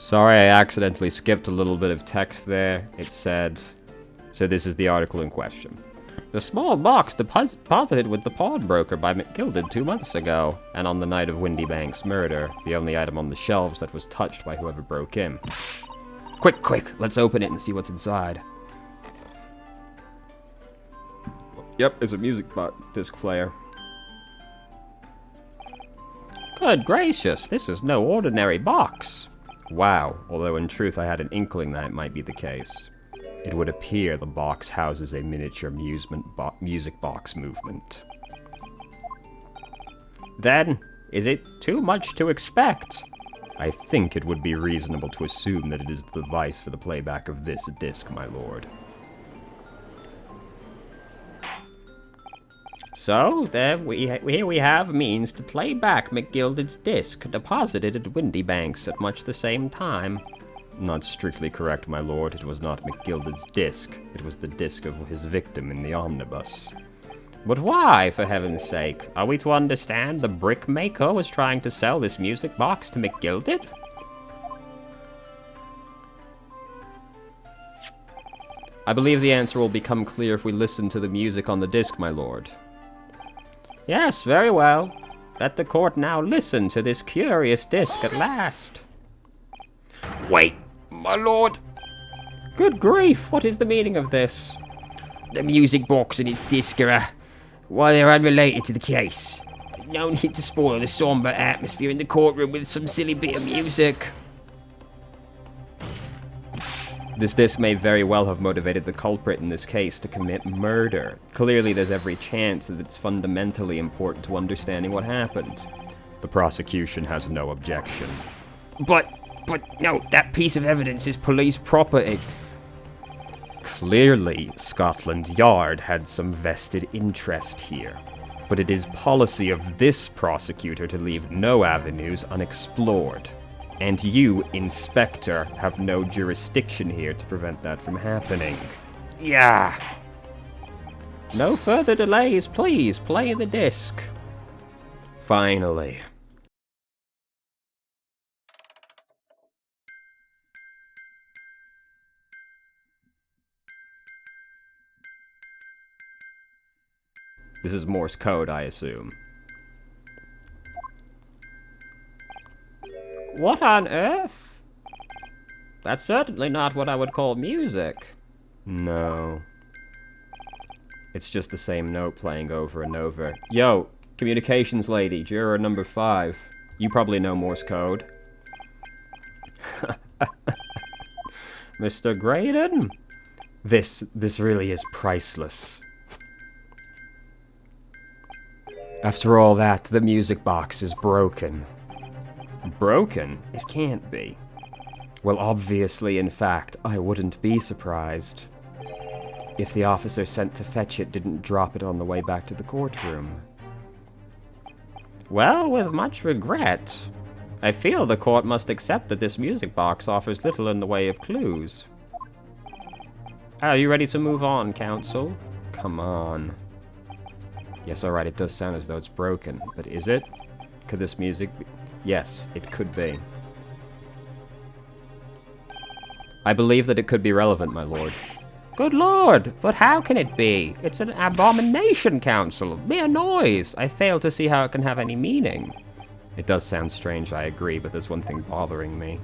Sorry, I accidentally skipped a little bit of text there. It said... So this is the article in question. The small box deposited with the pawnbroker by McGilded 2 months ago, and on the night of Windy Bank's murder, the only item on the shelves that was touched by whoever broke in. Quick, quick, let's open it and see what's inside. Yep, it's a music disc player. Good gracious, this is no ordinary box. Wow, although in truth I had an inkling that it might be the case. It would appear the box houses a miniature music box movement. Then, is it too much to expect? I think it would be reasonable to assume that it is the device for the playback of this disc, my lord. So, here we have means to play back McGilded's disc, deposited at Windy Banks at much the same time. Not strictly correct, my lord. It was not McGilded's disc. It was the disc of his victim in the omnibus. But why, for heaven's sake? Are we to understand the brickmaker was trying to sell this music box to McGilded? I believe the answer will become clear if we listen to the music on the disc, my lord. Yes, very well. Let the court now listen to this curious disc at last. Wait, my lord. Good grief, what is the meaning of this? The music box and its disc are, well, they're unrelated to the case. No need to spoil the somber atmosphere in the courtroom with some silly bit of music. This disc may very well have motivated the culprit in this case to commit murder. Clearly, there's every chance that it's fundamentally important to understanding what happened. The prosecution has no objection. But no, that piece of evidence is police property. Clearly, Scotland Yard had some vested interest here. But it is policy of this prosecutor to leave no avenues unexplored. And you, Inspector, have no jurisdiction here to prevent that from happening. Yeah. No further delays, please. Play the disc. Finally. This is Morse Code, I assume. What on earth? That's certainly not what I would call music. No. It's just the same note playing over and over. Yo, communications lady, juror number 5. You probably know Morse Code. Mr. Graydon? This really is priceless. After all that, the music box is broken. Broken? It can't be. Well, obviously, in fact, I wouldn't be surprised if the officer sent to fetch it didn't drop it on the way back to the courtroom. Well, with much regret, I feel the court must accept that this music box offers little in the way of clues. Are you ready to move on, counsel? Come on. Yes, alright, it does sound as though it's broken, but is it? Could this music be? Yes, it could be. I believe that it could be relevant, my lord. Good lord, but how can it be? It's an abomination, counsel. Mere noise. I fail to see how it can have any meaning. It does sound strange, I agree, but there's one thing bothering me.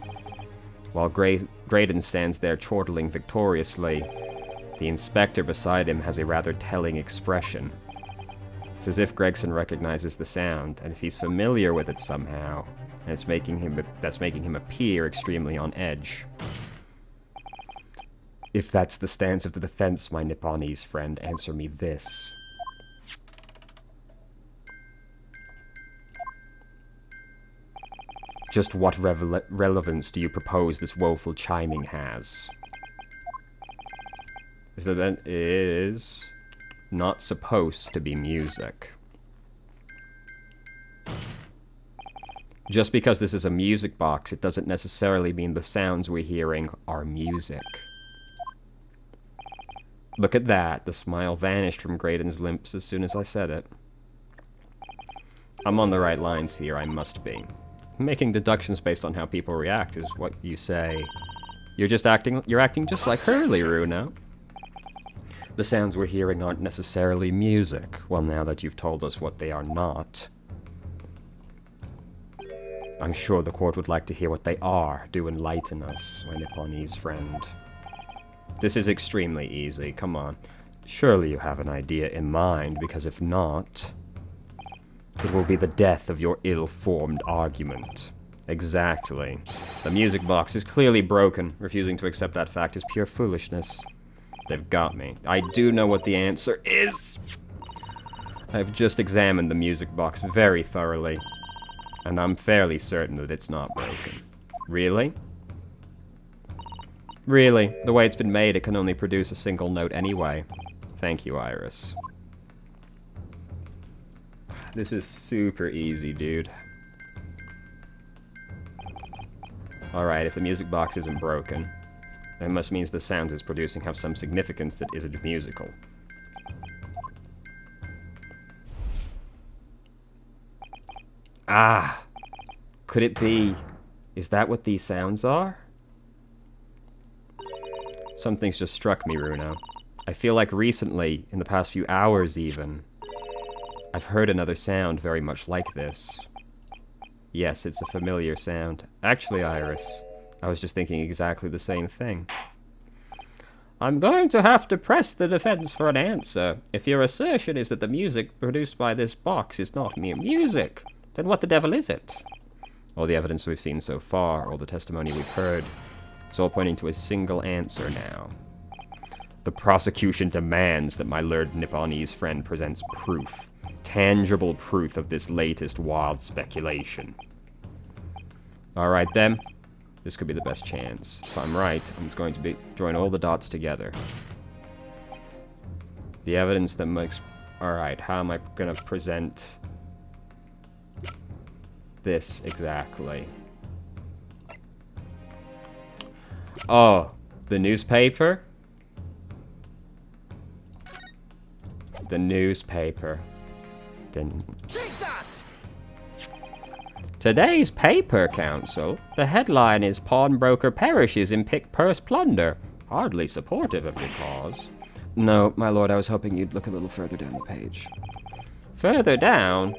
While Graydon stands there chortling victoriously, the inspector beside him has a rather telling expression. It's as if Gregson recognizes the sound, and if he's familiar with it somehow, and that's making him appear extremely on edge. If that's the stance of the defense, my Nipponese friend, answer me this. Just what relevance do you propose this woeful chiming has? This event is not supposed to be music. Just because this is a music box, it doesn't necessarily mean the sounds we're hearing are music. Look at that. The smile vanished from Graydon's lips as soon as I said it. I'm on the right lines here, I must be. Making deductions based on how people react is what you say. You're acting just like Hurley, Runa. The sounds we're hearing aren't necessarily music. Well, now that you've told us what they are not. I'm sure the court would like to hear what they are. Do enlighten us, my Nipponese friend. This is extremely easy, come on. Surely you have an idea in mind, because if not, it will be the death of your ill-formed argument. Exactly. The music box is clearly broken. Refusing to accept that fact is pure foolishness. They've got me. I do know what the answer is! I've just examined the music box very thoroughly, and I'm fairly certain that it's not broken. Really? Really, the way it's been made, it can only produce a single note anyway. Thank you, Iris. This is super easy, dude. Alright, if the music box isn't broken, that must mean the sounds it's producing have some significance that isn't musical. Ah! Could it be... Is that what these sounds are? Something's just struck me, Runo. I feel like recently, in the past few hours even, I've heard another sound very much like this. Yes, it's a familiar sound. Actually, Iris, I was just thinking exactly the same thing. I'm going to have to press the defense for an answer. If your assertion is that the music produced by this box is not mere music, then what the devil is it? All the evidence we've seen so far, all the testimony we've heard, it's all pointing to a single answer now. The prosecution demands that my learned Nipponese friend presents proof. Tangible proof of this latest wild speculation. Alright then. This could be the best chance. If I'm right, I'm going to join all the dots together. The evidence that makes... Alright, how am I going to present this exactly? Oh, the newspaper? The newspaper. Take that! Today's paper, Counsel. The headline is Pawnbroker Perishes in Pick-Purse Plunder. Hardly supportive of your cause. No, my lord, I was hoping you'd look a little further down the page. Further down?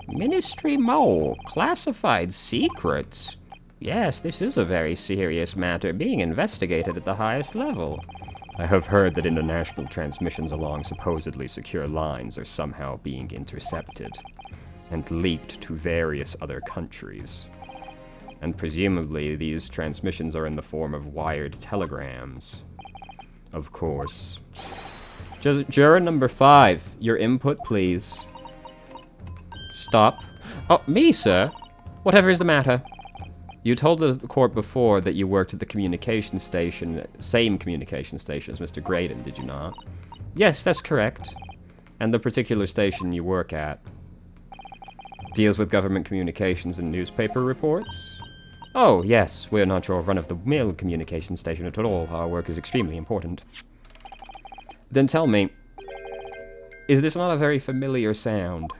Ministry Mole. Classified secrets. Yes, this is a very serious matter being investigated at the highest level. I have heard that international transmissions along supposedly secure lines are somehow being intercepted and leaked to various other countries. And presumably these transmissions are in the form of wired telegrams. Of course. Juror number 5, your input, please. Stop. Oh, me, sir? Whatever is the matter? You told the court before that you worked at the communication station, same communication station as Mr. Graydon, did you not? Yes, that's correct. And the particular station you work at deals with government communications and newspaper reports? Oh, yes, we're not your run-of-the-mill communication station at all. Our work is extremely important. Then tell me, is this not a very familiar sound?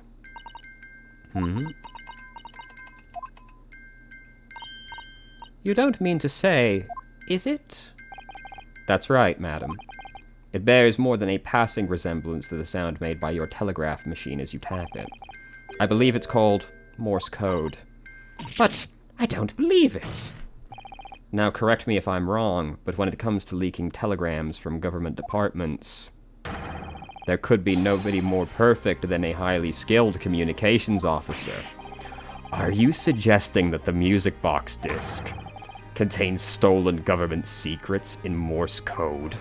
You don't mean to say, is it? That's right, madam. It bears more than a passing resemblance to the sound made by your telegraph machine as you tap it. I believe it's called Morse Code. But I don't believe it. Now, correct me if I'm wrong, but when it comes to leaking telegrams from government departments, there could be nobody more perfect than a highly skilled communications officer. Are you suggesting that the music box disc contains stolen government secrets in Morse code?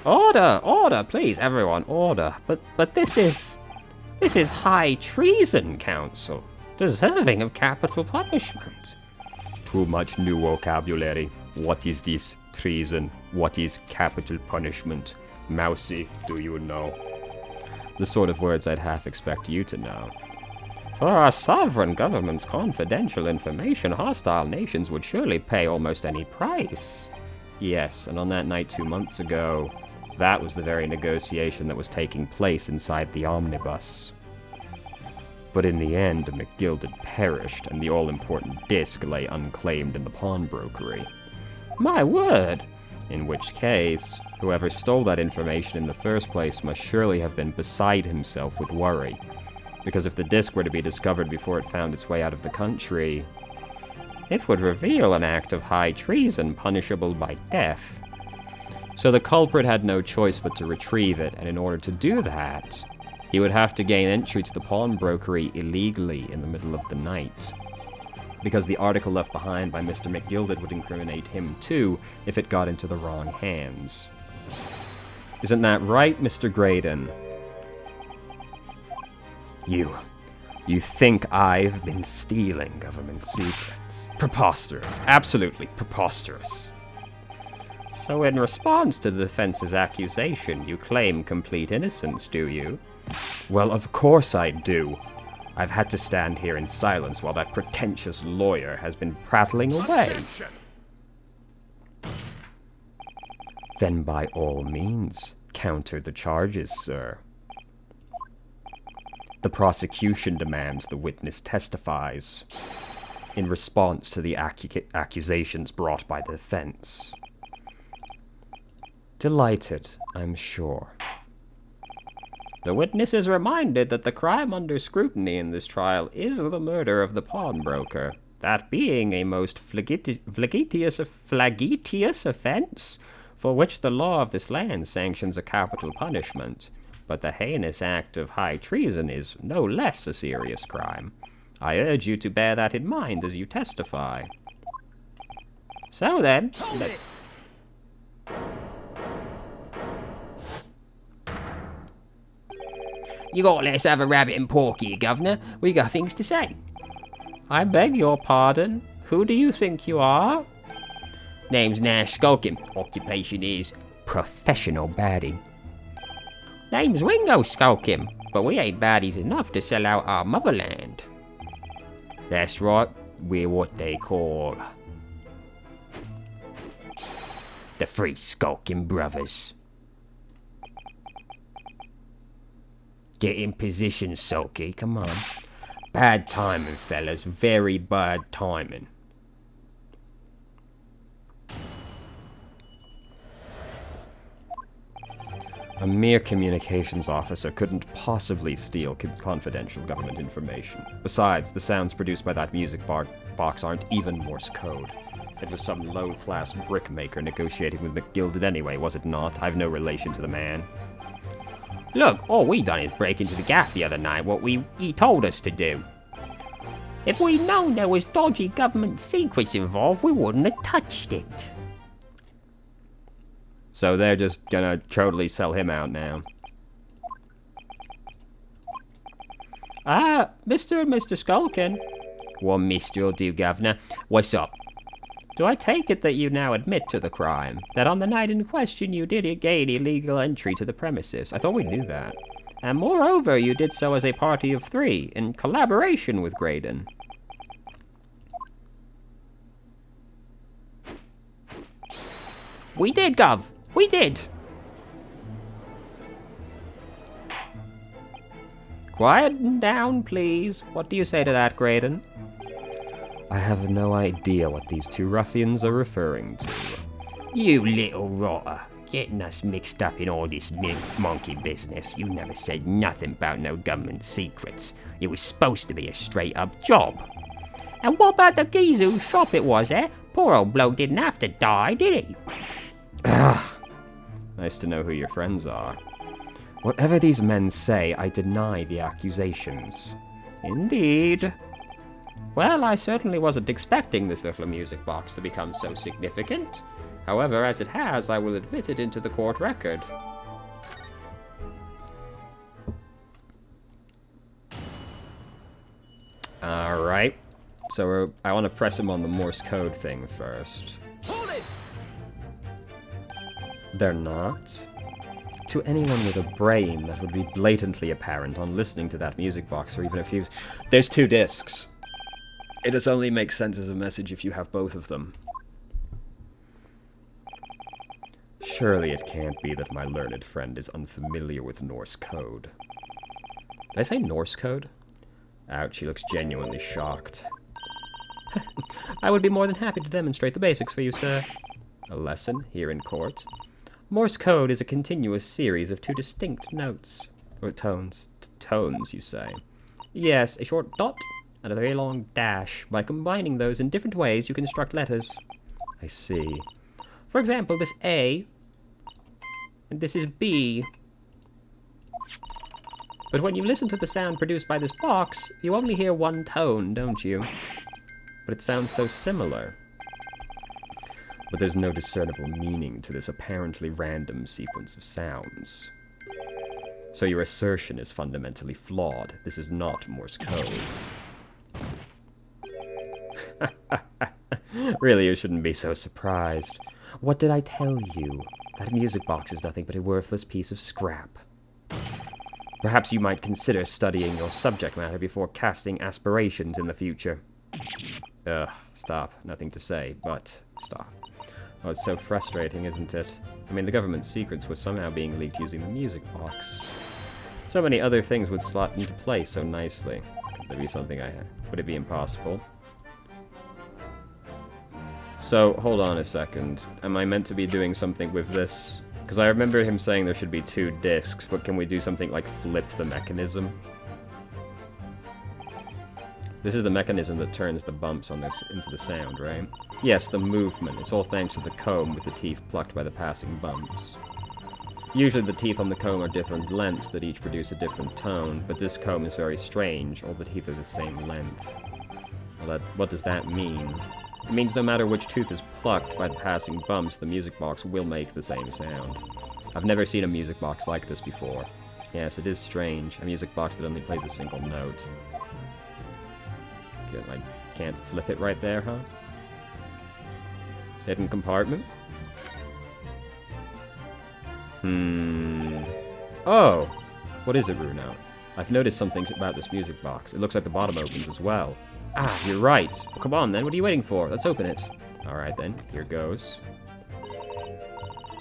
Order! Order! Please, everyone, order. But this is high treason, Counsel. Deserving of capital punishment. Too much new vocabulary. What is this? Treason. What is capital punishment? Mousy, do you know? The sort of words I'd half expect you to know. For our sovereign government's confidential information, hostile nations would surely pay almost any price. Yes, and on that night 2 months ago, that was the very negotiation that was taking place inside the omnibus. But in the end, McGilded perished, and the all-important disc lay unclaimed in the pawnbrokery. My word! In which case, whoever stole that information in the first place must surely have been beside himself with worry. Because if the disc were to be discovered before it found its way out of the country, it would reveal an act of high treason punishable by death. So the culprit had no choice but to retrieve it, and in order to do that, he would have to gain entry to the pawnbrokery illegally in the middle of the night. Because the article left behind by Mr. McGilded would incriminate him too if it got into the wrong hands. Isn't that right, Mr. Graydon? You think I've been stealing government secrets? Preposterous. Absolutely preposterous. So in response to the defense's accusation, you claim complete innocence, do you? Well, of course I do. I've had to stand here in silence while that pretentious lawyer has been prattling away. Attention. Then by all means, counter the charges, sir. The prosecution demands the witness testifies in response to the accusations brought by the defense. Delighted, I'm sure. The witness is reminded that the crime under scrutiny in this trial is the murder of the pawnbroker, that being a most flagitious offense, for which the law of this land sanctions a capital punishment. But the heinous act of high treason is no less a serious crime. I urge you to bear that in mind as you testify. So then... You gotta let us have a rabbit and pork here, Governor. We got things to say. I beg your pardon? Who do you think you are? Name's Nash Skulkin. Occupation is professional baddie. Name's Ringo Skulkin, but we ain't baddies enough to sell out our motherland. That's right, we're what they call the Free Skulkin Brothers. Get in position, Sulky, come on. Bad timing, fellas, very bad timing. A mere communications officer couldn't possibly steal confidential government information. Besides, the sounds produced by that music box aren't even Morse code. It was some low-class brickmaker negotiating with McGilded anyway, was it not? I've no relation to the man. Look, all we done is break into the gaff the other night, what he told us to do. If we'd known there was dodgy government secrets involved, we wouldn't have touched it. So they're just gonna totally sell him out now. Mr. and Mr. Skulkin. One mister will do, Governor. What's up? Do I take it that you now admit to the crime? That on the night in question you did gain illegal entry to the premises? I thought we knew that. And moreover, you did so as a party of 3, in collaboration with Graydon. We did, Gov. We did. Quiet down, please. What do you say to that, Graydon? I have no idea what these two ruffians are referring to. You little rotter. Getting us mixed up in all this monkey business. You never said nothing about no government secrets. It was supposed to be a straight-up job. And what about the geezer whose shop it was, eh? Poor old bloke didn't have to die, did he? Nice to know who your friends are. Whatever these men say, I deny the accusations. Indeed. Well, I certainly wasn't expecting this little music box to become so significant. However, as it has, I will admit it into the court record. Alright. So I want to press him on the Morse code thing first. Hold it! They're not. To anyone with a brain, that would be blatantly apparent on listening to that music box for even a few... There's 2 discs. It does only make sense as a message if you have both of them. Surely it can't be that my learned friend is unfamiliar with Norse code. Did I say Norse code? Ouch, he looks genuinely shocked. I would be more than happy to demonstrate the basics for you, sir. A lesson here in court. Morse code is a continuous series of two distinct notes. Or tones. Tones, you say? Yes, a short dot and a very long dash. By combining those in different ways, you construct letters. I see. For example, this A, and this is B. But when you listen to the sound produced by this box, you only hear one tone, don't you? But it sounds so similar. But there's no discernible meaning to this apparently random sequence of sounds. So your assertion is fundamentally flawed. This is not Morse code. Really, you shouldn't be so surprised. What did I tell you? That music box is nothing but a worthless piece of scrap. Perhaps you might consider studying your subject matter before casting aspirations in the future. Ugh, stop. Nothing to say, but stop. Oh, it's so frustrating, isn't it? I mean, the government's secrets were somehow being leaked using the music box. So many other things would slot into place so nicely. Could there be something I had? Would it be impossible? So, hold on a second. Am I meant to be doing something with this? Because I remember him saying there should be 2 discs, but can we do something like flip the mechanism? This is the mechanism that turns the bumps on this into the sound, right? Yes, the movement. It's all thanks to the comb with the teeth plucked by the passing bumps. Usually the teeth on the comb are different lengths that each produce a different tone, but this comb is very strange. All the teeth are the same length. Well, what does that mean? It means no matter which tooth is plucked by the passing bumps, the music box will make the same sound. I've never seen a music box like this before. Yes, it is strange. A music box that only plays a single note. Okay, I can't flip it right there, huh? Hidden compartment? Oh! What is it, Runo? I've noticed something about this music box. It looks like the bottom opens as well. Ah, you're right. Well, come on then, what are you waiting for? Let's open it. Alright then, here goes.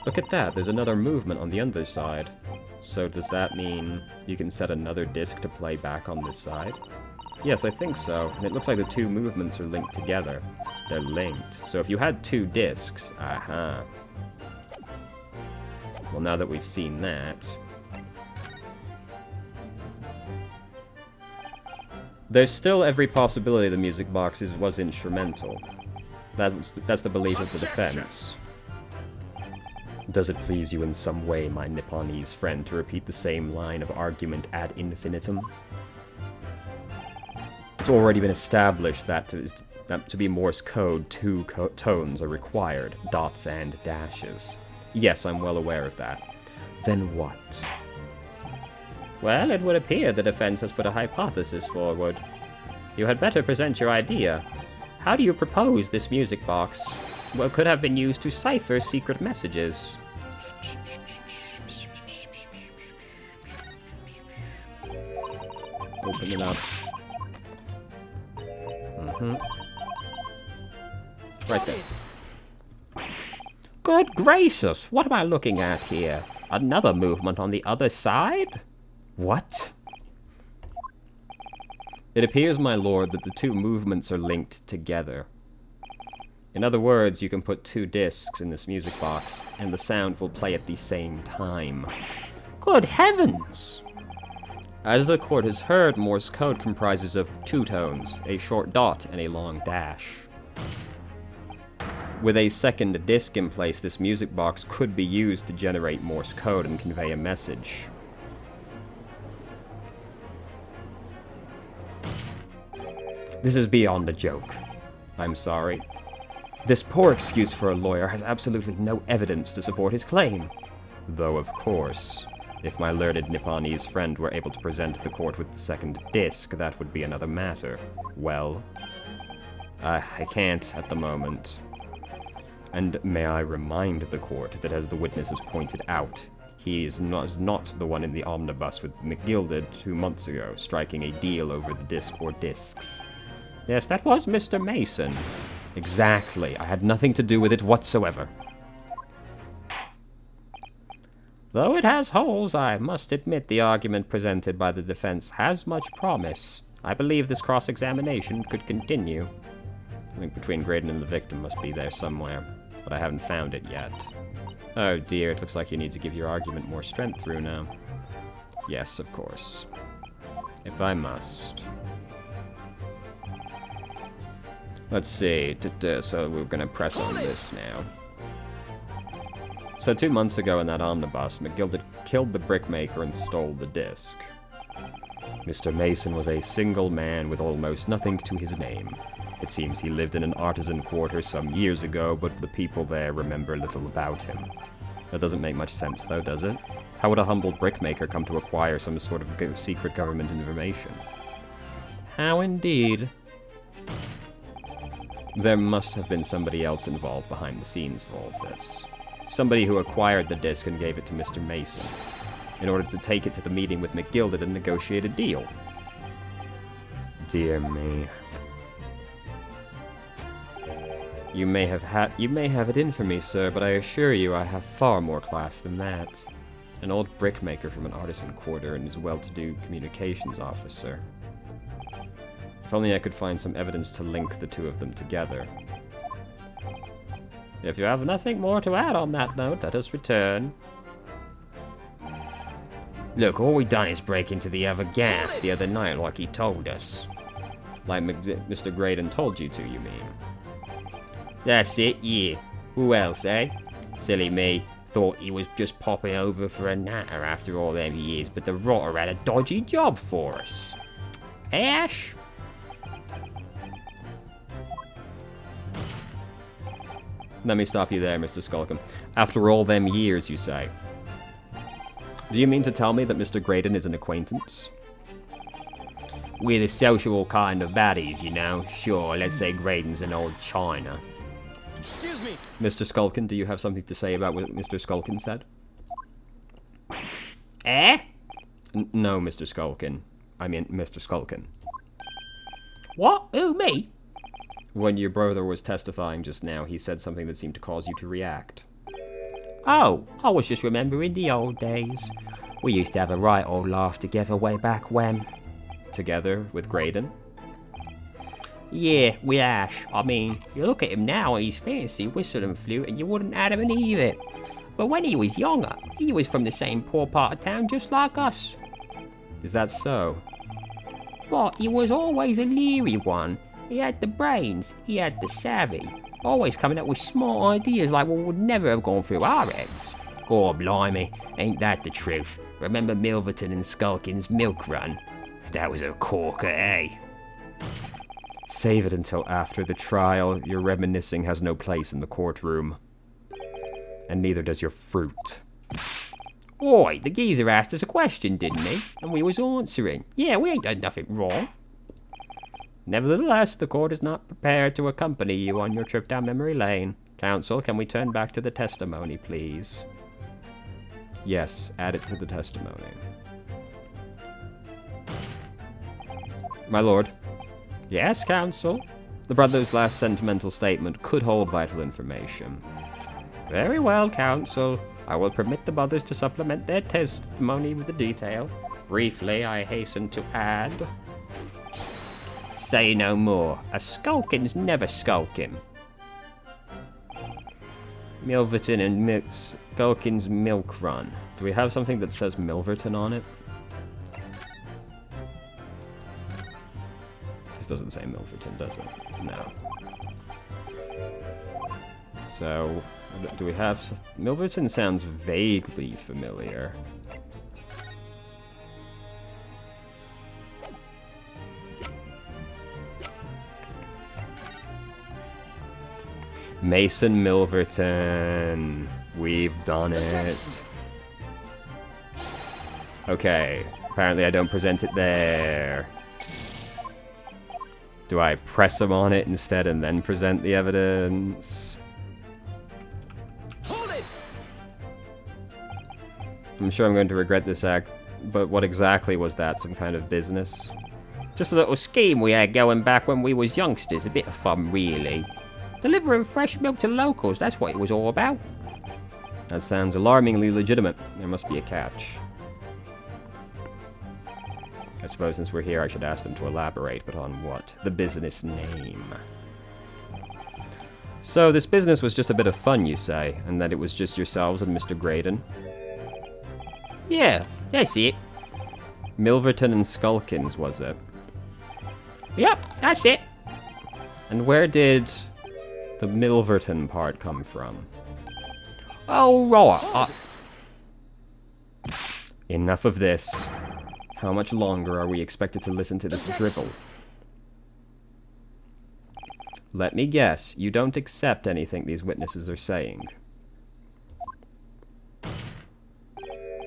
Look at that, there's another movement on the other side. So does that mean you can set another disc to play back on this side? Yes, I think so. And it looks like the 2 movements are linked together. They're linked. So if you had 2 discs, aha. Well, now that we've seen that... There's still every possibility the music box was instrumental. That's the belief of the defense. Does it please you in some way, my Nipponese friend, to repeat the same line of argument ad infinitum? It's already been established that to be Morse code, 2 tones are required, dots and dashes. Yes, I'm well aware of that. Then what? Well, it would appear the defense has put a hypothesis forward. You had better present your idea. How do you propose this music box? Well, could have been used to cipher secret messages. Open it up. Right there. Good gracious, what am I looking at here? Another movement on the other side? What? It appears, my lord, that the 2 movements are linked together. In other words, you can put 2 discs in this music box, and the sound will play at the same time. Good heavens! As the court has heard, Morse code comprises of 2 tones, a short dot and a long dash. With a second disc in place, this music box could be used to generate Morse code and convey a message. This is beyond a joke. I'm sorry. This poor excuse for a lawyer has absolutely no evidence to support his claim. Though, of course, if my learned Nipponese friend were able to present the court with the second disc, that would be another matter. Well, I can't at the moment. And may I remind the court that, as the witness has pointed out, he is not the one in the omnibus with McGilded 2 months ago, striking a deal over the disc or discs. Yes, that was Mr. Mason. Exactly. I had nothing to do with it whatsoever. Though it has holes, I must admit the argument presented by the defense has much promise. I believe this cross-examination could continue. The link between Graydon and the victim must be there somewhere, but I haven't found it yet. Oh dear, it looks like you need to give your argument more strength through now. Yes, of course. If I must. Let's see. So we're going to press on this now. So 2 months ago in that omnibus, McGill had killed the brickmaker and stole the disc. Mr. Mason was a single man with almost nothing to his name. It seems he lived in an artisan quarter some years ago, but the people there remember little about him. That doesn't make much sense, though, does it? How would a humble brickmaker come to acquire some sort of secret government information? How indeed? There must have been somebody else involved behind the scenes of all of this. Somebody who acquired the disc and gave it to Mr. Mason, in order to take it to the meeting with McGilded and negotiate a deal. Dear me. You may have it in for me, sir, but I assure you I have far more class than that. An old brickmaker from an artisan quarter and his well-to-do communications officer. If only I could find some evidence to link the two of them together. If you have nothing more to add on that note, let us return. Look, all we done is break into the other gaff the other night like he told us. Like Mr. Graydon told you to, you mean? That's it, yeah. Who else, eh? Silly me. Thought he was just popping over for a natter after all them years, but the rotter had a dodgy job for us. Ash? Let me stop you there, Mr. Skulkin. After all them years, you say. Do you mean to tell me that Mr. Graydon is an acquaintance? We're the social kind of baddies, you know. Sure, let's say Graydon's an old China. Excuse me. Mr. Skulkin, do you have something to say about what Mr. Skulkin said? Eh? No, Mr. Skulkin. I mean, Mr. Skulkin. What? Who, me? When your brother was testifying just now, he said something that seemed to cause you to react. Oh, I was just remembering the old days. We used to have a right old laugh together way back when. Together with Graydon? Yeah, with Ash. I mean, you look at him now and he's fancy whistle and flute and you wouldn't add him an it. But when he was younger, he was from the same poor part of town just like us. Is that so? But he was always a leery one. He had the brains, he had the savvy. Always coming up with smart ideas like what would never have gone through our heads. Oh, blimey, ain't that the truth? Remember Milverton and Skulkin's milk run? That was a corker, eh? Save it until after the trial. Your reminiscing has no place in the courtroom. And neither does your fruit. Oi, the geezer asked us a question, didn't he? And we was answering. Yeah, we ain't done nothing wrong. Nevertheless, the court is not prepared to accompany you on your trip down memory lane. Counsel, can we turn back to the testimony, please? Yes, add it to the testimony. My lord. Yes, counsel. The brother's last sentimental statement could hold vital information. Very well, counsel. I will permit the brothers to supplement their testimony with the detail. Briefly, I hasten to add... Say no more. A skulkin's never skulking. Milverton and Skulkin's milk run. Do we have something that says Milverton on it? This doesn't say Milverton, does it? No. So, do we have... Milverton sounds vaguely familiar. Mason Milverton. We've done it. Okay. Apparently I don't present it there. Do I press him on it instead and then present the evidence? Hold it. I'm sure I'm going to regret this act, but what exactly was that? Some kind of business? Just a little scheme we had going back when we was youngsters. A bit of fun, really. Delivering fresh milk to locals, that's what it was all about. That sounds alarmingly legitimate. There must be a catch. I suppose since we're here, I should ask them to elaborate, but on what? The business name. So, this business was just a bit of fun, you say, and that it was just yourselves and Mr. Graydon? Yeah, that's it. Milverton and Skulkins, was it? Yep, that's it. And where did the Milverton part come from? Oh, right. Enough of this. How much longer are we expected to listen to this drivel? Let me guess, you don't accept anything these witnesses are saying.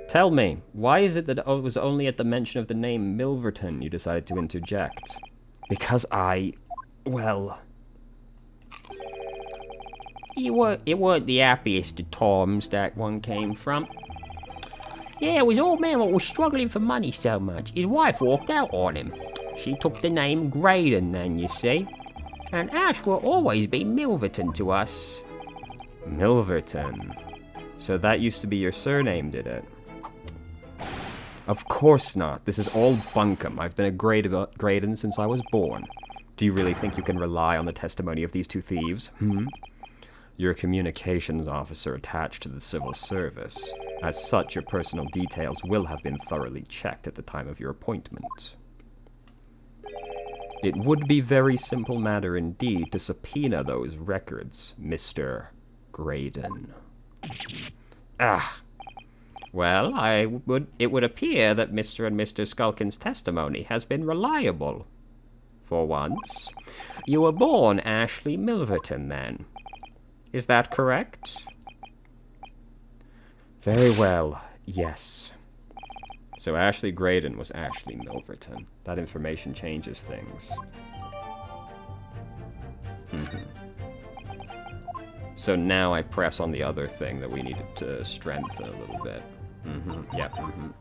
Tell me, why is it that it was only at the mention of the name Milverton you decided to interject? Because well... It weren't the happiest of times that one came from. Yeah, it was old man what was struggling for money so much. His wife walked out on him. She took the name Graydon then, you see. And Ash will always be Milverton to us. Milverton? So that used to be your surname, did it? Of course not. This is all bunkum. I've been a Graydon since I was born. Do you really think you can rely on the testimony of these two thieves? You're a communications officer attached to the civil service. As such, your personal details will have been thoroughly checked at the time of your appointment. It would be very simple matter indeed to subpoena those records, Mr. Graydon. Well, it would appear that Mr. and Mr. Skulkin's testimony has been reliable. For once. You were born Ashley Milverton, then. Is that correct? Very well, yes. So Ashley Graydon was Ashley Milverton. That information changes things. So now I press on the other thing that we needed to strengthen a little bit.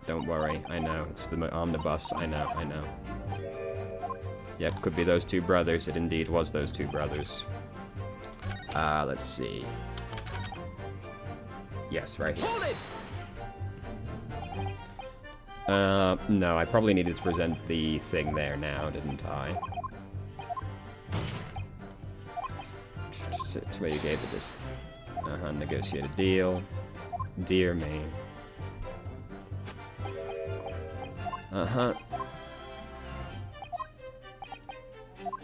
Don't worry, I know. It's the omnibus, I know. Yep, could be those two brothers. It indeed was those two brothers. Let's see. Yes, right here. Hold it! No, I probably needed to present the thing there now, didn't I? To where you gave it this. Negotiate a deal. Dear me.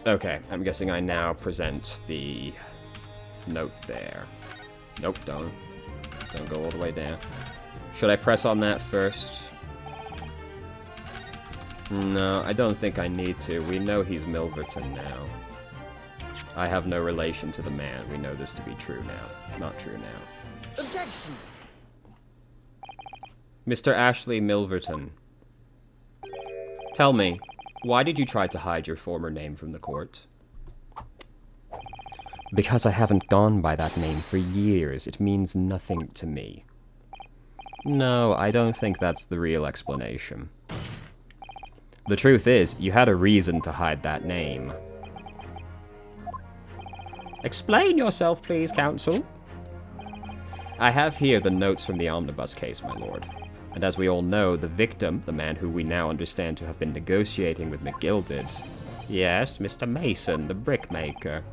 Okay, I'm guessing I now present the note there. Nope, don't go all the way down. Should I press on that first? No, I don't think I need to. We know he's Milverton now. I have no relation to the man. We know this to be true now. Not true now. Objection! Mr. Ashley Milverton. Tell me, why did you try to hide your former name from the court? Because I haven't gone by that name for years. It means nothing to me. No, I don't think that's the real explanation. The truth is, you had a reason to hide that name. Explain yourself, please, counsel. I have here the notes from the omnibus case, my lord. And as we all know, the victim, the man who we now understand to have been negotiating with McGilded... Yes, Mr. Mason, the brickmaker.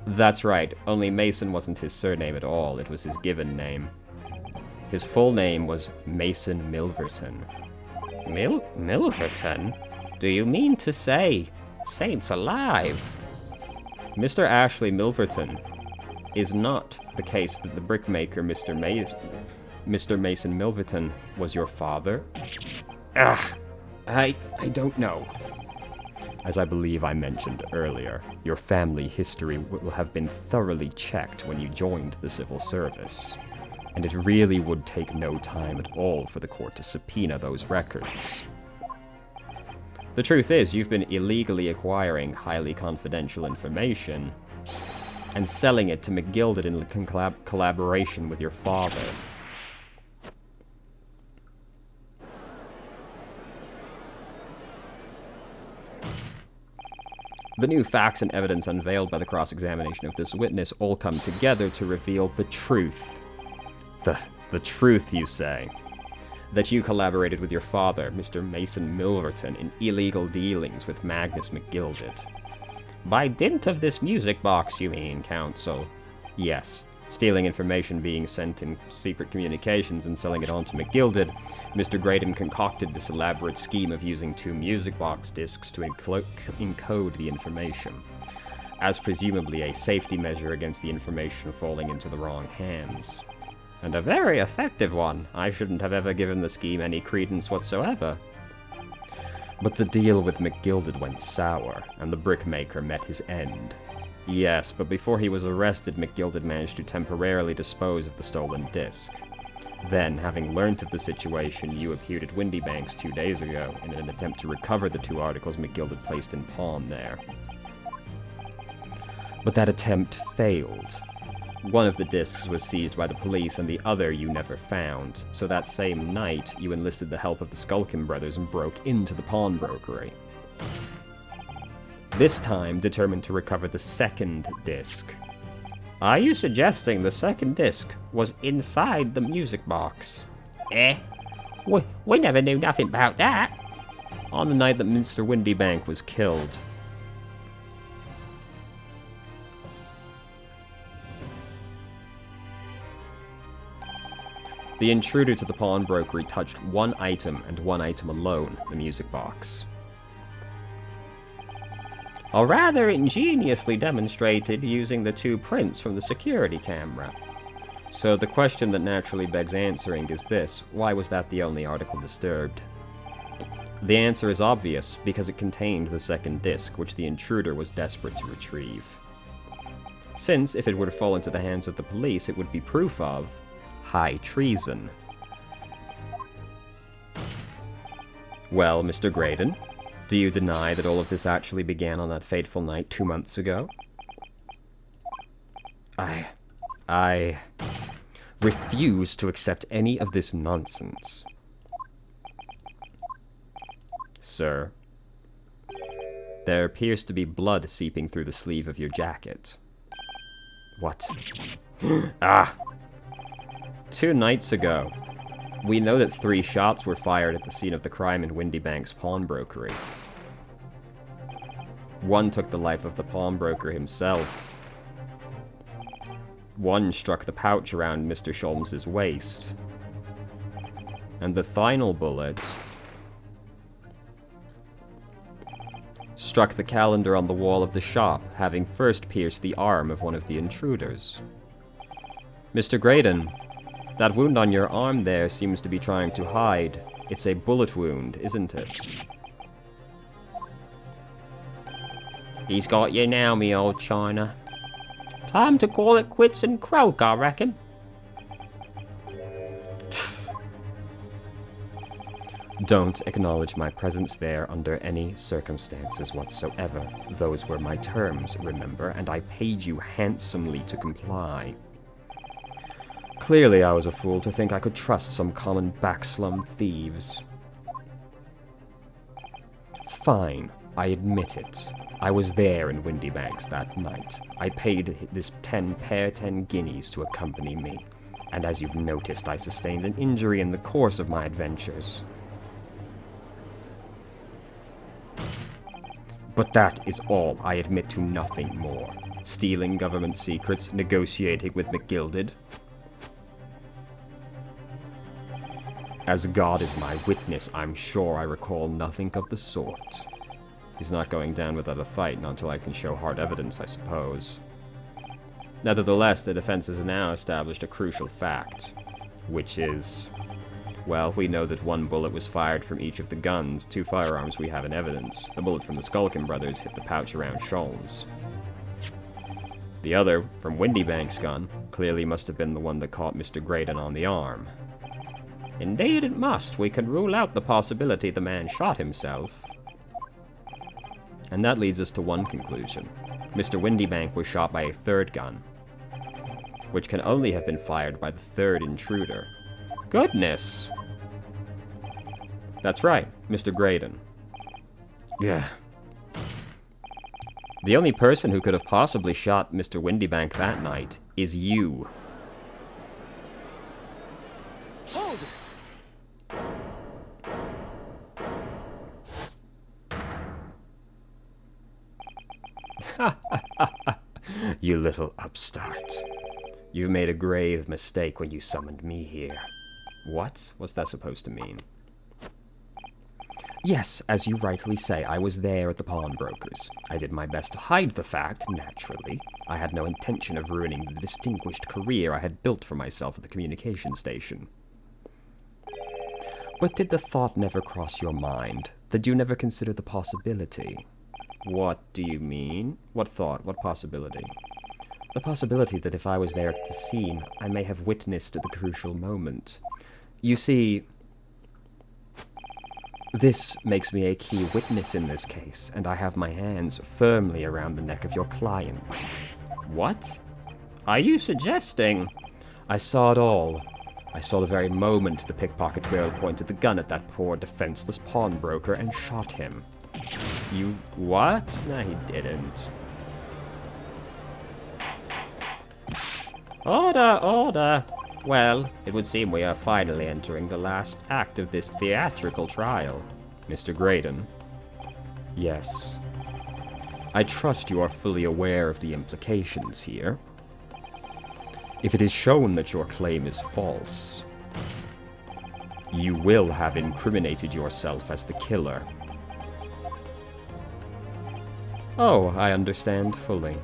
That's right, only Mason wasn't his surname at all, it was his given name. His full name was Mason Milverton. Milverton? Do you mean to say... Saints alive! Mr. Ashley Milverton is not the case that the brickmaker Mr. Mason Milverton was your father? I don't know. As I believe I mentioned earlier, your family history will have been thoroughly checked when you joined the civil service. And it really would take no time at all for the court to subpoena those records. The truth is, you've been illegally acquiring highly confidential information and selling it to McGilded in collaboration with your father. The new facts and evidence unveiled by the cross-examination of this witness all come together to reveal the truth. The truth, you say? that you collaborated with your father, Mr. Mason Milverton, in illegal dealings with Magnus McGilded. By dint of this music box, you mean, Counsel? Yes. Stealing information being sent in secret communications and selling it on to McGilded, Mr. Graydon concocted this elaborate scheme of using 2 music box discs to encode the information, as presumably a safety measure against the information falling into the wrong hands. And a very effective one. I shouldn't have ever given the scheme any credence whatsoever. But the deal with McGilded went sour, and the brickmaker met his end. Yes, but before he was arrested, McGilded managed to temporarily dispose of the stolen disc. Then, having learnt of the situation, you appeared at Windybanks 2 days ago in an attempt to recover the 2 articles McGilded placed in pawn there. But that attempt failed. One of the discs was seized by the police and the other you never found, so that same night you enlisted the help of the Skulkin brothers and broke into the pawnbrokery. This time determined to recover the 2nd disc. Are you suggesting the 2nd disc was inside the music box? We never knew nothing about that. On the night that Mr. Windybank was killed. The intruder to the pawnbrokery touched 1 item and 1 item alone, the music box. Or rather ingeniously demonstrated using the 2 prints from the security camera. So the question that naturally begs answering is this: why was that the only article disturbed? The answer is obvious, because it contained the 2nd disc, which the intruder was desperate to retrieve. Since, if it were to fall into the hands of the police, it would be proof of high treason. Well, Mr. Graydon, do you deny that all of this actually began on that fateful night 2 months ago? I refuse to accept any of this nonsense. Sir, there appears to be blood seeping through the sleeve of your jacket. What? 2 nights ago, we know that 3 shots were fired at the scene of the crime in Windybank's pawnbrokery. 1 took the life of the pawnbroker himself. 1 struck the pouch around Mr. Sholmes's waist. And the final bullet struck the calendar on the wall of the shop, having first pierced the arm of one of the intruders. Mr. Graydon, that wound on your arm there seems to be trying to hide. It's a bullet wound, isn't it? He's got you now, me old China. Time to call it quits and croak, I reckon. Don't acknowledge my presence there under any circumstances whatsoever. Those were my terms, remember, and I paid you handsomely to comply. Clearly I was a fool to think I could trust some common backslum thieves. Fine, I admit it. I was there in Windybanks that night. I paid this 10 guineas to accompany me, and as you've noticed, I sustained an injury in the course of my adventures. But that is all. I admit to nothing more. Stealing government secrets, negotiating with McGilded. As God is my witness, I'm sure I recall nothing of the sort. He's not going down without a fight, not until I can show hard evidence, I suppose. Nevertheless, the defense has now established a crucial fact, which is, well, we know that 1 bullet was fired from each of the guns, 2 firearms we have in evidence. The bullet from the Skulkin brothers hit the pouch around Sholmes. The other, from Windybank's gun, clearly must have been the one that caught Mr. Graydon on the arm. Indeed it must. We can rule out the possibility the man shot himself. And that leads us to one conclusion. Mr. Windybank was shot by a 3rd gun, which can only have been fired by the 3rd intruder. Goodness! That's right, Mr. Graydon. Yeah. The only person who could have possibly shot Mr. Windybank that night is you. Hold it! You little upstart. You made a grave mistake when you summoned me here. What? What's that supposed to mean? Yes, as you rightly say, I was there at the pawnbroker's. I did my best to hide the fact, naturally. I had no intention of ruining the distinguished career I had built for myself at the communication station. But did the thought never cross your mind? Did you never consider the possibility? What do you mean? What thought? What possibility? The possibility that if I was there at the scene, I may have witnessed the crucial moment. You see, this makes me a key witness in this case, and I have my hands firmly around the neck of your client. What? Are you suggesting? I saw it all. I saw the very moment the pickpocket girl pointed the gun at that poor defenseless pawnbroker and shot him. You what? No, he didn't. Order, order! Well, it would seem we are finally entering the last act of this theatrical trial. Mr. Graydon? Yes. I trust you are fully aware of the implications here. If it is shown that your claim is false, you will have incriminated yourself as the killer. Oh, I understand fully.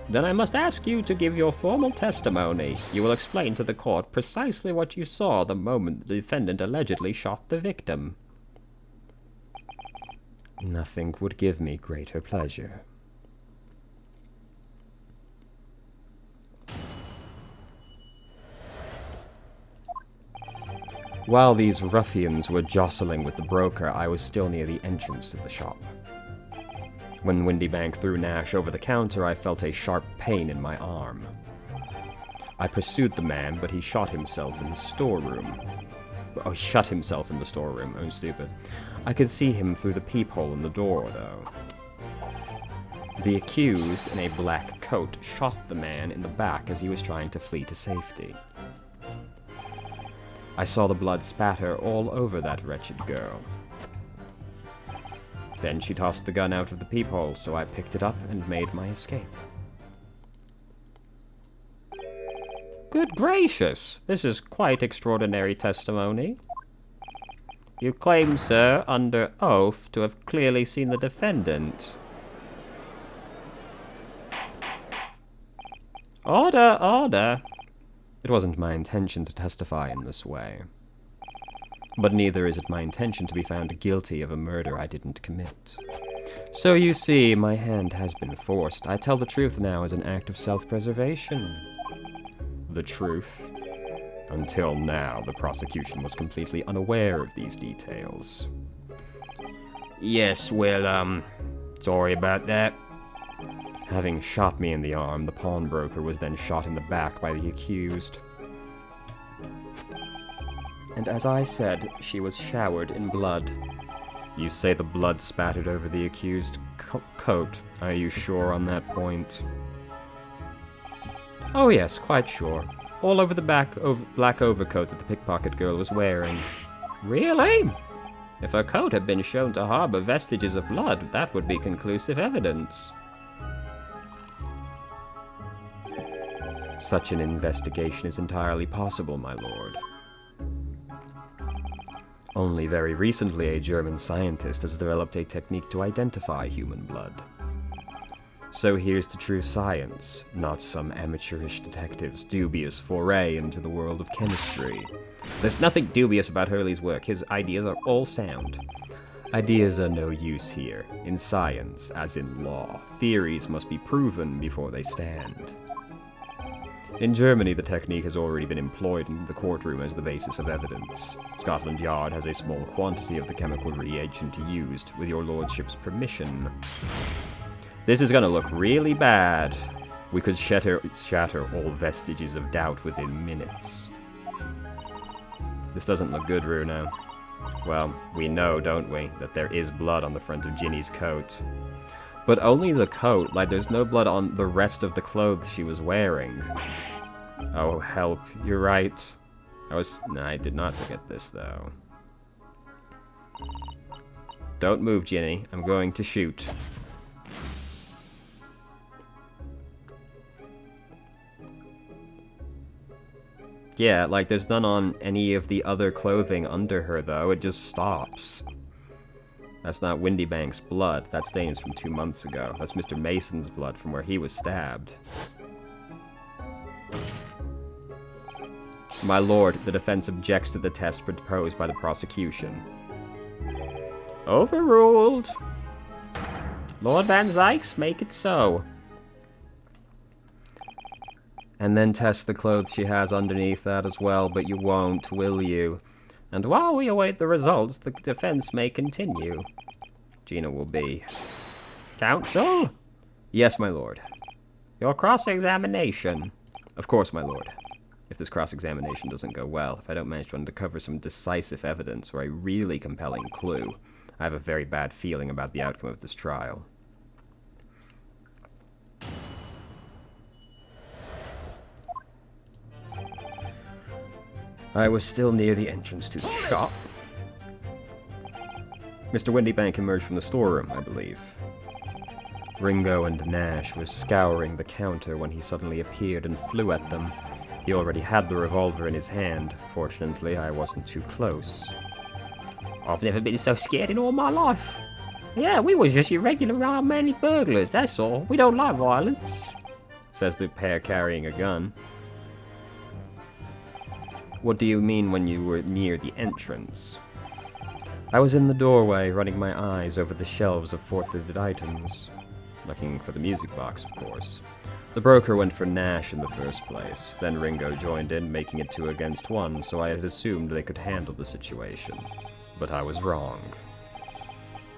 Then I must ask you to give your formal testimony. You will explain to the court precisely what you saw the moment the defendant allegedly shot the victim. Nothing would give me greater pleasure. While these ruffians were jostling with the broker, I was still near the entrance to the shop. When Windybank threw Nash over the counter, I felt a sharp pain in my arm. I pursued the man, but he shot himself in the storeroom. Oh, he shut himself in the storeroom. Oh, stupid. I could see him through the peephole in the door, though. The accused, in a black coat, shot the man in the back as he was trying to flee to safety. I saw the blood spatter all over that wretched girl. Then she tossed the gun out of the peephole, so I picked it up and made my escape. Good gracious! This is quite extraordinary testimony. You claim, sir, under oath, to have clearly seen the defendant. Order, order! It wasn't my intention to testify in this way. But neither is it my intention to be found guilty of a murder I didn't commit. So you see, my hand has been forced. I tell the truth now as an act of self-preservation. The truth? Until now, the prosecution was completely unaware of these details. Yes, well, sorry about that. Having shot me in the arm, the pawnbroker was then shot in the back by the accused. And as I said, she was showered in blood. You say the blood spattered over the accused coat. Are you sure on that point? Oh yes, quite sure. All over the black overcoat that the pickpocket girl was wearing. Really? If her coat had been shown to harbor vestiges of blood, that would be conclusive evidence. Such an investigation is entirely possible, my lord. Only very recently, a German scientist has developed a technique to identify human blood. So here's to true science, not some amateurish detective's dubious foray into the world of chemistry. There's nothing dubious about Hurley's work. His ideas are all sound. Ideas are no use here. In science, as in law, theories must be proven before they stand. In Germany, the technique has already been employed in the courtroom as the basis of evidence. Scotland Yard has a small quantity of the chemical reagent used, with your lordship's permission. This is gonna look really bad. We could shatter all vestiges of doubt within minutes. This doesn't look good, Runo. Well, we know, don't we, that there is blood on the front of Ginny's coat. But only the coat, like there's no blood on the rest of the clothes she was wearing. Oh, help, you're right. I did not forget this, though. Don't move, Ginny. I'm going to shoot. Yeah, like, there's none on any of the other clothing under her, though. It just stops. That's not Windybank's blood. That stain is from 2 months ago. That's Mr. Mason's blood from where he was stabbed. My lord, the defense objects to the test proposed by the prosecution. Overruled. Lord Van Zykes, make it so. And then test the clothes she has underneath that as well, but you won't, will you? And while we await the results, the defense may continue. Gina will be. Counsel? Yes, my lord. Your cross-examination. Of course, my lord. If this cross-examination doesn't go well, if I don't manage to uncover some decisive evidence or a really compelling clue, I have a very bad feeling about the outcome of this trial. I was still near the entrance to the shop. Mr. Windybank emerged from the storeroom, I believe. Ringo and Nash were scouring the counter when he suddenly appeared and flew at them. He already had the revolver in his hand. Fortunately, I wasn't too close. I've never been so scared in all my life. Yeah, we was just your regular armed burglars, that's all. We don't like violence, says the pair carrying a gun. What do you mean when you were near the entrance? I was in the doorway, running my eyes over the shelves of forfeited items. Looking for the music box, of course. The broker went for Nash in the first place. Then Ringo joined in, making it 2 against 1, so I had assumed they could handle the situation. But I was wrong.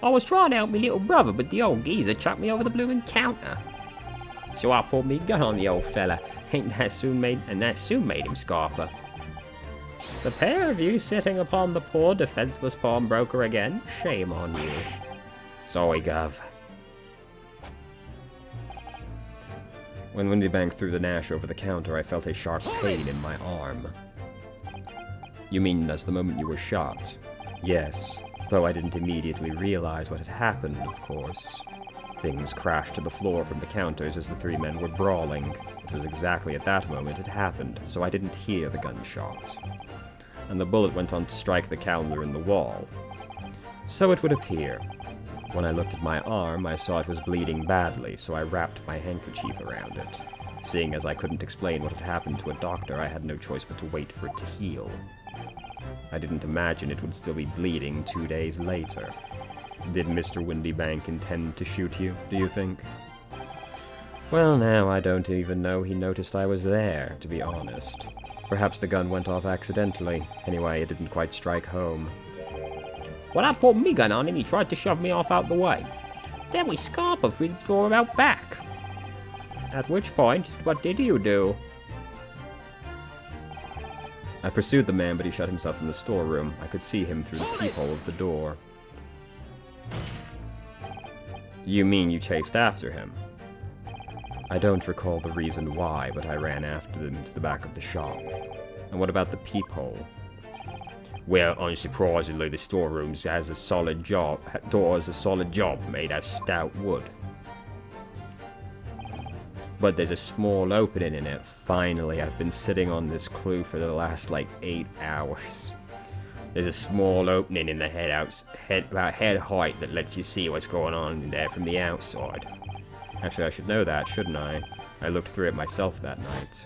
I was trying to help me little brother, but the old geezer chucked me over the bloomin' counter. So I pulled me gun on the old fella. That soon made him scarper. The pair of you sitting upon the poor defenseless pawnbroker again? Shame on you. Sorry, Gov. When Windybank threw the Nash over the counter, I felt a sharp pain in my arm. You mean that's the moment you were shot? Yes, though I didn't immediately realize what had happened, of course. Things crashed to the floor from the counters as the 3 men were brawling. It was exactly at that moment it happened, so I didn't hear the gunshot. And the bullet went on to strike the calendar in the wall. So it would appear. When I looked at my arm, I saw it was bleeding badly, so I wrapped my handkerchief around it. Seeing as I couldn't explain what had happened to a doctor, I had no choice but to wait for it to heal. I didn't imagine it would still be bleeding 2 days later. Did Mr. Windybank intend to shoot you, do you think? Well, now I don't even know he noticed I was there, to be honest. Perhaps the gun went off accidentally. Anyway, it didn't quite strike home. When I pulled me gun on him, he tried to shove me off out the way. Then we scarpered through the door out back. At which point, what did you do? I pursued the man, but he shut himself in the storeroom. I could see him through the peephole of the door. You mean you chased after him? I don't recall the reason why, but I ran after them to the back of the shop. And what about the peephole? Well, unsurprisingly, the storeroom has a solid job. Door has a solid job made of stout wood. But there's a small opening in it. Finally, I've been sitting on this clue for the last, 8 hours. There's a small opening in the about head height that lets you see what's going on in there from the outside. Actually, I should know that, shouldn't I? I looked through it myself that night.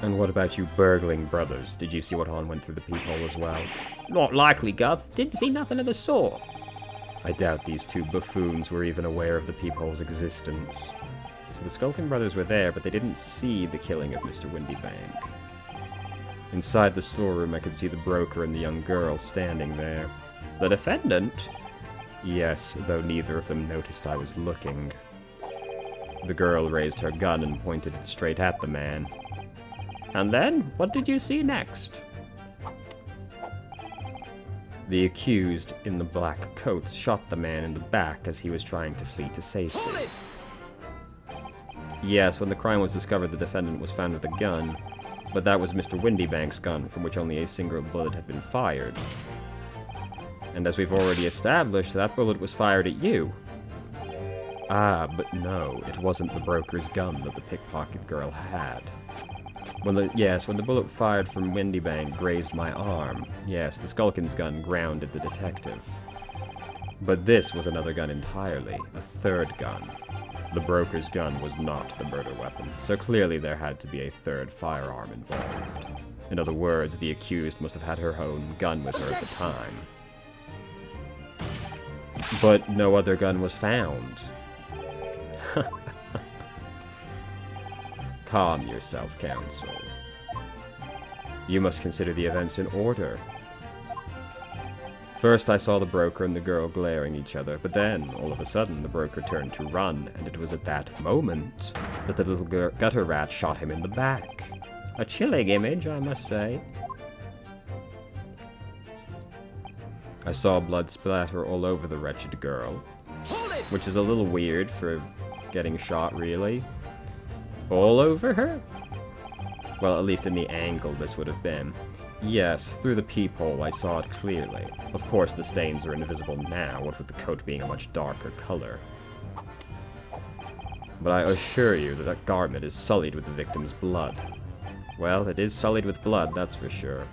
And what about you burgling brothers? Did you see what went through the peephole as well? Not likely, Gov. Didn't see nothing of the sort. I doubt these 2 buffoons were even aware of the peephole's existence. So the Skulkin brothers were there, but they didn't see the killing of Mr. Windybank. Inside the storeroom, I could see the broker and the young girl standing there. The defendant? Yes, though neither of them noticed I was looking. The girl raised her gun and pointed it straight at the man. And then, what did you see next? The accused, in the black coat, shot the man in the back as he was trying to flee to safety. Yes, when the crime was discovered, the defendant was found with a gun, but that was Mr. Windybank's gun, from which only a single bullet had been fired. And as we've already established, that bullet was fired at you. Ah, but no, it wasn't the broker's gun that the pickpocket girl had. When the bullet fired from Windybank grazed my arm, yes, the Skulkin's gun grounded the detective. But this was another gun entirely, a third gun. The broker's gun was not the murder weapon, so clearly there had to be a third firearm involved. In other words, the accused must have had her own gun with her at the time. But no other gun was found. Calm yourself, counsel. You must consider the events in order. First, I saw the broker and the girl glaring at each other, but then, all of a sudden, the broker turned to run, and it was at that moment that the little gutter rat shot him in the back. A chilling image, I must say. I saw blood splatter all over the wretched girl, which is a little weird for getting shot, really. All over her? Well, at least in the angle this would have been. Yes, through the peephole I saw it clearly. Of course, the stains are invisible now, what with the coat being a much darker color. But I assure you that that garment is sullied with the victim's blood. Well, it is sullied with blood, that's for sure.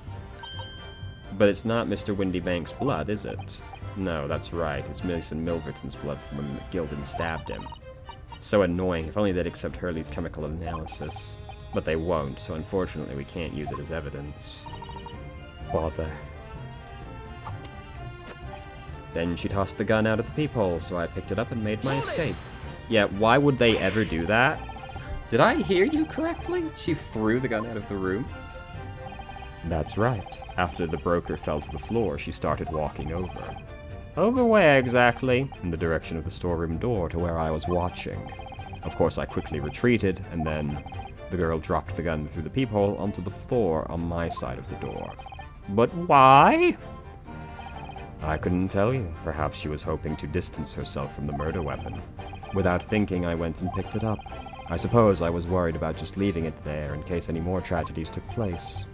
But it's not Mr. Windybank's blood, is it? No, that's right, it's Mason Milverton's blood from when Gilden stabbed him. So annoying, if only they'd accept Hurley's chemical analysis. But they won't, so unfortunately we can't use it as evidence. Bother. Then she tossed the gun out of the peephole, so I picked it up and made my escape. Yeah, why would they ever do that? Did I hear you correctly? She threw the gun out of the room? That's right. After the broker fell to the floor, she started walking over. Over where exactly? In the direction of the storeroom door, to where I was watching. Of course, I quickly retreated, and then the girl dropped the gun through the peephole onto the floor on my side of the door. But why? I couldn't tell you. Perhaps she was hoping to distance herself from the murder weapon. Without thinking, I went and picked it up. I suppose I was worried about just leaving it there in case any more tragedies took place.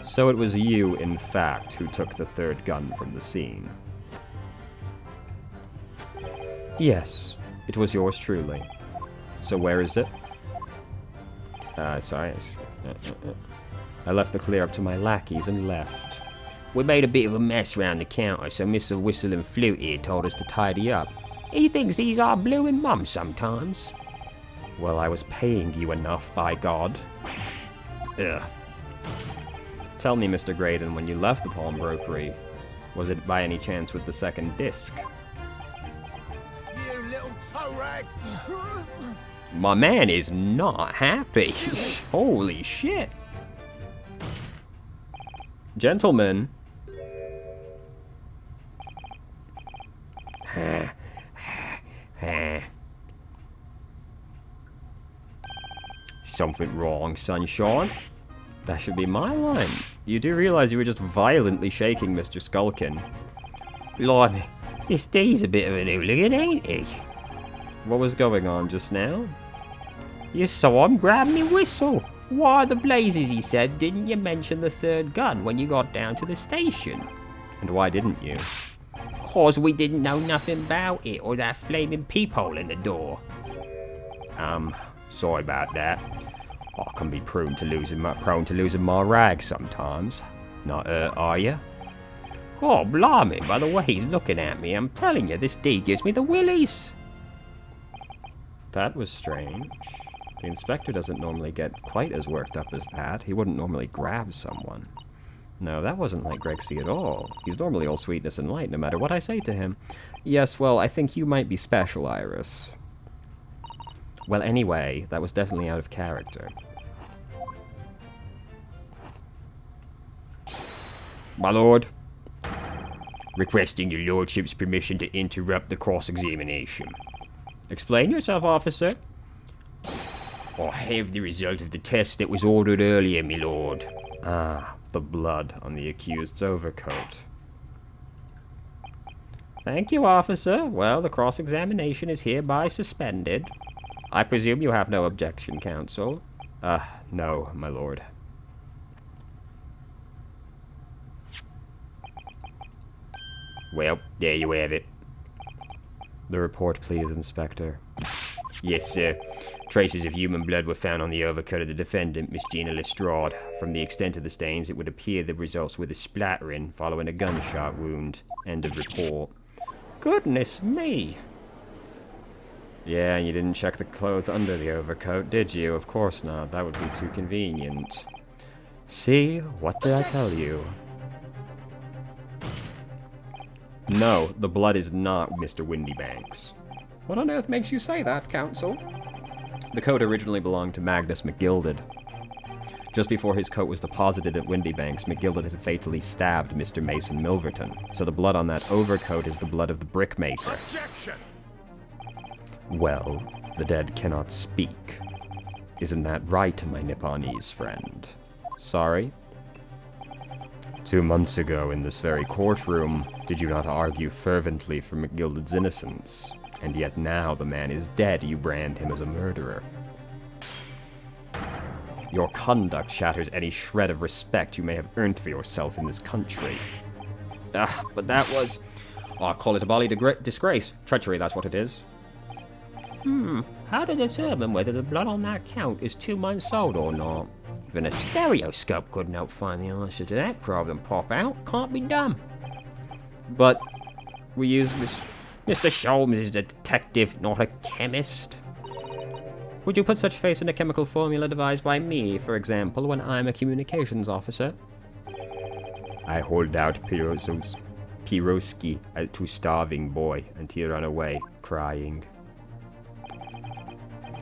So it was you, in fact, who took the third gun from the scene. Yes, it was yours truly. So where is it? Sorry. I left the clear up to my lackeys and left. We made a bit of a mess round the counter, so Mr. Whistle and Flute here told us to tidy up. He thinks he's our blowing mum sometimes. Well, I was paying you enough, by God. Ugh. Tell me, Mr. Graydon, when you left the pawnbrokery, was it by any chance with the second disc? You little toe rag! My man is not happy. Holy shit. Gentlemen. Something wrong, sunshine? That should be my line. You do realize you were just violently shaking Mr. Skulkin. Blimey, this D's a bit of an hooligan, ain't he? What was going on just now? You saw him grab me whistle. Why the blazes, he said, didn't you mention the third gun when you got down to the station? And why didn't you? 'Cause we didn't know nothing about it or that flaming peephole in the door. Sorry about that. I can be prone to losing my rag sometimes. Not hurt, are you? Oh, blimey, by the way he's looking at me, I'm telling you, this D gives me the willies. That was strange. The inspector doesn't normally get quite as worked up as that. He wouldn't normally grab someone. No, that wasn't like Grexy at all. He's normally all sweetness and light, no matter what I say to him. Yes, well, I think you might be special, Iris. Well, anyway, that was definitely out of character. My lord, requesting your lordship's permission to interrupt the cross-examination. Explain yourself, officer. I have the result of the test that was ordered earlier, my lord. Ah, the blood on the accused's overcoat. Thank you, officer. Well, the cross-examination is hereby suspended. I presume you have no objection, counsel? No, my lord. Well, there you have it. The report, please, Inspector. Yes, sir. Traces of human blood were found on the overcoat of the defendant, Miss Gina Lestrade. From the extent of the stains, it would appear the results were the splattering following a gunshot wound. End of report. Goodness me. Yeah, you didn't check the clothes under the overcoat, did you? Of course not. That would be too convenient. See? What did I tell you? No, the blood is not Mr. Windybanks. What on earth makes you say that, Counsel? The coat originally belonged to Magnus McGilded. Just before his coat was deposited at Windybanks, McGilded had fatally stabbed Mr. Mason Milverton, so the blood on that overcoat is the blood of the brickmaker. Objection! Well, the dead cannot speak. Isn't that right, my Nipponese friend? Sorry? 2 months ago, in this very courtroom, did you not argue fervently for McGilded's innocence? And yet now the man is dead, you brand him as a murderer. Your conduct shatters any shred of respect you may have earned for yourself in this country. But that was... I'll call it a bally disgrace. Treachery, that's what it is. How to determine whether the blood on that count is 2 months old or not? Even a stereoscope couldn't help find the answer to that problem. Pop out. Can't be done. But we use Mr. Sholmes is a detective, not a chemist. Would you put such faith in a chemical formula devised by me, for example, when I'm a communications officer? I hold out Piroski to starving boy, and he ran away, crying.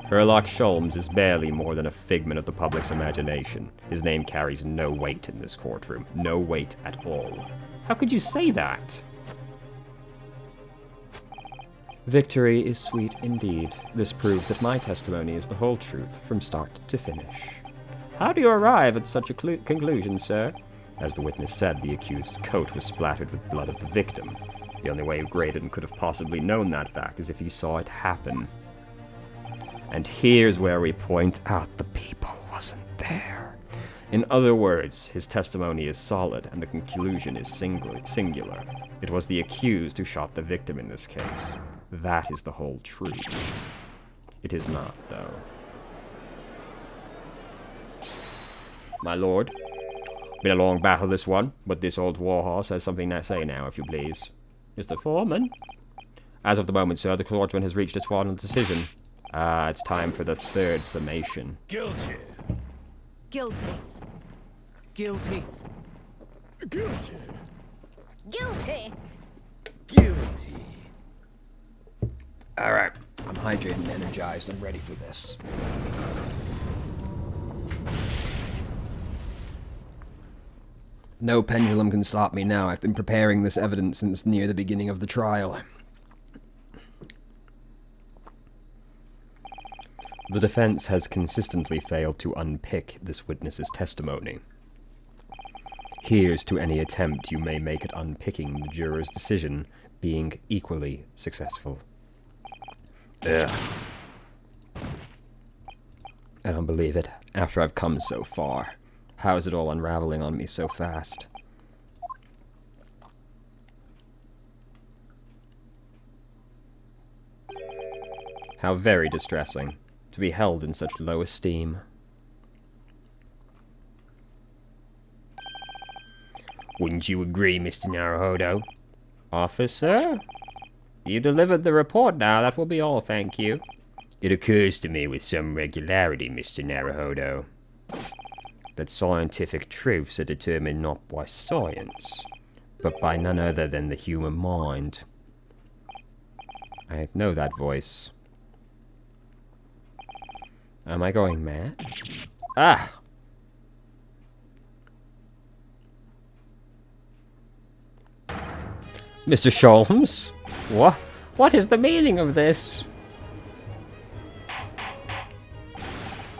Herlock Sholmes is barely more than a figment of the public's imagination. His name carries no weight in this courtroom. No weight at all. How could you say that? Victory is sweet indeed. This proves that my testimony is the whole truth, from start to finish. How do you arrive at such a conclusion, sir? As the witness said, the accused's coat was splattered with blood of the victim. The only way Graydon could have possibly known that fact is if he saw it happen. And here's where we point out the people wasn't there. In other words, his testimony is solid, and the conclusion is singular. It was the accused who shot the victim in this case. That is the whole truth. It is not, though. My lord, been a long battle this one, but this old warhorse has something to say now, if you please. Mr. Foreman? As of the moment, sir, the courtroom has reached its final decision. It's time for the third summation. Guilty. Guilty. Guilty. Guilty. Guilty. Guilty. Alright, I'm hydrated and energized. I'm ready for this. No pendulum can stop me now. I've been preparing this evidence since near the beginning of the trial. The defense has consistently failed to unpick this witness's testimony. Here's to any attempt you may make at unpicking the juror's decision being equally successful. Ugh. I don't believe it. After I've come so far. How is it all unraveling on me so fast? How very distressing. To be held in such low esteem. Wouldn't you agree, Mr. Naruhodo? Officer? You delivered the report now. That will be all, thank you. It occurs to me with some regularity, Mr. Naruhodo, that scientific truths are determined not by science, but by none other than the human mind. I know that voice. Am I going mad? Ah! Mr. Sholmes? What is the meaning of this?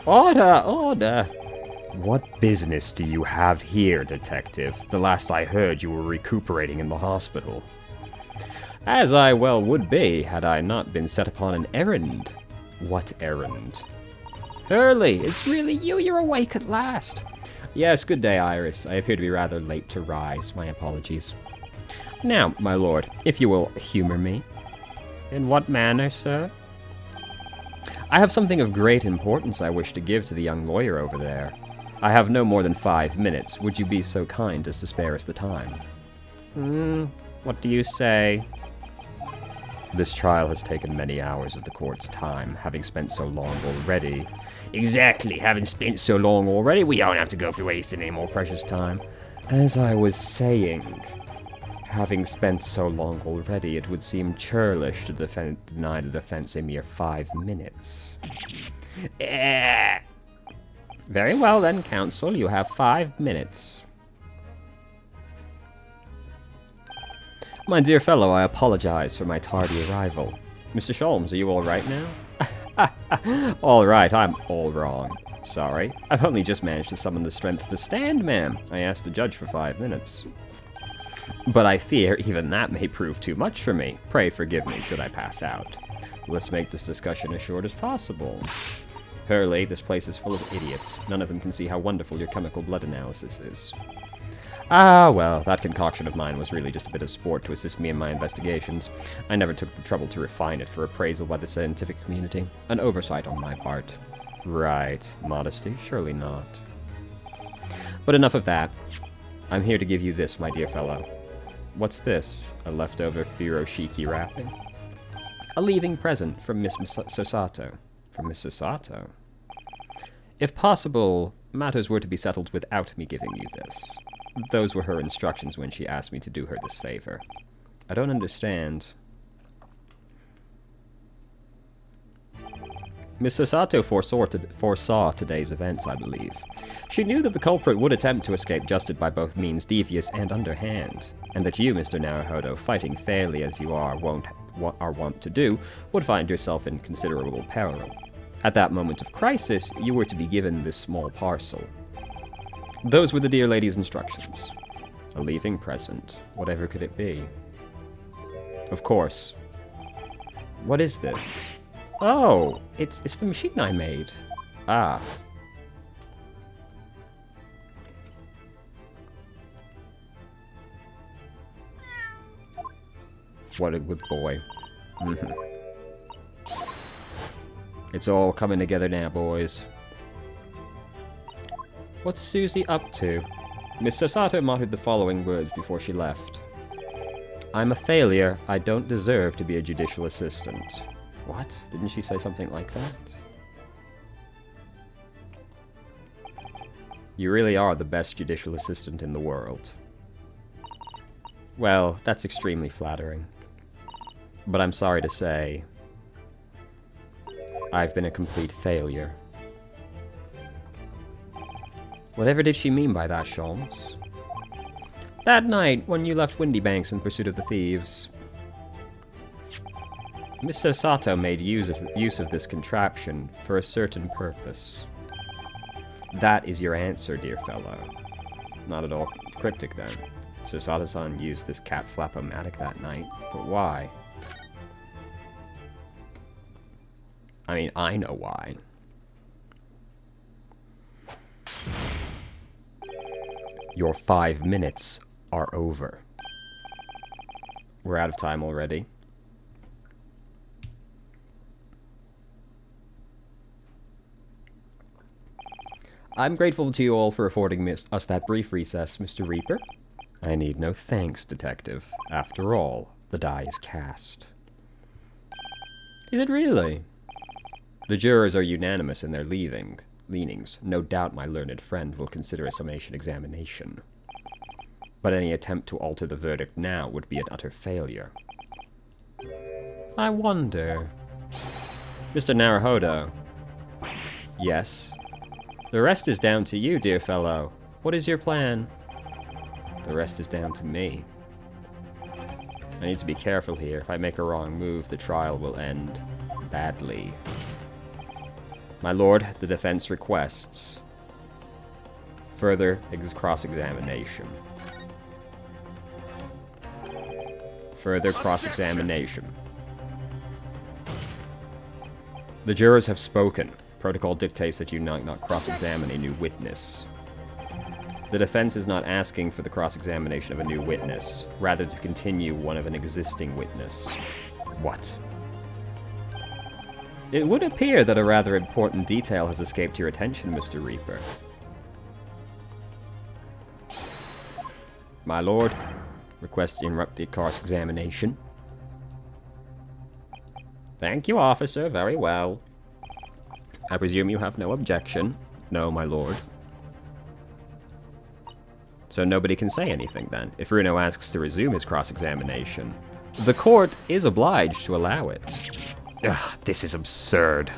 Order, order. What business do you have here, detective? The last I heard, you were recuperating in the hospital. As I well would be, had I not been set upon an errand. What errand? Hurley, it's really you. You're awake at last. Yes, good day, Iris. I appear to be rather late to rise. My apologies. Now, my lord, if you will humor me. In what manner, sir? I have something of great importance I wish to give to the young lawyer over there. I have no more than 5 minutes. Would you be so kind as to spare us the time? What do you say? This trial has taken many hours of the court's time, having spent so long already. Exactly, having spent so long already, we don't have to go through wasting any more precious time. As I was saying, having spent so long already, it would seem churlish to deny the defense a mere 5 minutes. Very well then, counsel. You have 5 minutes. My dear fellow, I apologize for my tardy arrival. Mr. Sholmes, are you all right now? All right, I'm all wrong. Sorry. I've only just managed to summon the strength to stand, ma'am. I asked the judge for 5 minutes. But I fear even that may prove too much for me. Pray forgive me should I pass out. Let's make this discussion as short as possible. Hurley, this place is full of idiots. None of them can see how wonderful your chemical blood analysis is. Ah, well, that concoction of mine was really just a bit of sport to assist me in my investigations. I never took the trouble to refine it for appraisal by the scientific community. An oversight on my part. Right. Modesty? Surely not. But enough of that. I'm here to give you this, my dear fellow. What's this? A leftover Furoshiki wrapping? A leaving present from Miss Sosato. From Miss Sosato? If possible, matters were to be settled without me giving you this. Those were her instructions when she asked me to do her this favor. I don't understand. Miss Sosato foresaw today's events, I believe. She knew that the culprit would attempt to escape justice by both means devious and underhand, and that you, Mr. Naruhodo, fighting fairly as you are wont to do, would find yourself in considerable peril. At that moment of crisis, you were to be given this small parcel. Those were the dear lady's instructions. A leaving present. Whatever could it be? Of course. What is this? Oh, it's the machine I made. Ah. What a good boy. It's all coming together now, boys. What's Susie up to? Miss Sosato muttered the following words before she left. I'm a failure. I don't deserve to be a judicial assistant. What? Didn't she say something like that? You really are the best judicial assistant in the world. Well, that's extremely flattering. But I'm sorry to say, I've been a complete failure. Whatever did she mean by that, Sholmes? That night, when you left Windybanks in pursuit of the thieves, Miss Sosato made use of this contraption for a certain purpose. That is your answer, dear fellow. Not at all cryptic, then. Sosato-san used this cat flap-o-matic that night, but why? I mean, I know why. Your 5 minutes are over. We're out of time already. I'm grateful to you all for affording us that brief recess, Mr. Reaper. I need no thanks, Detective. After all, the die is cast. Is it really? The jurors are unanimous in their leanings. No doubt my learned friend will consider a summation examination. But any attempt to alter the verdict now would be an utter failure. I wonder... Mr. Naruhodo. Yes? The rest is down to you, dear fellow. What is your plan? The rest is down to me. I need to be careful here. If I make a wrong move, the trial will end badly. My lord, the defense requests further cross-examination. Further cross-examination. The jurors have spoken. Protocol dictates that you not cross-examine a new witness. The defense is not asking for the cross-examination of a new witness, rather to continue one of an existing witness. What? It would appear that a rather important detail has escaped your attention, Mr. Reaper. My lord, request to interrupt the cross-examination. Thank you, officer. Very well. I presume you have no objection. No, my lord. So nobody can say anything, then, if Runo asks to resume his cross-examination. The court is obliged to allow it. Ugh, this is absurd.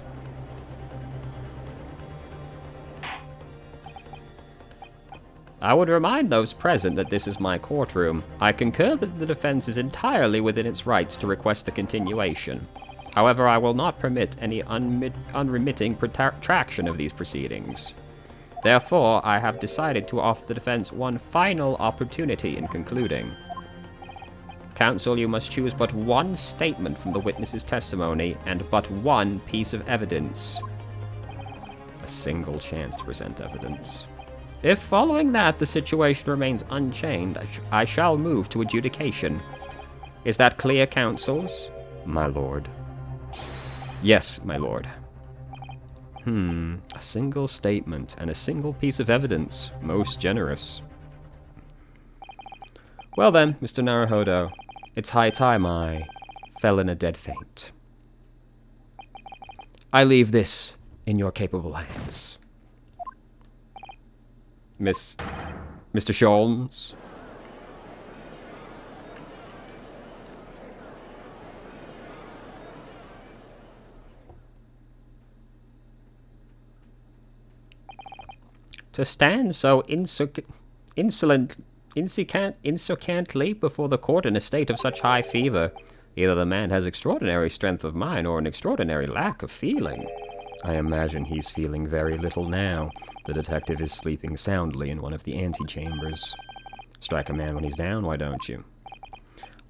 I would remind those present that this is my courtroom. I concur that the defense is entirely within its rights to request the continuation. However, I will not permit any unremitting protraction of these proceedings. Therefore, I have decided to offer the defense one final opportunity in concluding. Counsel, you must choose but one statement from the witness's testimony and but one piece of evidence. A single chance to present evidence. If following that the situation remains unchanged, I shall move to adjudication. Is that clear, counsels? My lord. Yes, my lord. A single statement and a single piece of evidence. Most generous. Well then, Mr. Naruhodo, it's high time I fell in a dead faint. I leave this in your capable hands. Mr. Sholmes? To stand so insolently before the court in a state of such high fever, either the man has extraordinary strength of mind or an extraordinary lack of feeling. I imagine he's feeling very little now. The detective is sleeping soundly in one of the antechambers. Strike a man when he's down, why don't you?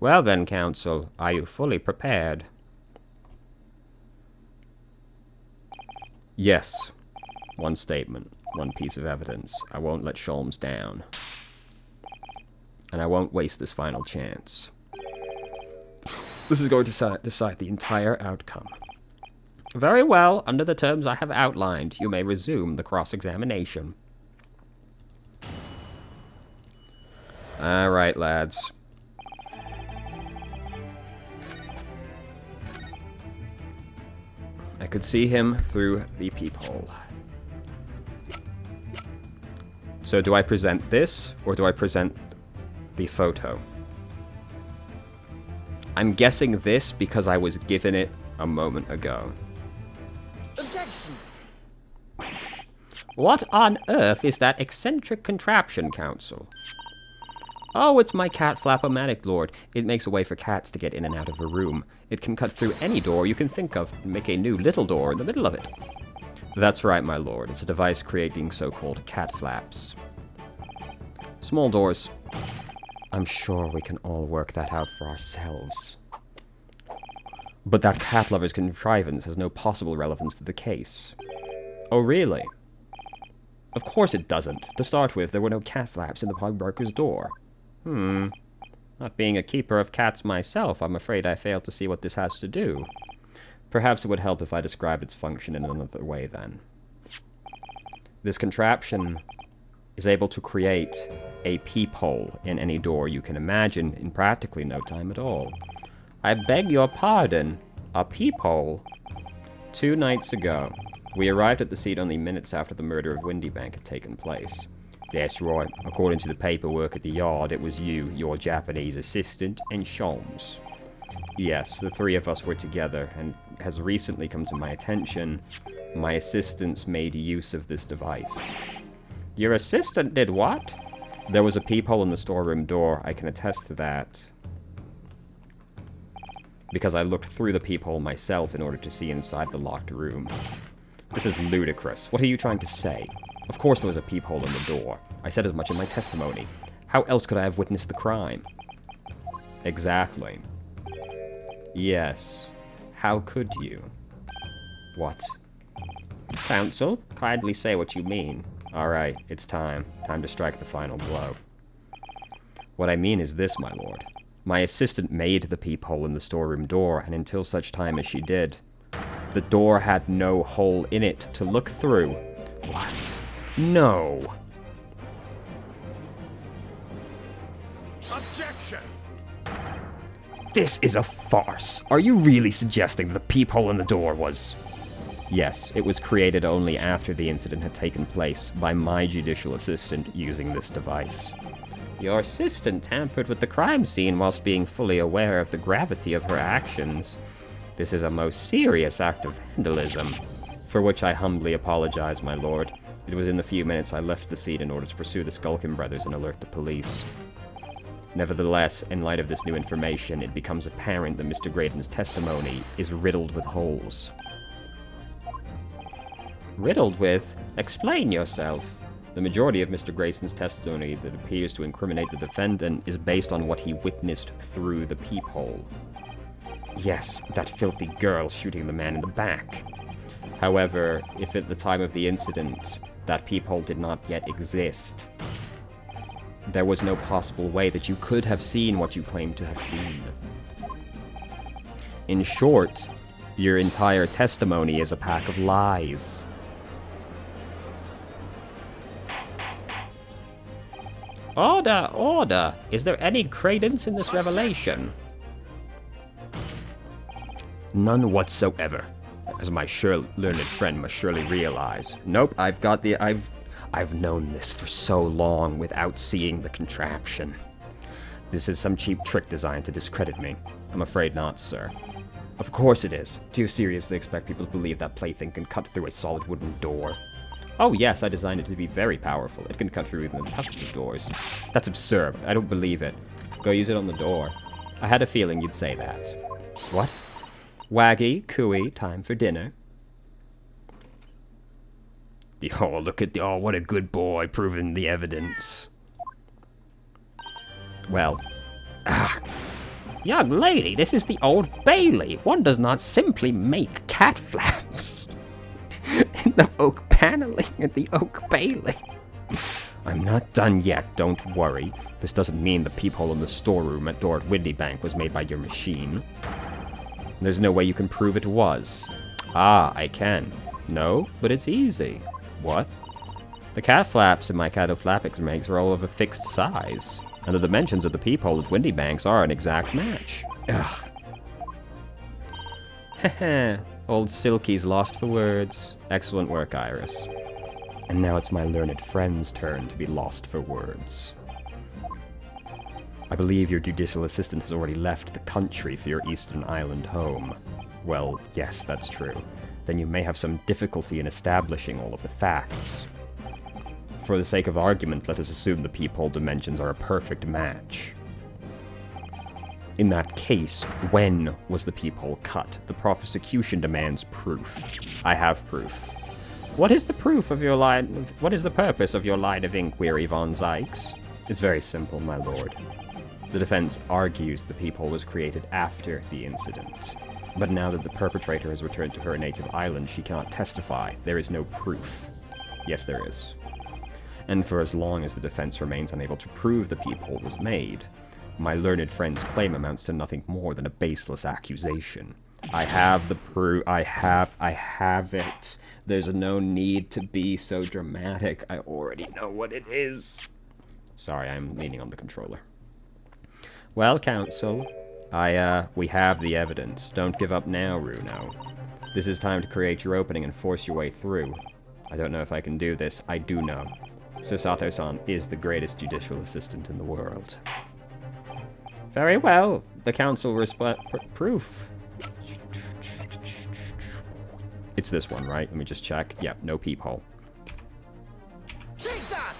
Well then, counsel, are you fully prepared? Yes. One statement, one piece of evidence. I won't let Sholmes down. And I won't waste this final chance. This is going to decide the entire outcome. Very well. Under the terms I have outlined, you may resume the cross-examination. All right, lads. I could see him through the peephole. So do I present this, or do I present the photo? I'm guessing this because I was given it a moment ago. Objection! What on earth is that eccentric contraption, counsel? Oh, it's my cat flap-o-matic, lord. It makes a way for cats to get in and out of a room. It can cut through any door you can think of and make a new little door in the middle of it. That's right, my lord. It's a device creating so-called cat flaps. Small doors. I'm sure we can all work that out for ourselves. But that cat lover's contrivance has no possible relevance to the case. Oh, really? Of course it doesn't. To start with, there were no cat flaps in the pawnbroker's door. Not being a keeper of cats myself, I'm afraid I fail to see what this has to do. Perhaps it would help if I described its function in another way, then. This contraption is able to create a peephole in any door you can imagine in practically no time at all. I beg your pardon, a peephole? 2 nights ago, we arrived at the scene only minutes after the murder of Windybank had taken place. That's right. According to the paperwork at the yard, it was you, your Japanese assistant, and Sholmes. Yes, the 3 of us were together, and has recently come to my attention, my assistants made use of this device. Your assistant did what? There was a peephole in the storeroom door. I can attest to that. Because I looked through the peephole myself in order to see inside the locked room. This is ludicrous. What are you trying to say? Of course there was a peephole in the door. I said as much in my testimony. How else could I have witnessed the crime? Exactly. Yes. How could you? What? Counsel, kindly say what you mean. Alright, it's time. Time to strike the final blow. What I mean is this, my lord. My assistant made the peephole in the storeroom door, and until such time as she did, The door had no hole in it to look through. What? No. Objection! This is a farce. Are you really suggesting that the peephole in the door was... Yes, it was created only after the incident had taken place by my judicial assistant using this device. Your assistant tampered with the crime scene whilst being fully aware of the gravity of her actions. This is a most serious act of vandalism, for which I humbly apologize, my lord. It was in the few minutes I left the scene in order to pursue the Skulkin brothers and alert the police. Nevertheless, in light of this new information, it becomes apparent that Mr. Graydon's testimony is riddled with holes. Riddled with? Explain yourself. The majority of Mr. Grayson's testimony that appears to incriminate the defendant is based on what he witnessed through the peephole. Yes, that filthy girl shooting the man in the back. However, if at the time of the incident, that peephole did not yet exist, there was no possible way that you could have seen what you claimed to have seen. In short, your entire testimony is a pack of lies. Order, order! Is there any credence in this revelation? None whatsoever, as my learned friend must surely realize. Nope, I've known this for so long without seeing the contraption. This is some cheap trick designed to discredit me. I'm afraid not, sir. Of course it is. Do you seriously expect people to believe that plaything can cut through a solid wooden door? Oh yes, I designed it to be very powerful. It can cut through even the toughest of doors. That's absurd. I don't believe it. Go use it on the door. I had a feeling you'd say that. What? Waggy, cooey, time for dinner. Oh, look at what a good boy, proving the evidence. Well, Young lady, this is the Old Bailey. One does not simply make cat flaps. In the oak paneling at the Oak Bailey. I'm not done yet, don't worry. This doesn't mean the peephole in the storeroom at door at Windybank was made by your machine. There's no way you can prove it was. Ah, I can. No, but it's easy. What? The cat flaps in my cattle flappix rigs are all of a fixed size, and the dimensions of the peephole at Windybanks are an exact match. Ugh. Heh. Old Silky's lost for words. Excellent work, Iris. And now it's my learned friend's turn to be lost for words. I believe your judicial assistant has already left the country for your Eastern Island home. Well, yes, that's true. Then you may have some difficulty in establishing all of the facts. For the sake of argument, let us assume the peephole dimensions are a perfect match. In that case, when was the peephole cut? The prosecution demands proof. I have proof. What is the proof of your line? What is the purpose of your line of inquiry, Von Zykes? It's very simple, my lord. The defense argues the peephole was created after the incident. But now that the perpetrator has returned to her native island, she cannot testify. There is no proof. Yes, there is. And for as long as the defense remains unable to prove the peephole was made, my learned friend's claim amounts to nothing more than a baseless accusation. I have the proof. I have it. There's no need to be so dramatic. I already know what it is. Sorry, I'm leaning on the controller. Well, counsel, we have the evidence. Don't give up now, Runo. This is time to create your opening and force your way through. I don't know if I can do this. I do know. Susato-san is the greatest judicial assistant in the world. Very well. The counsel proof. It's this one, right? Let me just check. Yeah, no peephole. Take that!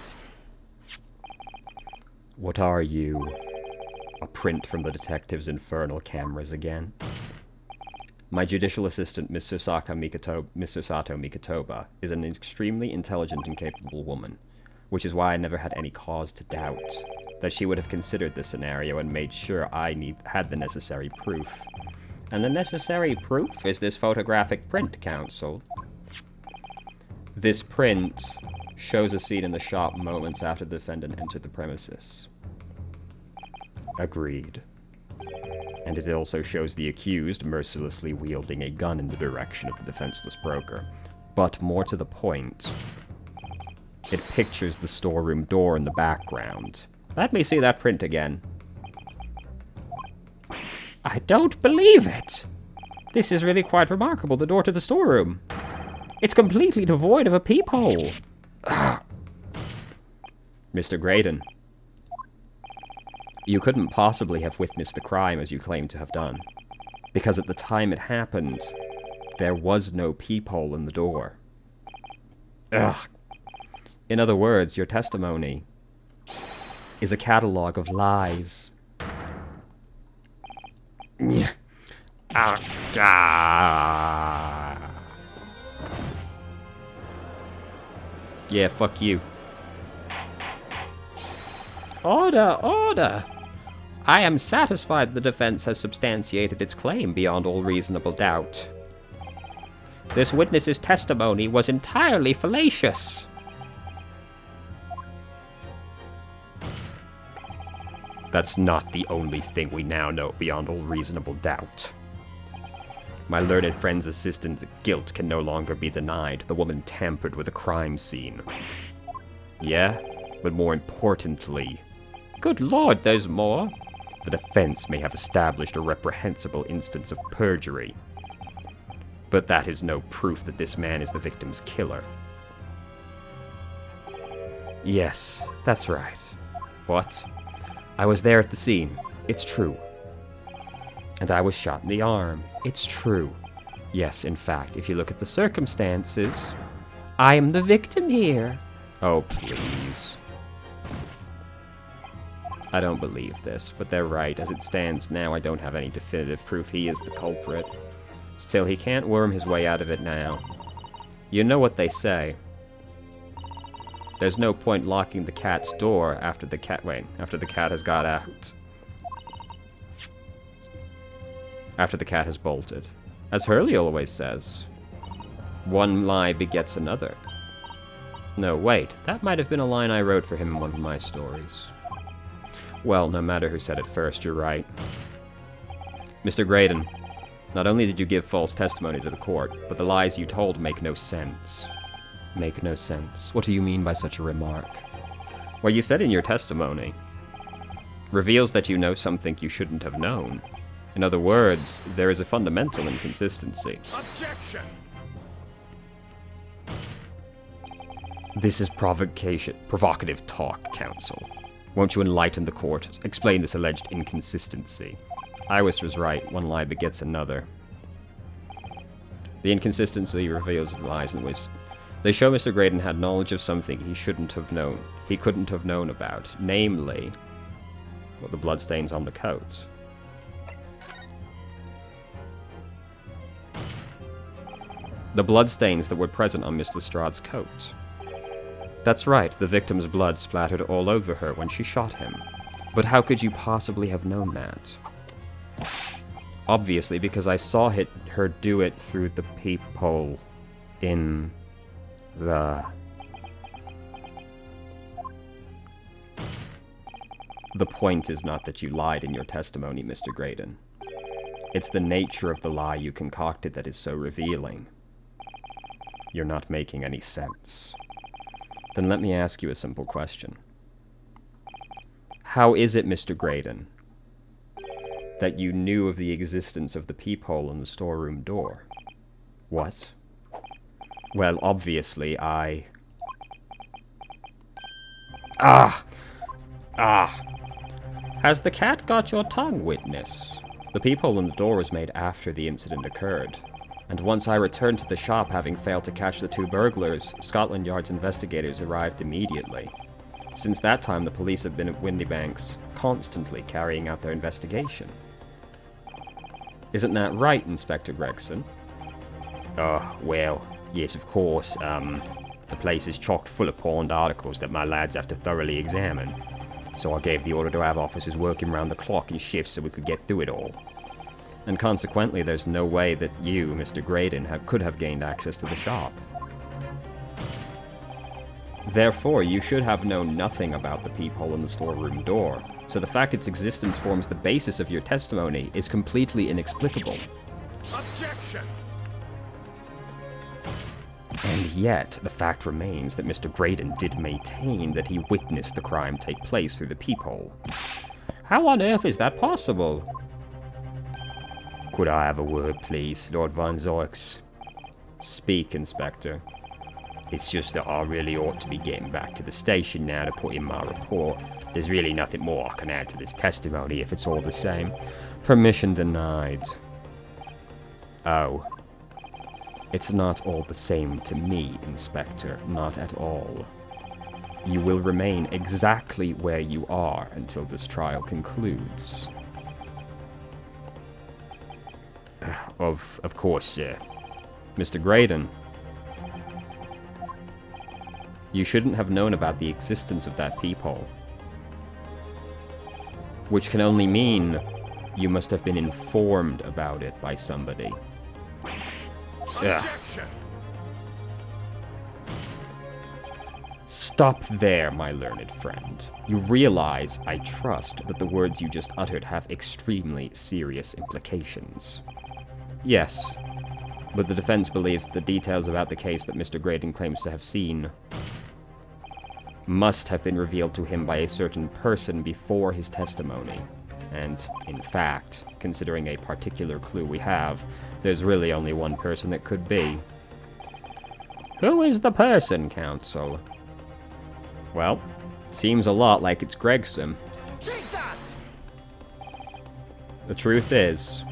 What are you? A print from the detective's infernal cameras again? My judicial assistant, Miss Susato Mikitoba, is an extremely intelligent and capable woman, which is why I never had any cause to doubt that she would have considered this scenario and made sure I had the necessary proof. And the necessary proof is this photographic print, counsel. This print shows a scene in the shop moments after the defendant entered the premises. Agreed. And it also shows the accused mercilessly wielding a gun in the direction of the defenseless broker. But more to the point, it pictures the storeroom door in the background. Let me see that print again. I don't believe it! This is really quite remarkable, the door to the storeroom. It's completely devoid of a peephole. Mr. Graydon, you couldn't possibly have witnessed the crime as you claim to have done, because at the time it happened, there was no peephole in the door. Ugh. In other words, your testimony is a catalog of lies. Yeah, fuck you. Order, order! I am satisfied the defense has substantiated its claim beyond all reasonable doubt. This witness's testimony was entirely fallacious. That's not the only thing we now know beyond all reasonable doubt. My learned friend's assistant's guilt can no longer be denied. The woman tampered with a crime scene. Yeah, but more importantly... Good Lord, there's more. The defense may have established a reprehensible instance of perjury. But that is no proof that this man is the victim's killer. Yes, that's right. What? I was there at the scene. It's true. And I was shot in the arm. It's true. Yes, in fact, if you look at the circumstances... I am the victim here. Oh, please. I don't believe this, but they're right. As it stands now, I don't have any definitive proof he is the culprit. Still, he can't worm his way out of it now. You know what they say. There's no point locking the cat's door after the cat... Wait, after the cat has got out. After the cat has bolted. As Hurley always says, one lie begets another. No, wait, that might have been a line I wrote for him in one of my stories. Well, no matter who said it first, you're right. Mr. Graydon, not only did you give false testimony to the court, but the lies you told make no sense. Make no sense? What do you mean by such a remark? Well, you said in your testimony, reveals that you know something you shouldn't have known. In other words, there is a fundamental inconsistency. Objection! This is provocative talk, counsel. Won't you enlighten the court? Explain this alleged inconsistency. Iris was right. One lie begets another. The inconsistency reveals the lies in which they show Mr. Graydon had knowledge of something he shouldn't have known. He couldn't have known about. Namely, well, the bloodstains on the coat. The bloodstains that were present on Miss Lestrade's coat. That's right, the victim's blood splattered all over her when she shot him. But how could you possibly have known that? Obviously, because I saw her do it through the peephole in the... The point is not that you lied in your testimony, Mr. Graydon. It's the nature of the lie you concocted that is so revealing. You're not making any sense. Then let me ask you a simple question. How is it, Mr. Graydon, that you knew of the existence of the peephole in the storeroom door? What? Well, obviously, I... Has the cat got your tongue, witness? The peephole in the door was made after the incident occurred. And once I returned to the shop, having failed to catch the two burglars, Scotland Yard's investigators arrived immediately. Since that time, the police have been at Windybanks, constantly carrying out their investigation. Isn't that right, Inspector Gregson? Oh, well, yes, of course. The place is chock full of pawned articles that my lads have to thoroughly examine. So I gave the order to have officers working round the clock in shifts so we could get through it all. And consequently, there's no way that you, Mr. Graydon, could have gained access to the shop. Therefore, you should have known nothing about the peephole in the storeroom door, so the fact its existence forms the basis of your testimony is completely inexplicable. Objection! And yet, the fact remains that Mr. Graydon did maintain that he witnessed the crime take place through the peephole. How on earth is that possible? Could I have a word, please, Lord Von Zoix? Speak, Inspector. It's just that I really ought to be getting back to the station now to put in my report. There's really nothing more I can add to this testimony if it's all the same. Permission denied. Oh. It's not all the same to me, Inspector. Not at all. You will remain exactly where you are until this trial concludes. Of course, sir. Mr. Graydon, you shouldn't have known about the existence of that peephole. Which can only mean you must have been informed about it by somebody. Objection! Stop there, my learned friend. You realize, I trust, that the words you just uttered have extremely serious implications. Yes, but the defense believes that the details about the case that Mr. Graydon claims to have seen must have been revealed to him by a certain person before his testimony. And, in fact, considering a particular clue we have, there's really only one person that could be. Who is the person, Counsel? Well, seems a lot like it's Gregson. Take that! The truth is,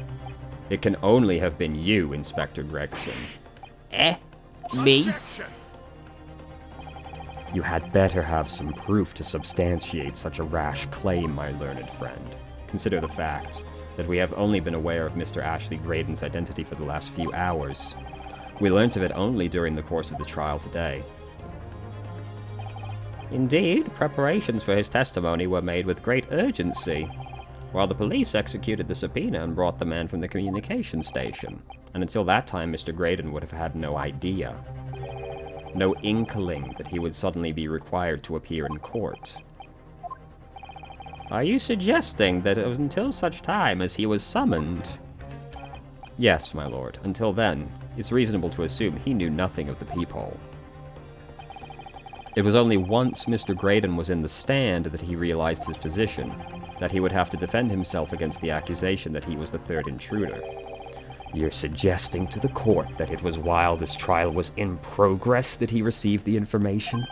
it can only have been you, Inspector Gregson. Me? Objection! You had better have some proof to substantiate such a rash claim, my learned friend. Consider the fact that we have only been aware of Mr. Ashley Graydon's identity for the last few hours. We learnt of it only during the course of the trial today. Indeed, preparations for his testimony were made with great urgency, while the police executed the subpoena and brought the man from the communication station. And until that time, Mr. Graydon would have had no idea. No inkling that he would suddenly be required to appear in court. Are you suggesting that it was until such time as he was summoned? Yes, my lord. Until then, it's reasonable to assume he knew nothing of the peephole. It was only once Mr. Graydon was in the stand that he realized his position, that he would have to defend himself against the accusation that he was the third intruder. You're suggesting to the court that it was while this trial was in progress that he received the information?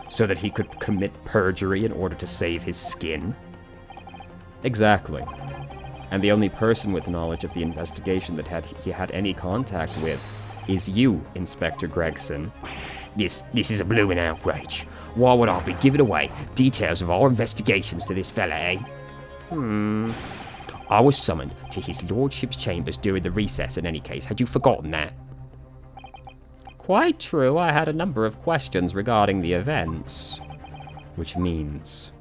So that he could commit perjury in order to save his skin? Exactly. And the only person with knowledge of the investigation that he had any contact with is you, Inspector Gregson. This is a bloomin' outrage. Why would I be giving away details of our investigations to this fella, eh? I was summoned to his lordship's chambers during the recess in any case. Had you forgotten that? Quite true, I had a number of questions regarding the events. Which means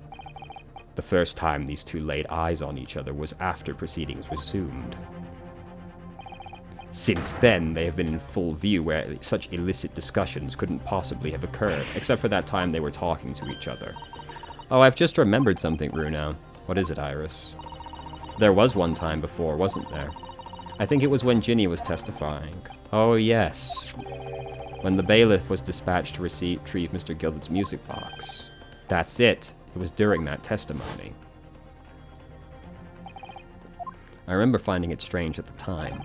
the first time these two laid eyes on each other was after proceedings resumed. Since then, they have been in full view where such illicit discussions couldn't possibly have occurred, except for that time they were talking to each other. Oh, I've just remembered something, Runa. What is it, Iris? There was one time before, wasn't there? I think it was when Ginny was testifying. Oh, yes. When the bailiff was dispatched to retrieve Mr. Gilbert's music box. That's it. It was during that testimony. I remember finding it strange at the time.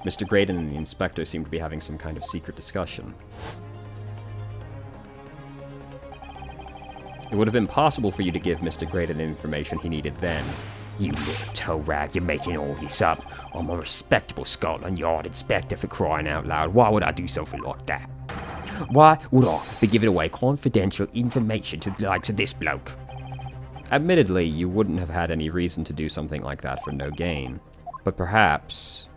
Mr. Graydon and the inspector seemed to be having some kind of secret discussion. It would have been possible for you to give Mr. Graydon the information he needed then. You little toe rag, you're making all this up. I'm a respectable Scotland Yard inspector, for crying out loud. Why would I do something like that? Why would I be giving away confidential information to the likes of this bloke? Admittedly, you wouldn't have had any reason to do something like that for no gain. But perhaps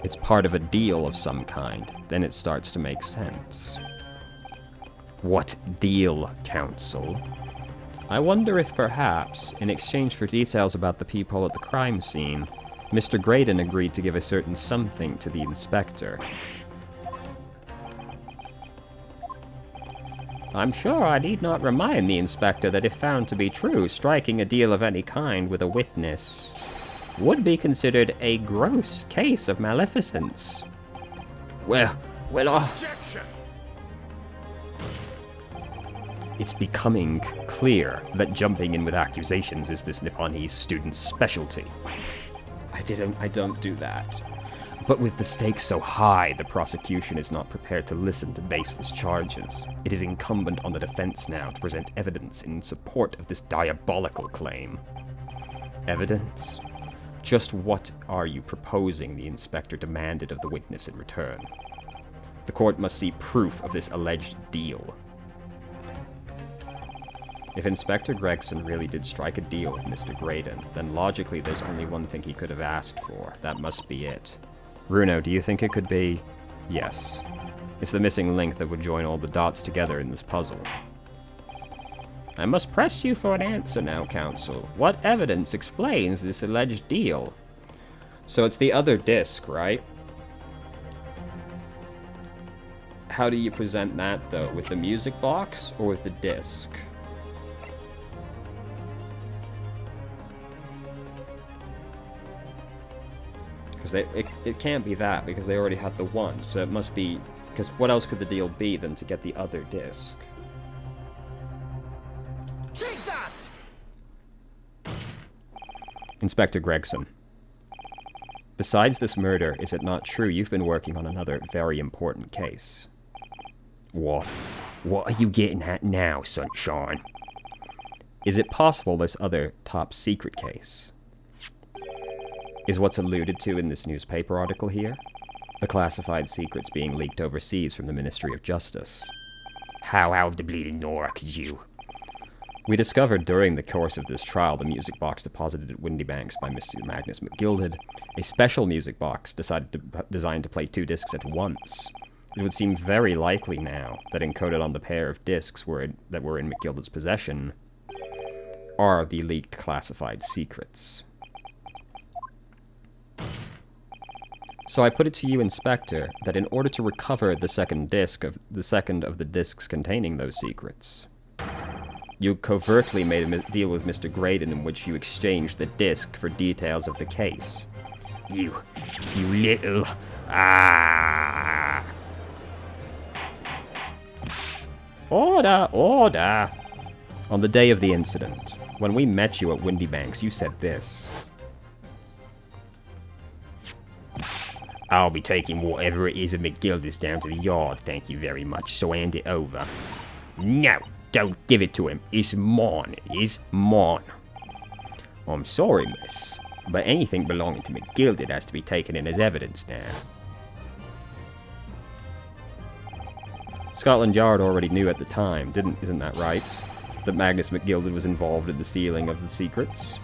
it's part of a deal of some kind. Then it starts to make sense. What deal, counsel? I wonder if perhaps, in exchange for details about the peephole at the crime scene, Mr. Graydon agreed to give a certain something to the inspector. I'm sure I need not remind the inspector that if found to be true, striking a deal of any kind with a witness would be considered a gross case of maleficence. Well, Objection! It's becoming clear that jumping in with accusations is this Nipponese student's specialty. I don't do that. But with the stakes so high, the prosecution is not prepared to listen to baseless charges. It is incumbent on the defense now to present evidence in support of this diabolical claim. Evidence? Just what are you proposing the inspector demanded of the witness in return? The court must see proof of this alleged deal. If Inspector Gregson really did strike a deal with Mr. Graydon, then logically there's only one thing he could have asked for. That must be it. Bruno, do you think it could be? Yes. It's the missing link that would join all the dots together in this puzzle. I must press you for an answer now, counsel. What evidence explains this alleged deal? So it's the other disc, right? How do you present that, though? With the music box or with the disc? Because it can't be that, because they already had the one, so it must be... Because what else could the deal be than to get the other disc? Take that! Inspector Gregson. Besides this murder, is it not true you've been working on another very important case? What? What are you getting at now, Sunshine? Is it possible this other top secret case is what's alluded to in this newspaper article here? The classified secrets being leaked overseas from the Ministry of Justice. How out of the bleeding Nora could you? We discovered during the course of this trial the music box deposited at Windybanks by Mr. Magnus McGilded, a special music box designed to play 2 discs at once. It would seem very likely now that encoded on the pair of discs that were in McGilded's possession are the leaked classified secrets. So I put it to you, Inspector, that in order to recover the second of the discs containing those secrets, you covertly made a deal with Mr. Graydon in which you exchanged the disc for details of the case. You little... Ah! Order, order! On the day of the incident, when we met you at Windybanks, you said this. I'll be taking whatever it is of McGilded's down to the yard, thank you very much, so hand it over. No, don't give it to him. It's mine, it is mine. I'm sorry, miss, but anything belonging to McGilded has to be taken in as evidence now. Scotland Yard already knew at the time, isn't that right? That Magnus McGilded was involved in the stealing of the secrets?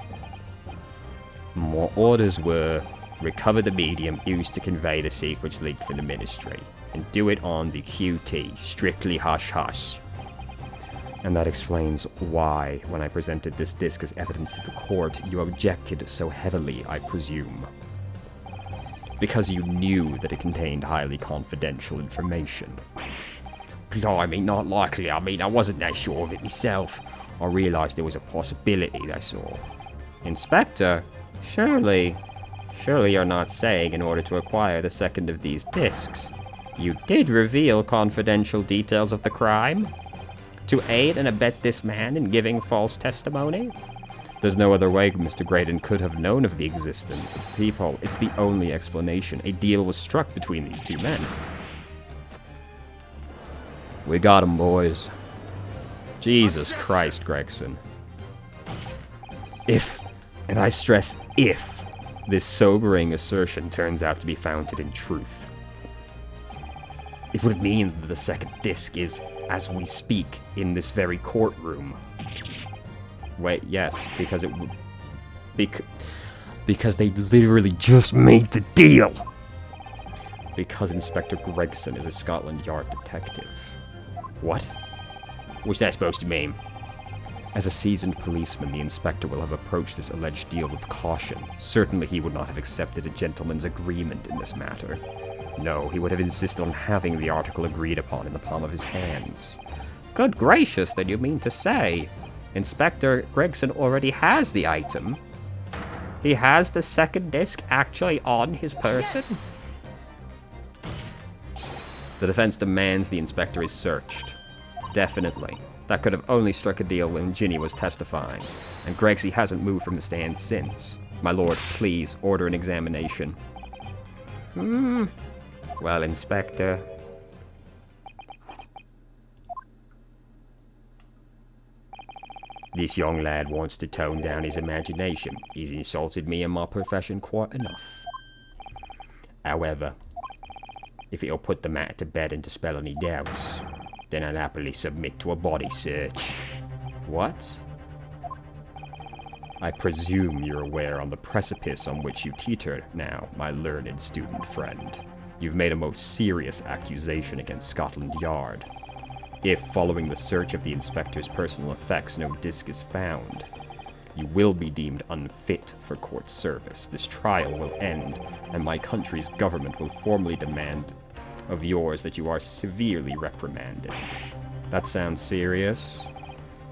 My orders were... recover the medium used to convey the secrets leaked from the ministry, and do it on the QT, strictly hush-hush. And that explains why, when I presented this disc as evidence to the court, you objected so heavily, I presume. Because you knew that it contained highly confidential information. Blimey, not likely. I mean, I wasn't that sure of it myself. I realised there was a possibility, that's all. Inspector, surely you're not saying in order to acquire the second of these discs, you did reveal confidential details of the crime? To aid and abet this man in giving false testimony? There's no other way Mr. Graydon could have known of the existence of the people. It's the only explanation. A deal was struck between these two men. We got him, boys. Jesus Christ, Gregson. If, and I stress if, this sobering assertion turns out to be founded in truth, it would mean that the second disc is, as we speak, in this very courtroom. Wait, yes, because it would... because they literally just made the deal! Because Inspector Gregson is a Scotland Yard detective. What? What's that supposed to mean? As a seasoned policeman, the inspector will have approached this alleged deal with caution. Certainly he would not have accepted a gentleman's agreement in this matter. No, he would have insisted on having the article agreed upon in the palm of his hands. Good gracious, then you mean to say Inspector Gregson already has the item? He has the second disc actually on his person? The defense demands the inspector is searched. Definitely. That could have only struck a deal when Ginny was testifying, and Gregsy hasn't moved from the stand since. My lord, please order an examination. Well, Inspector. This young lad wants to tone down his imagination. He's insulted me and my profession quite enough. However, if it'll put the matter to bed and dispel any doubts, then I'll happily submit to a body search. What? I presume you're aware on the precipice on which you teeter now, my learned student friend. You've made a most serious accusation against Scotland Yard. If, following the search of the inspector's personal effects, no disc is found, you will be deemed unfit for court service. This trial will end, and my country's government will formally demand of yours that you are severely reprimanded. That sounds serious.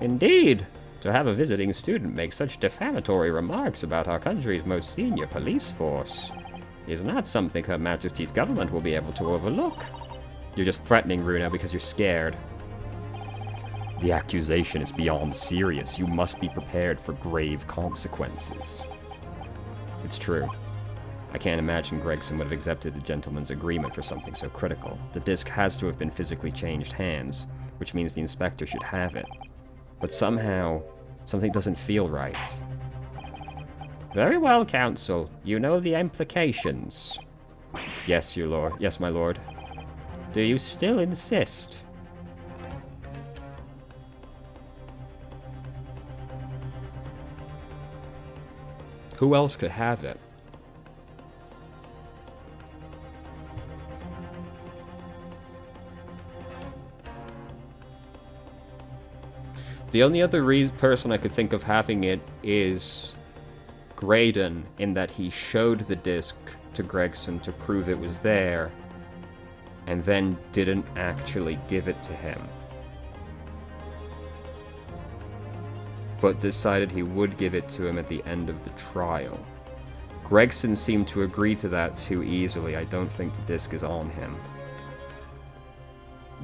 Indeed. To have a visiting student make such defamatory remarks about our country's most senior police force is not something Her Majesty's government will be able to overlook. You're just threatening Runa because you're scared. The accusation is beyond serious. You must be prepared for grave consequences. It's true. I can't imagine Gregson would have accepted the gentleman's agreement for something so critical. The disc has to have been physically changed hands, which means the inspector should have it. But somehow, something doesn't feel right. Very well, counsel. You know the implications. Yes, your lord. Yes, my lord. Do you still insist? Who else could have it? The only other person I could think of having it is Graydon, in that he showed the disc to Gregson to prove it was there, and then didn't actually give it to him, but decided he would give it to him at the end of the trial. Gregson seemed to agree to that too easily. I don't think the disc is on him.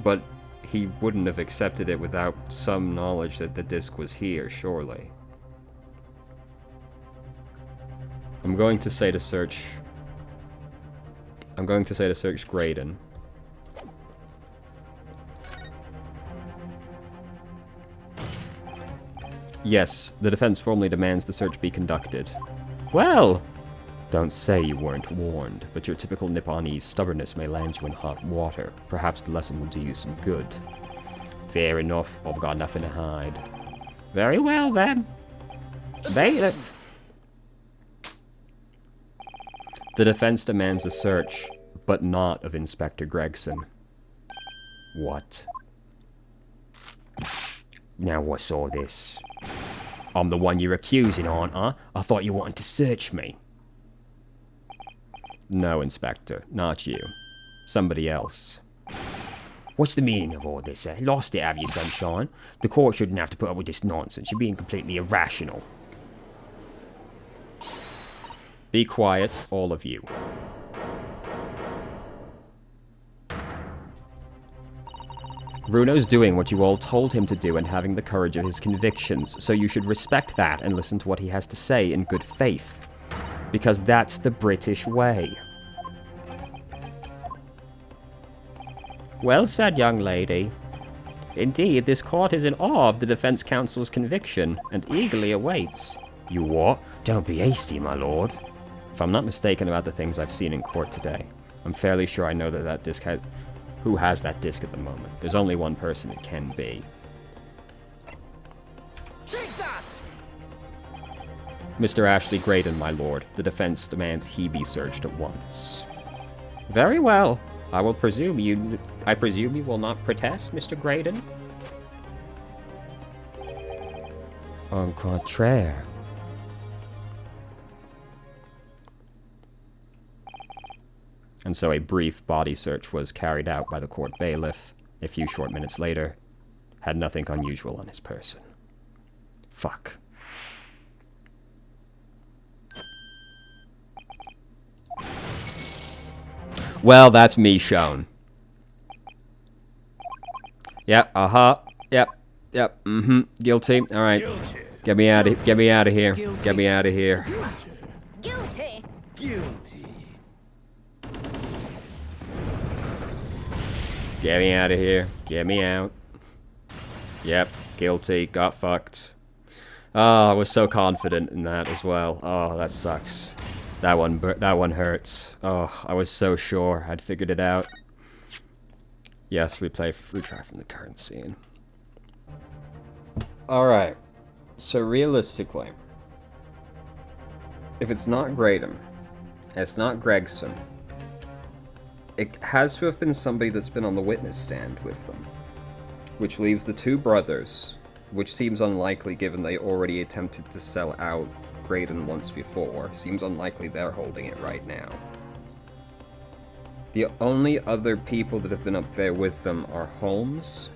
But he wouldn't have accepted it without some knowledge that the disc was here, surely. I'm going to say to search Graydon. Yes, the defense formally demands the search be conducted. Well, don't say you weren't warned, but your typical Nipponese stubbornness may land you in hot water. Perhaps the lesson will do you some good. Fair enough, I've got nothing to hide. Very well, then. The defense demands a search, but not of Inspector Gregson. What? Now what's all this? I'm the one you're accusing, aren't I? I thought you wanted to search me. No, Inspector, not you. Somebody else. What's the meaning of all this, eh? Lost it, have you, sunshine? The court shouldn't have to put up with this nonsense. You're being completely irrational. Be quiet, all of you. Runo's doing what you all told him to do and having the courage of his convictions, so you should respect that and listen to what he has to say in good faith. Because that's the British way. Well said, young lady. Indeed, this court is in awe of the defense counsel's conviction and eagerly awaits. You what? Don't be hasty, my lord. If I'm not mistaken about the things I've seen in court today, I'm fairly sure I know that disc has... Who has that disc at the moment? There's only one person it can be. Take that! Mr. Ashley Graydon, my lord. The defense demands he be searched at once. Very well. I presume you will not protest, Mr. Graydon? Au contraire. And so a brief body search was carried out by the court bailiff. A few short minutes later, had nothing unusual on his person. Fuck. Well, that's me shown. Yep, yep, guilty. Alright. Get me out of here. Get me out of here. Get me out of here. Guilty. Get me out of here. Get me out. Yep, guilty. Got fucked. Oh, I was so confident in that as well. Oh, that sucks. That one hurts. Oh, I was so sure I'd figured it out. Yes, retry from the current scene. Alright. So realistically, if it's not Graydon, it's not Gregson, it has to have been somebody that's been on the witness stand with them. Which leaves the two brothers, which seems unlikely given they already attempted to sell out Graydon once before. Seems unlikely they're holding it right now. The only other people that have been up there with them are Holmes,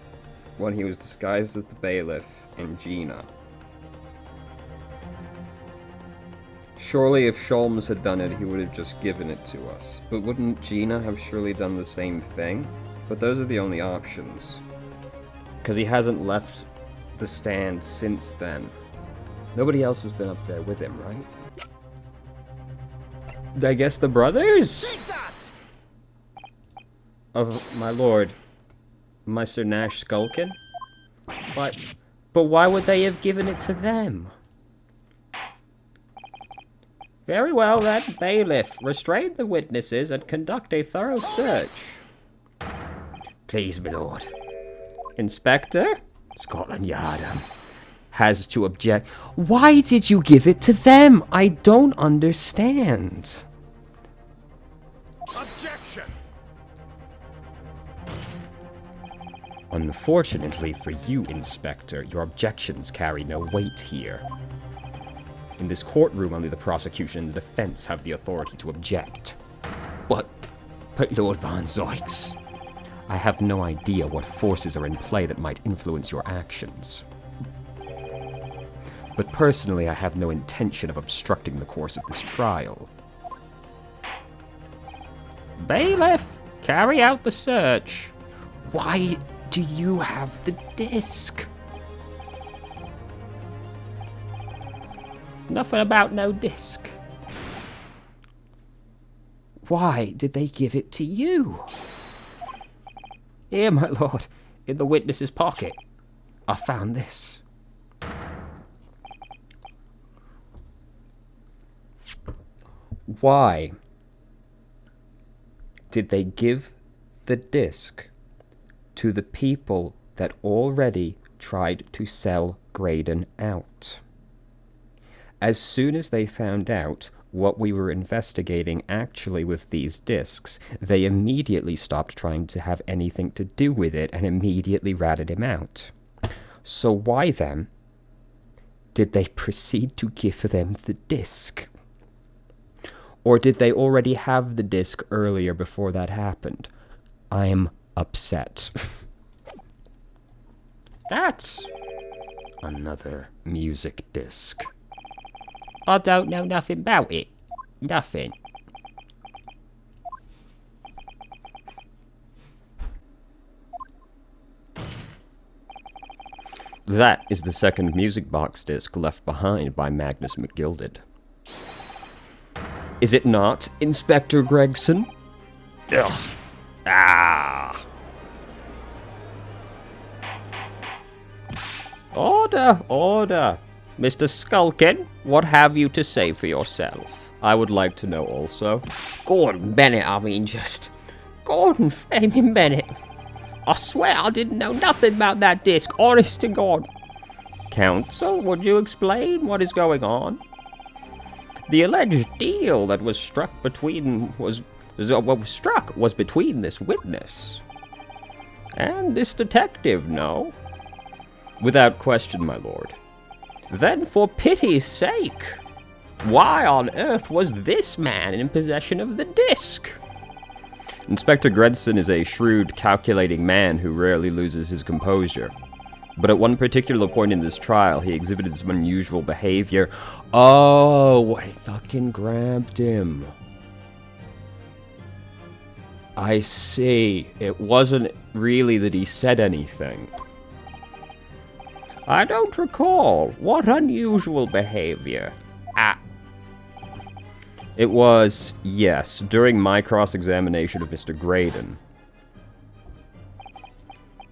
when he was disguised as the bailiff, and Gina. Surely if Sholmes had done it, he would have just given it to us. But wouldn't Gina have surely done the same thing? But those are the only options. Because he hasn't left the stand since then. Nobody else has been up there with him, right? I guess the brothers? Take that! Of my lord, Meister Nash Skulkin? But why would they have given it to them? Very well then, bailiff. Restrain the witnesses and conduct a thorough search. Please, my lord. Inspector? Scotland Yard has to object. Why did you give it to them? I don't understand. Objection! Unfortunately for you, Inspector, your objections carry no weight here. In this courtroom, only the prosecution and the defense have the authority to object. But Lord Van Zykes, I have no idea what forces are in play that might influence your actions. But personally, I have no intention of obstructing the course of this trial. Bailiff, carry out the search. why do you have the disc? Nothing about no disc. Why did they give it to you? Here, my lord, in the witness's pocket. I found this. Why did they give the disc to the people that already tried to sell Graydon out? As soon as they found out what we were investigating actually with these discs, they immediately stopped trying to have anything to do with it and immediately ratted him out. So why then did they proceed to give them the disc? Or did they already have the disc earlier before that happened? I'm upset. That's another music disc. I don't know nothing about it. Nothing. That is the second music box disc left behind by Magnus McGilded. Is it not, Inspector Gregson? Ugh. Ah. Order, order. Mr. Skulkin, what have you to say for yourself? I would like to know also. Gordon Bennett, Gordon Flaming Bennett. I swear I didn't know nothing about that disc, honest to God. Counsel, would you explain what is going on? The alleged deal that was struck was between this witness and this detective, no? Without question, my lord. Then, for pity's sake, why on earth was this man in possession of the disc? Inspector Gregson is a shrewd, calculating man who rarely loses his composure. But at one particular point in this trial, he exhibited some unusual behavior. Oh, I fucking grabbed him. I see. It wasn't really that he said anything. I don't recall. What unusual behavior? It was, yes, during my cross-examination of Mr. Graydon.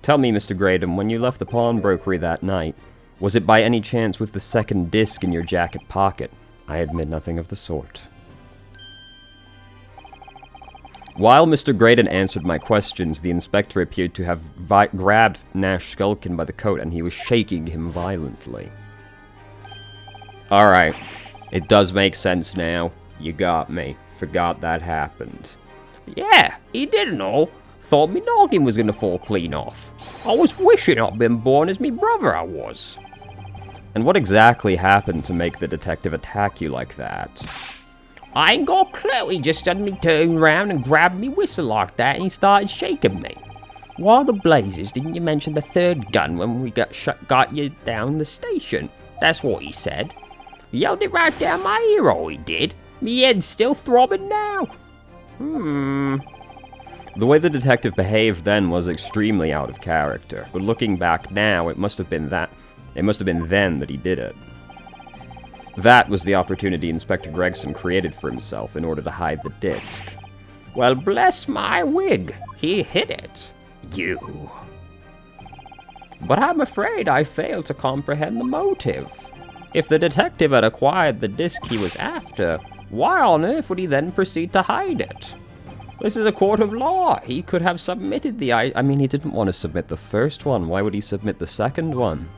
Tell me, Mr. Graydon, when you left the pawnbrokery that night, was it by any chance with the second disc in your jacket pocket? I admit nothing of the sort. While Mr. Graydon answered my questions, the inspector appeared to have grabbed Nash Skulkin by the coat, and he was shaking him violently. Alright, it does make sense now. You got me. Forgot that happened. Yeah, he didn't know. Thought me noggin was gonna fall clean off. I was wishing I'd been born as me brother, I was. And what exactly happened to make the detective attack you like that? I ain't got a clue. He just suddenly turned around and grabbed me whistle like that, and he started shaking me. Why the blazes didn't you mention the third gun when we got you down the station? That's what he said. He yelled it right down my ear, all he did. Me head's still throbbing now. The way the detective behaved then was extremely out of character, but looking back now, it must have been then that he did it. That was the opportunity Inspector Gregson created for himself in order to hide the disc. Well, bless my wig, he hid it. You. But I'm afraid I fail to comprehend the motive. If the detective had acquired the disc he was after, why on earth would he then proceed to hide it? This is a court of law. He could have submitted the I mean, he didn't want to submit the first one. Why would he submit the second one?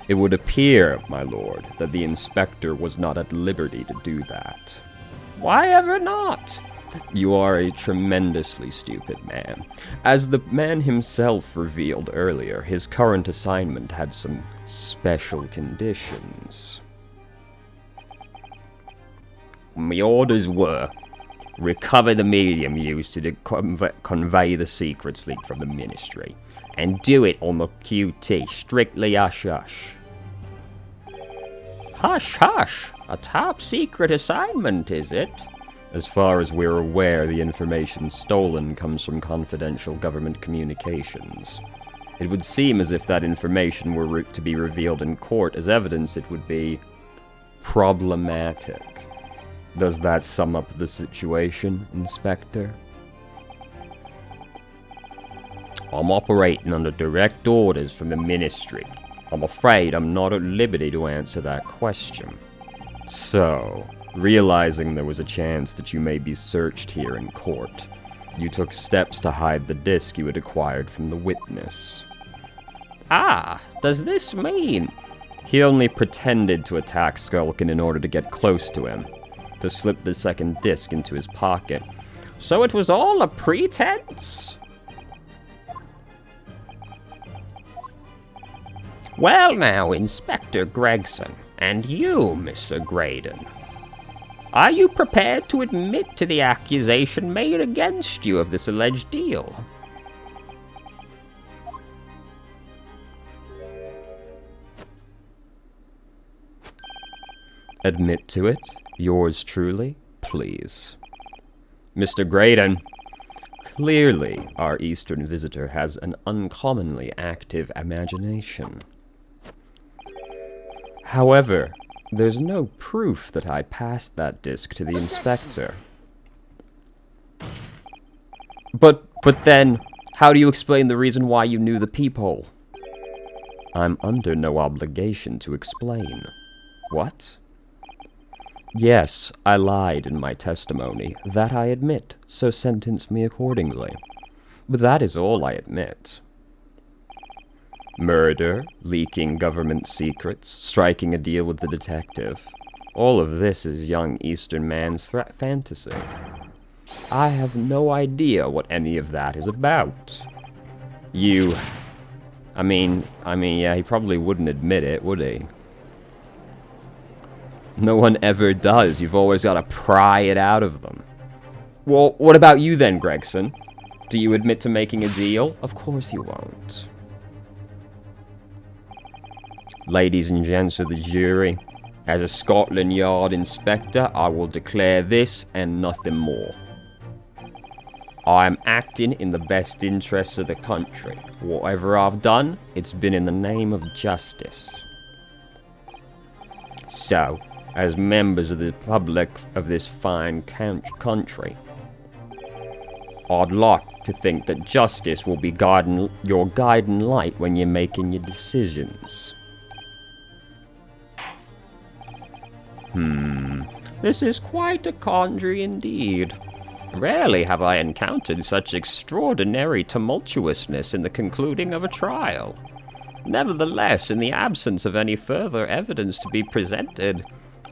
It would appear, my lord, that the inspector was not at liberty to do that. Why ever not? You are a tremendously stupid man. As the man himself revealed earlier, his current assignment had some special conditions. My orders were, recover the medium used to convey the secrets leaked from the ministry, and do it on the QT, strictly hush-hush. Hush-hush? A top-secret assignment, is it? As far as we're aware, the information stolen comes from confidential government communications. It would seem as if that information were to be revealed in court as evidence. It would be problematic. Does that sum up the situation, Inspector? I'm operating under direct orders from the ministry. I'm afraid I'm not at liberty to answer that question. So, realizing there was a chance that you may be searched here in court, you took steps to hide the disc you had acquired from the witness. Ah, does this mean? He only pretended to attack Skulkin in order to get close to him, to slip the second disc into his pocket. So it was all a pretense? Well now, Inspector Gregson, and you, Mr. Graydon. Are you prepared to admit to the accusation made against you of this alleged deal? Admit to it? Yours truly? Please. Mr. Graydon, clearly our Eastern visitor has an uncommonly active imagination. However, there's no proof that I passed that disc to the inspector. But then, how do you explain the reason why you knew the peephole? I'm under no obligation to explain. What? Yes, I lied in my testimony. That I admit, so sentence me accordingly. But that is all I admit. Murder, leaking government secrets, striking a deal with the detective. All of this is young Eastern man's fantasy. I have no idea what any of that is about. I mean, yeah, he probably wouldn't admit it, would he? No one ever does. You've always got to pry it out of them. Well, what about you then, Gregson? Do you admit to making a deal? Of course you won't. Ladies and gents of the jury, as a Scotland Yard inspector, I will declare this and nothing more. I am acting in the best interests of the country. Whatever I've done, it's been in the name of justice. So, as members of the public of this fine country, I'd like to think that justice will be your guiding light when you're making your decisions. This is quite a quandary indeed. Rarely have I encountered such extraordinary tumultuousness in the concluding of a trial. Nevertheless, in the absence of any further evidence to be presented,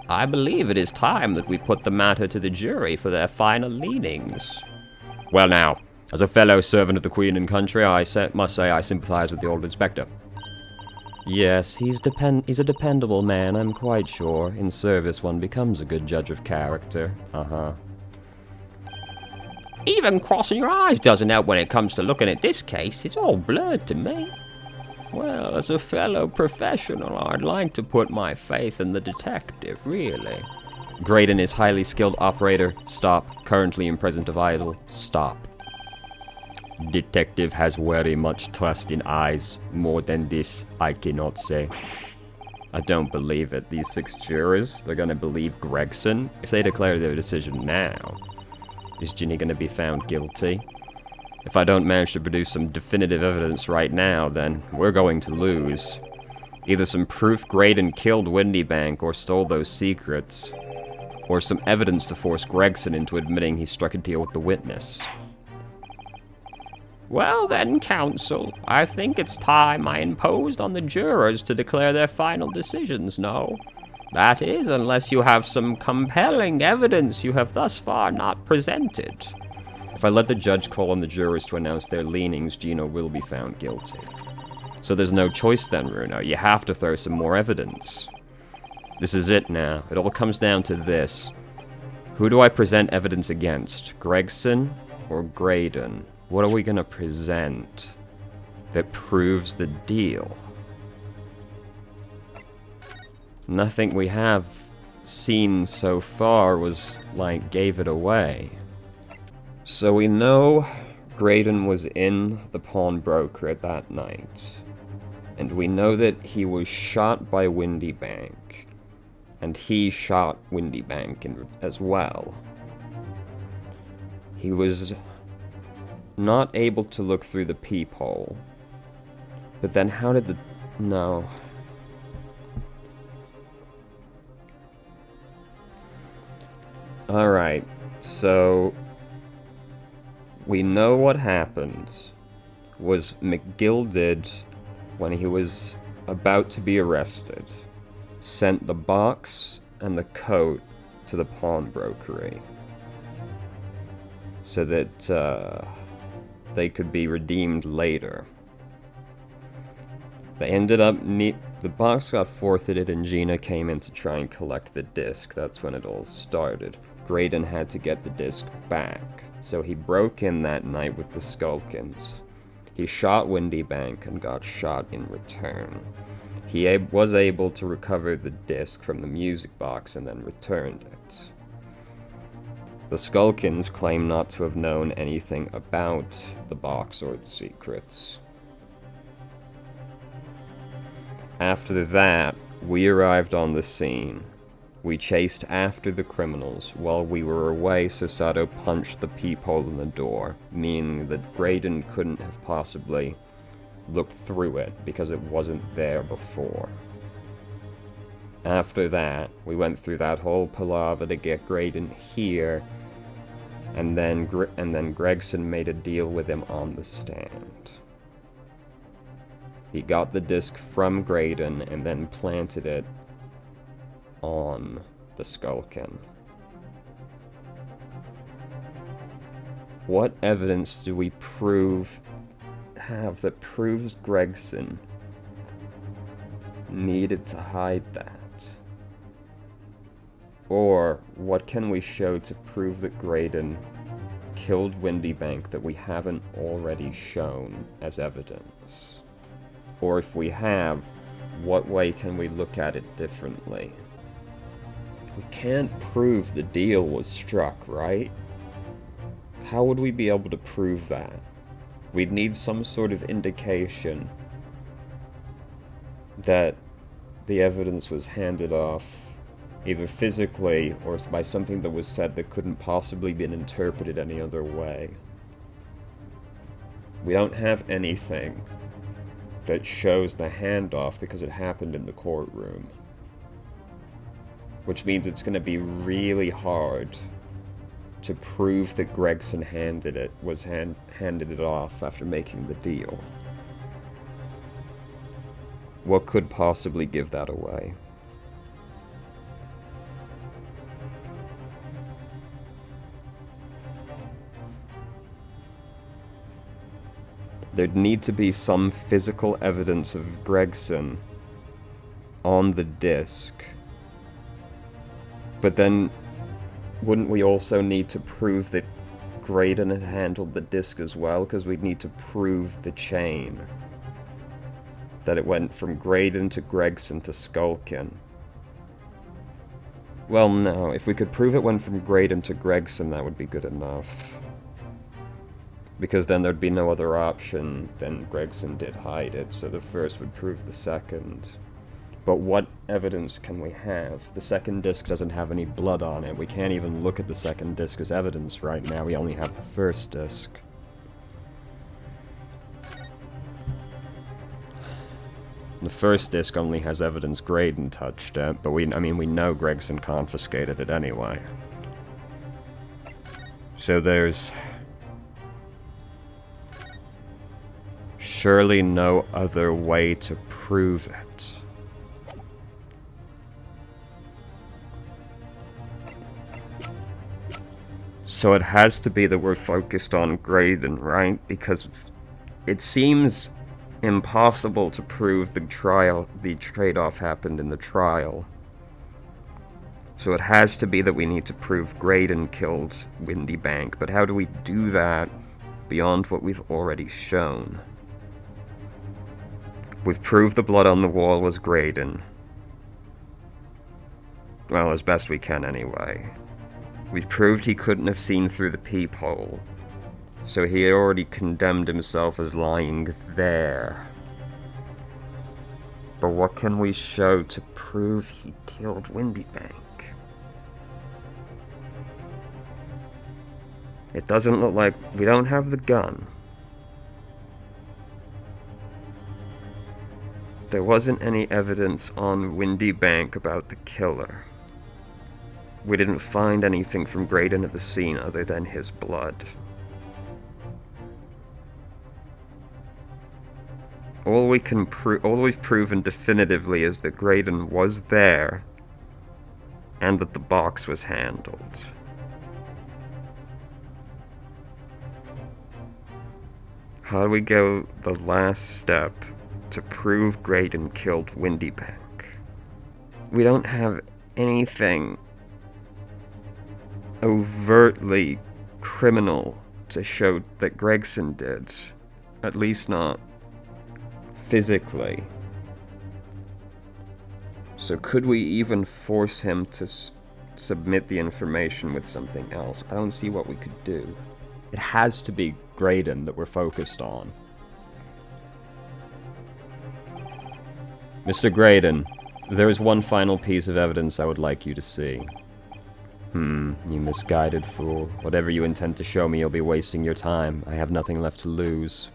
I believe it is time that we put the matter to the jury for their final leanings. Well now, as a fellow servant of the Queen and country, I must say I sympathize with the old inspector. Yes, he's a dependable man, I'm quite sure. In service, one becomes a good judge of character. Even crossing your eyes doesn't help when it comes to looking at this case. It's all blurred to me. Well, as a fellow professional, I'd like to put my faith in the detective, really. Graydon is highly skilled operator. Stop. Currently in present of idle. Stop. Detective has very much trust in eyes. More than this, I cannot say. I don't believe it. These 6 jurors, they're gonna believe Gregson? If they declare their decision now, is Ginny gonna be found guilty? If I don't manage to produce some definitive evidence right now, then we're going to lose. Either some proof Graydon killed Windybank or stole those secrets, or some evidence to force Gregson into admitting he struck a deal with the witness. Well then, counsel, I think it's time I imposed on the jurors to declare their final decisions, no? That is, unless you have some compelling evidence you have thus far not presented. If I let the judge call on the jurors to announce their leanings, Gino will be found guilty. So there's no choice then, Runo. You have to throw some more evidence. This is it now. It all comes down to this. Who do I present evidence against? Gregson or Graydon? What are we gonna present that proves the deal? Nothing we have seen so far gave it away. So we know Graydon was in the pawnbroker at that night. And we know that he was shot by Windybank. And he shot Windybank as well. He was not able to look through the peephole. But then how did no. Alright, so we know what happened was McGill did when he was about to be arrested. Sent the box and the coat to the pawnbrokery so that they could be redeemed later. They ended up the box got forfeited and Gina came in to try and collect the disc. That's when it all started. Graydon had to get the disc back, so he broke in that night with the Skulkins. He shot Windybank and got shot in return. He was able to recover the disc from the music box and then returned it. The Skulkins claim not to have known anything about the box or its secrets. After that, we arrived on the scene. We chased after the criminals. While we were away, Susato punched the peephole in the door, meaning that Graydon couldn't have possibly looked through it because it wasn't there before. After that, we went through that whole palaver to get Graydon here, and then Gregson made a deal with him on the stand. He got the disc from Graydon and then planted it on the Skulkin. What evidence do we have that proves Gregson needed to hide that? Or what can we show to prove that Graydon killed Windybank that we haven't already shown as evidence? Or if we have, what way can we look at it differently? We can't prove the deal was struck, right? How would we be able to prove that? We'd need some sort of indication that the evidence was handed off either physically or by something that was said that couldn't possibly been interpreted any other way. We don't have anything that shows the handoff because it happened in the courtroom. Which means it's going to be really hard to prove that Gregson handed it off after making the deal. What could possibly give that away? There'd need to be some physical evidence of Gregson on the disc. But then, wouldn't we also need to prove that Graydon had handled the disc as well? Because we'd need to prove the chain. That it went from Graydon to Gregson to Skulkin. Well, no. If we could prove it went from Graydon to Gregson, that would be good enough. Because then there'd be no other option than Gregson did hide it, so the first would prove the second. But what evidence can we have? The second disc doesn't have any blood on it. We can't even look at the second disc as evidence right now. We only have the first disc. The first disc only has evidence Graydon touched it, but we know Gregson confiscated it anyway. So there's surely no other way to prove it. So it has to be that we're focused on Graydon, right? Because it seems impossible to prove the trade-off happened in the trial. So it has to be that we need to prove Graydon killed Windy Bank, but how do we do that beyond what we've already shown? We've proved the blood on the wall was Graydon. Well, as best we can anyway. We've proved he couldn't have seen through the peephole. So he had already condemned himself as lying there. But what can we show to prove he killed Windy Bank? It doesn't look like we don't have the gun. There wasn't any evidence on Windy Bank about the killer. We didn't find anything from Graydon at the scene other than his blood. All we've proven definitively is that Graydon was there and that the box was handled. How do we go the last step to prove Graydon killed Windy Bank? We don't have anything overtly criminal to show that Gregson did. At least not physically. So could we even force him to submit the information with something else? I don't see what we could do. It has to be Graydon that we're focused on. Mr. Graydon, there is one final piece of evidence I would like you to see. You misguided fool. Whatever you intend to show me, you'll be wasting your time. I have nothing left to lose.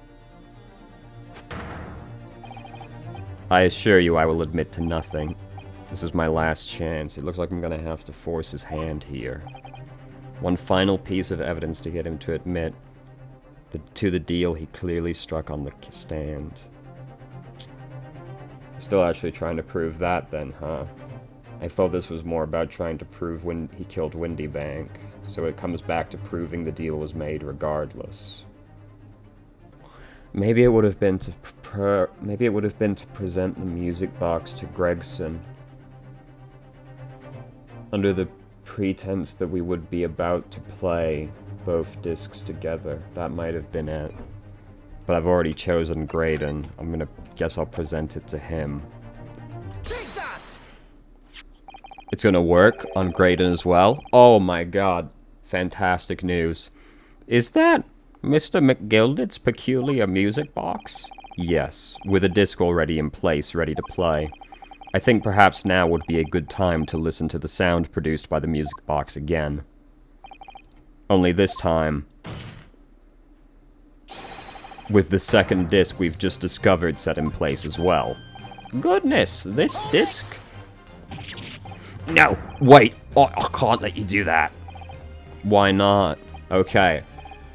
I assure you I will admit to nothing. This is my last chance. It looks like I'm gonna have to force his hand here. One final piece of evidence to get him to admit to the deal he clearly struck on the stand. Still actually trying to prove that then, huh? I thought this was more about trying to prove when he killed Windy Bank, so it comes back to proving the deal was made regardless. Maybe it would have been to present the music box to Gregson under the pretense that we would be about to play both discs together. That might have been it. But I've already chosen Graydon. Guess I'll present it to him. It's gonna work on Graydon as well. Oh my god. Fantastic news. Is that Mr. McGilded's peculiar music box? Yes, with a disc already in place, ready to play. I think perhaps now would be a good time to listen to the sound produced by the music box again. Only this time, with the second disc we've just discovered set in place as well. Goodness, this disc? No, wait, I can't let you do that. Why not? Okay.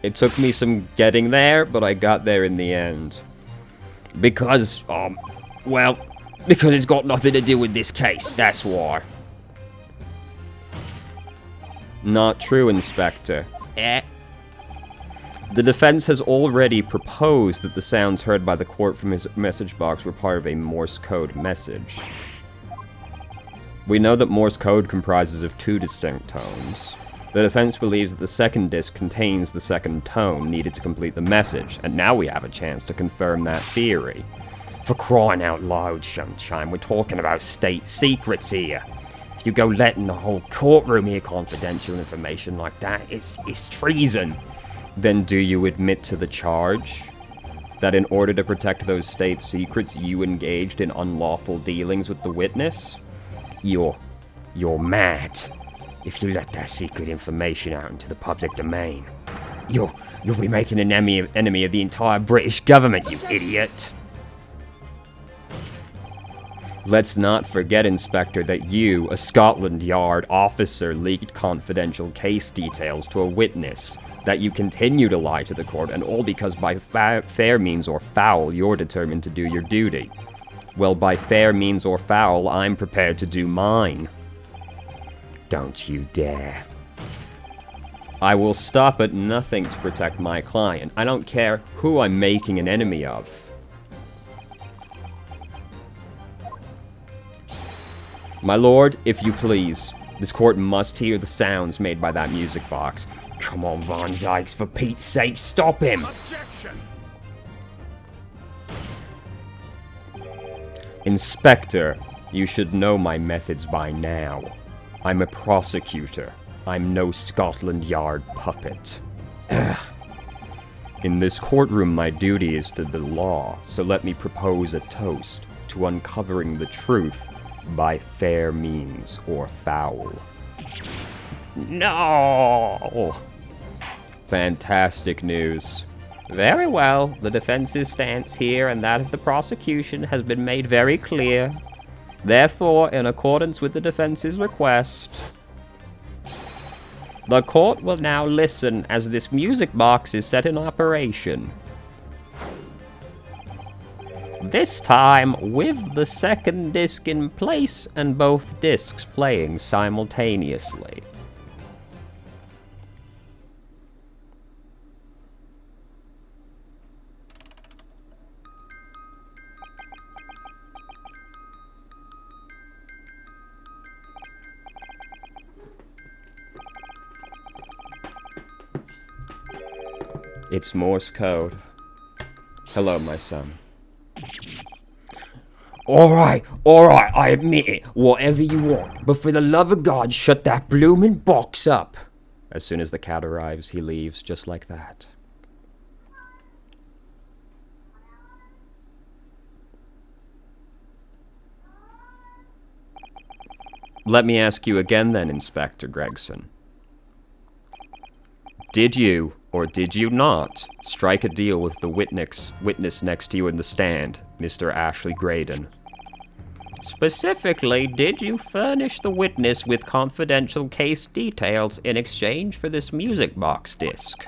It took me some getting there, but I got there in the end. Because, well, because it's got nothing to do with this case, that's why. Not true, Inspector. Eh? The defense has already proposed that the sounds heard by the court from his message box were part of a Morse Code message. We know that Morse Code comprises of 2 distinct tones. The defense believes that the second disc contains the second tone needed to complete the message, and now we have a chance to confirm that theory. For crying out loud, Sunshine, we're talking about state secrets here. If you go letting the whole courtroom hear confidential information like that, it's treason. Then do you admit to the charge? That in order to protect those state secrets, you engaged in unlawful dealings with the witness? You're mad. If you let that secret information out into the public domain, you'll be making an enemy of the entire British government, you idiot. Let's not forget, Inspector, that you, a Scotland Yard officer, leaked confidential case details to a witness, that you continue to lie to the court, and all because by fair means or foul, you're determined to do your duty. Well, by fair means or foul, I'm prepared to do mine. Don't you dare. I will stop at nothing to protect my client. I don't care who I'm making an enemy of. My lord, if you please, this court must hear the sounds made by that music box. Come on, Von Zykes, for Pete's sake, stop him! Objection! Inspector, you should know my methods by now. I'm a prosecutor. I'm no Scotland Yard puppet. In this courtroom, my duty is to the law, so let me propose a toast to uncovering the truth by fair means or foul. No! Fantastic news. Very well. The defense's stance here and that of the prosecution has been made very clear. Therefore, in accordance with the defense's request, the court will now listen as this music box is set in operation. This time with the second disc in place and both discs playing simultaneously. It's Morse Code. Hello, my son. Alright, I admit it, whatever you want, but for the love of God, shut that bloomin' box up. As soon as the cat arrives, he leaves just like that. Let me ask you again then, Inspector Gregson. Did you, or did you not, strike a deal with the witness next to you in the stand, Mr. Ashley Graydon? Specifically, did you furnish the witness with confidential case details in exchange for this music box disc?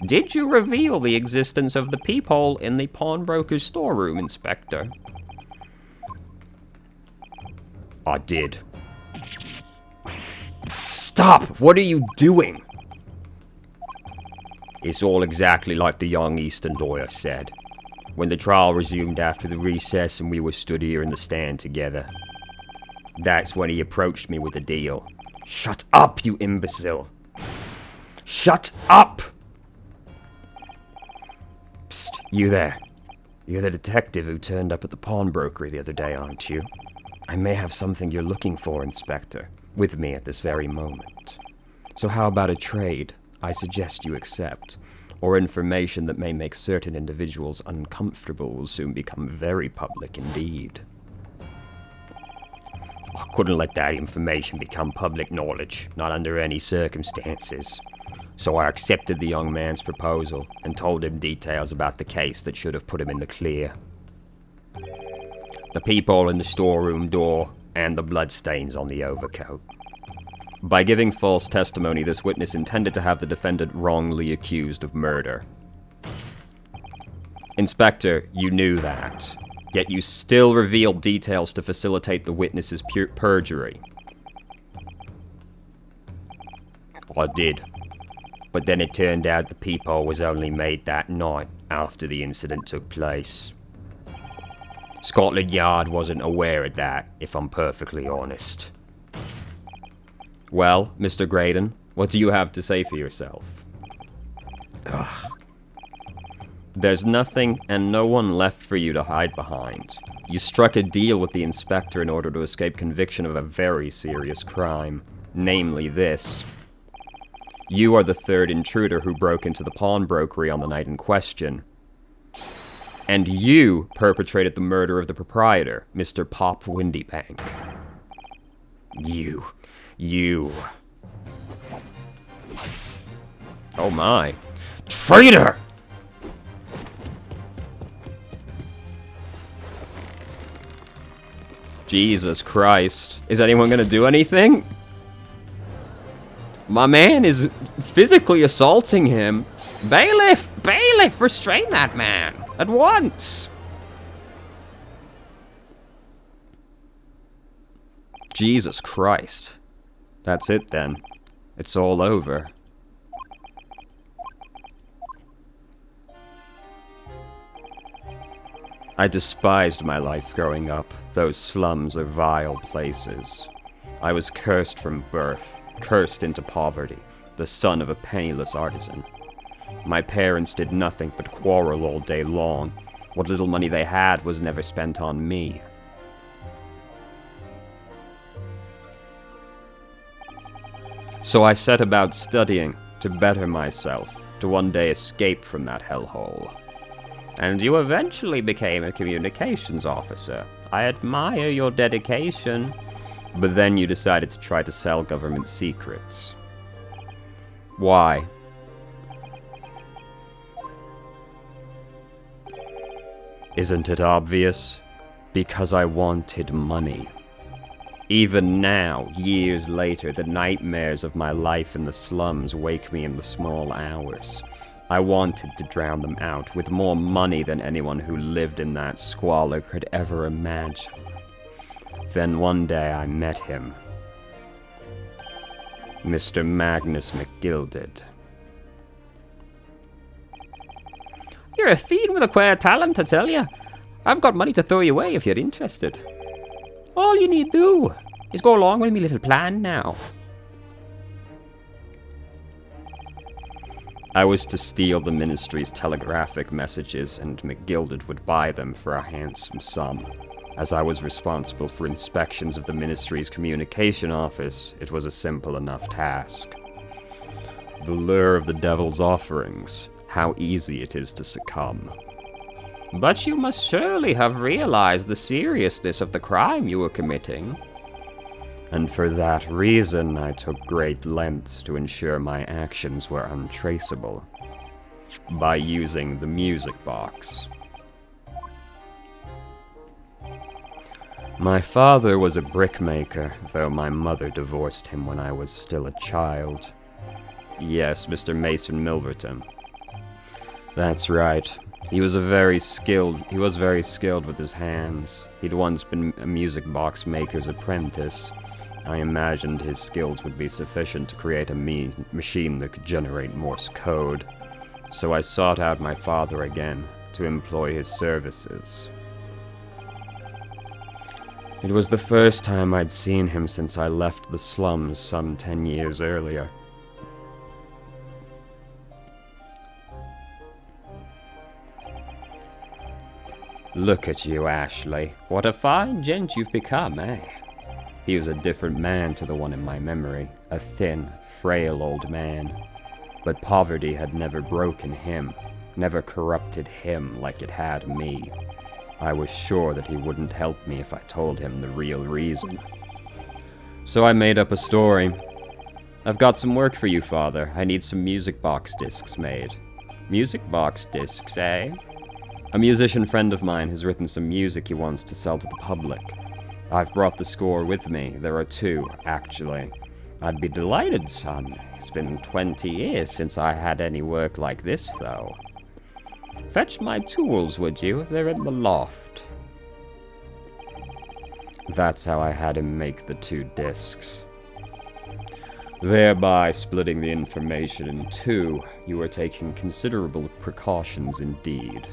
Did you reveal the existence of the peephole in the pawnbroker's storeroom, Inspector? I did. Stop! What are you doing? It's all exactly like the young Eastern lawyer said, when the trial resumed after the recess and we were stood here in the stand together. That's when he approached me with a deal. Shut up, you imbecile! Shut up! Psst, you there. You're the detective who turned up at the pawnbrokery the other day, aren't you? I may have something you're looking for, Inspector, with me at this very moment. So how about a trade I suggest you accept, or information that may make certain individuals uncomfortable will soon become very public indeed. I couldn't let that information become public knowledge, not under any circumstances. So I accepted the young man's proposal and told him details about the case that should have put him in the clear. The peephole in the storeroom door, and the bloodstains on the overcoat. By giving false testimony, this witness intended to have the defendant wrongly accused of murder. Inspector, you knew that, yet you still revealed details to facilitate the witness's perjury. I did, but then it turned out the peephole was only made that night after the incident took place. Scotland Yard wasn't aware of that, if I'm perfectly honest. Well, Mr. Graydon, what do you have to say for yourself? Ugh. There's nothing and no one left for you to hide behind. You struck a deal with the inspector in order to escape conviction of a very serious crime, namely this. You are the third intruder who broke into the pawnbrokery on the night in question. And you perpetrated the murder of the proprietor, Mr. Pop Windybank. You. Oh my. Traitor! Jesus Christ. Is anyone gonna do anything? My man is physically assaulting him. Bailiff! Bailiff! Restrain that man! At once! Jesus Christ. That's it then. It's all over. I despised my life growing up. Those slums are vile places. I was cursed from birth, cursed into poverty, the son of a penniless artisan. My parents did nothing but quarrel all day long. What little money they had was never spent on me. So I set about studying to better myself, to one day escape from that hellhole. And you eventually became a communications officer. I admire your dedication. But then you decided to try to sell government secrets. Why? Isn't it obvious? Because I wanted money. Even now, years later, the nightmares of my life in the slums wake me in the small hours. I wanted to drown them out with more money than anyone who lived in that squalor could ever imagine. Then one day I met him. Mr. Magnus McGilded. You're a fiend with a queer talent, I tell you. I've got money to throw you away if you're interested. All you need do is go along with me little plan now. I was to steal the ministry's telegraphic messages, and McGilded would buy them for a handsome sum. As I was responsible for inspections of the ministry's communication office, it was a simple enough task. The lure of the devil's offerings, how easy it is to succumb. But you must surely have realized the seriousness of the crime you were committing. And for that reason, I took great lengths to ensure my actions were untraceable. By using the music box. My father was a brickmaker, though my mother divorced him when I was still a child. Yes, Mr. Mason Milverton. That's right. He was very skilled with his hands. He'd once been a music box maker's apprentice. I imagined his skills would be sufficient to create a machine that could generate Morse Code. So I sought out my father again to employ his services. It was the first time I'd seen him since I left the slums some 10 years earlier. Look at you, Ashley. What a fine gent you've become, eh? He was a different man to the one in my memory, a thin, frail old man. But poverty had never broken him, never corrupted him like it had me. I was sure that he wouldn't help me if I told him the real reason. So I made up a story. I've got some work for you, Father. I need some music box discs made. Music box discs, eh? A musician friend of mine has written some music he wants to sell to the public. I've brought the score with me. There are 2, actually. I'd be delighted, son. It's been 20 years since I had any work like this, though. Fetch my tools, would you? They're in the loft. That's how I had him make the 2 discs. Thereby splitting the information in 2, you were taking considerable precautions indeed.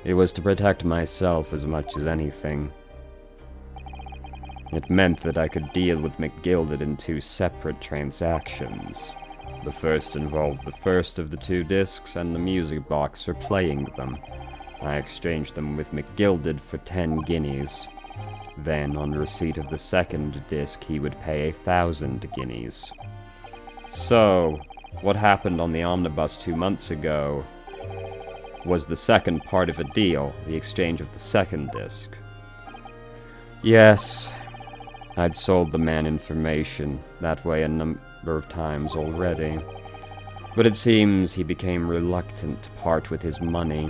It was to protect myself as much as anything. It meant that I could deal with McGilded in 2 separate transactions. The first involved the first of the 2 discs and the music box for playing them. I exchanged them with McGilded for 10 guineas. Then, on receipt of the second disc, he would pay 1,000 guineas. So, what happened on the omnibus 2 months ago was the second part of a deal, the exchange of the second disc. Yes, I'd sold the man information that way a number of times already, but it seems he became reluctant to part with his money.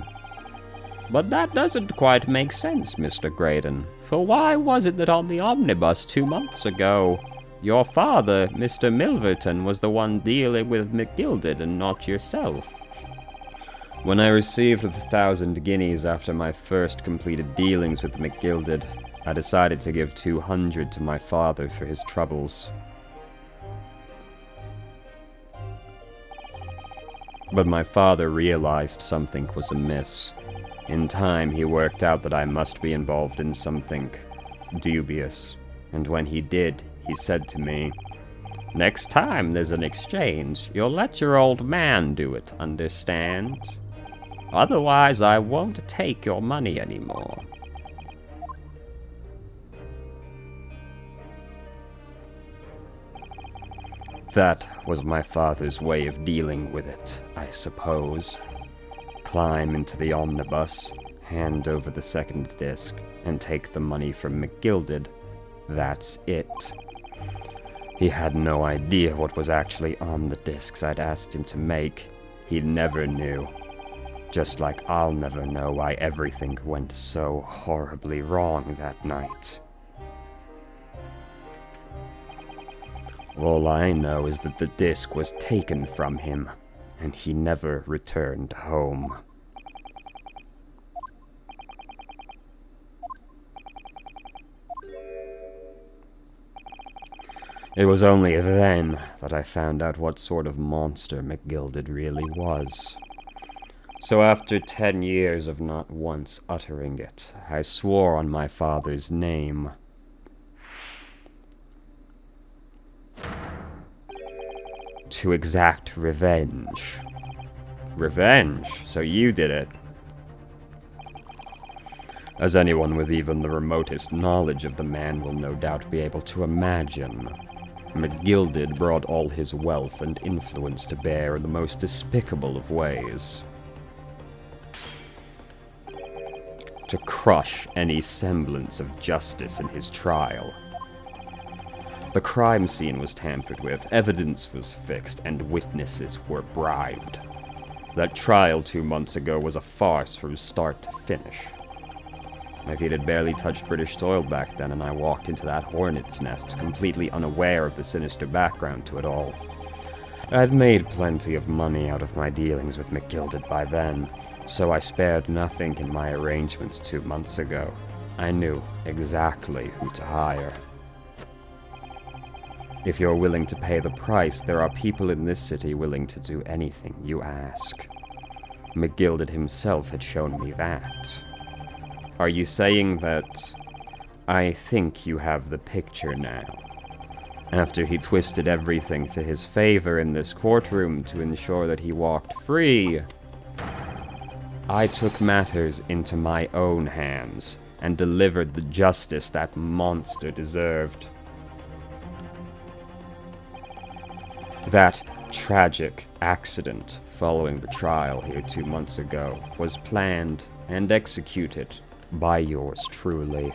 But that doesn't quite make sense, Mr. Graydon, for why was it that on the omnibus 2 months ago, your father, Mr. Milverton, was the one dealing with McGilded and not yourself? When I received the 1,000 guineas after my first completed dealings with McGilded, I decided to give 200 to my father for his troubles. But my father realized something was amiss. In time, he worked out that I must be involved in something dubious. And when he did, he said to me, "Next time there's an exchange, you'll let your old man do it, understand? Otherwise, I won't take your money anymore." That was my father's way of dealing with it, I suppose. Climb into the omnibus, hand over the second disc, and take the money from McGilded. That's it. He had no idea what was actually on the discs I'd asked him to make. He never knew. Just like I'll never know why everything went so horribly wrong that night. All I know is that the disc was taken from him, and he never returned home. It was only then that I found out what sort of monster McGilded really was. So after 10 years of not once uttering it, I swore on my father's name to exact revenge. Revenge? So you did it. As anyone with even the remotest knowledge of the man will no doubt be able to imagine, McGilded brought all his wealth and influence to bear in the most despicable of ways. To crush any semblance of justice in his trial. The crime scene was tampered with, evidence was fixed, and witnesses were bribed. That trial 2 months ago was a farce from start to finish. My feet had barely touched British soil back then, and I walked into that hornet's nest, completely unaware of the sinister background to it all. I'd made plenty of money out of my dealings with McGilded by then, so I spared nothing in my arrangements 2 months ago. I knew exactly who to hire. If you're willing to pay the price, there are people in this city willing to do anything you ask. McGilded himself had shown me that. Are you saying that I think you have the picture now? After he twisted everything to his favor in this courtroom to ensure that he walked free, I took matters into my own hands and delivered the justice that monster deserved. That tragic accident following the trial here 2 months ago was planned and executed by yours truly.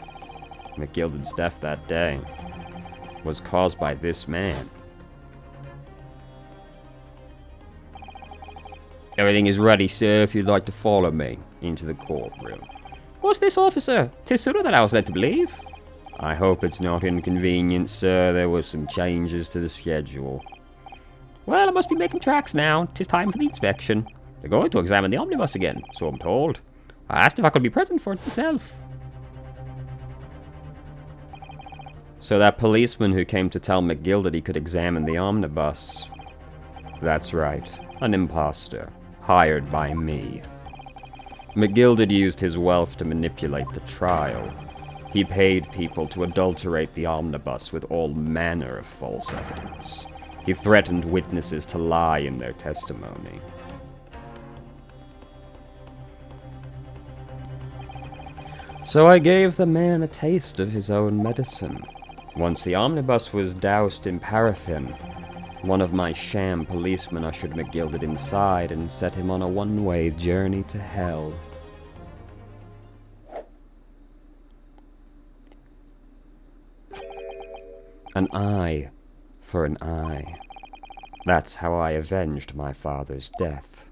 McGilded's death that day was caused by this man. Everything is ready, sir, if you'd like to follow me into the courtroom. What's this, officer? 'Tis sooner than I was led to believe. I hope it's not inconvenient, sir. There were some changes to the schedule. Well, I must be making tracks now. 'Tis time for the inspection. They're going to examine the omnibus again, so I'm told. I asked if I could be present for it myself. So that policeman who came to tell McGilded he could examine the omnibus. That's right, an imposter, hired by me. McGilded used his wealth to manipulate the trial. He paid people to adulterate the omnibus with all manner of false evidence. He threatened witnesses to lie in their testimony. So I gave the man a taste of his own medicine. Once the omnibus was doused in paraffin, one of my sham policemen ushered McGilded inside and set him on a one-way journey to hell. An eye for an eye. That's how I avenged my father's death.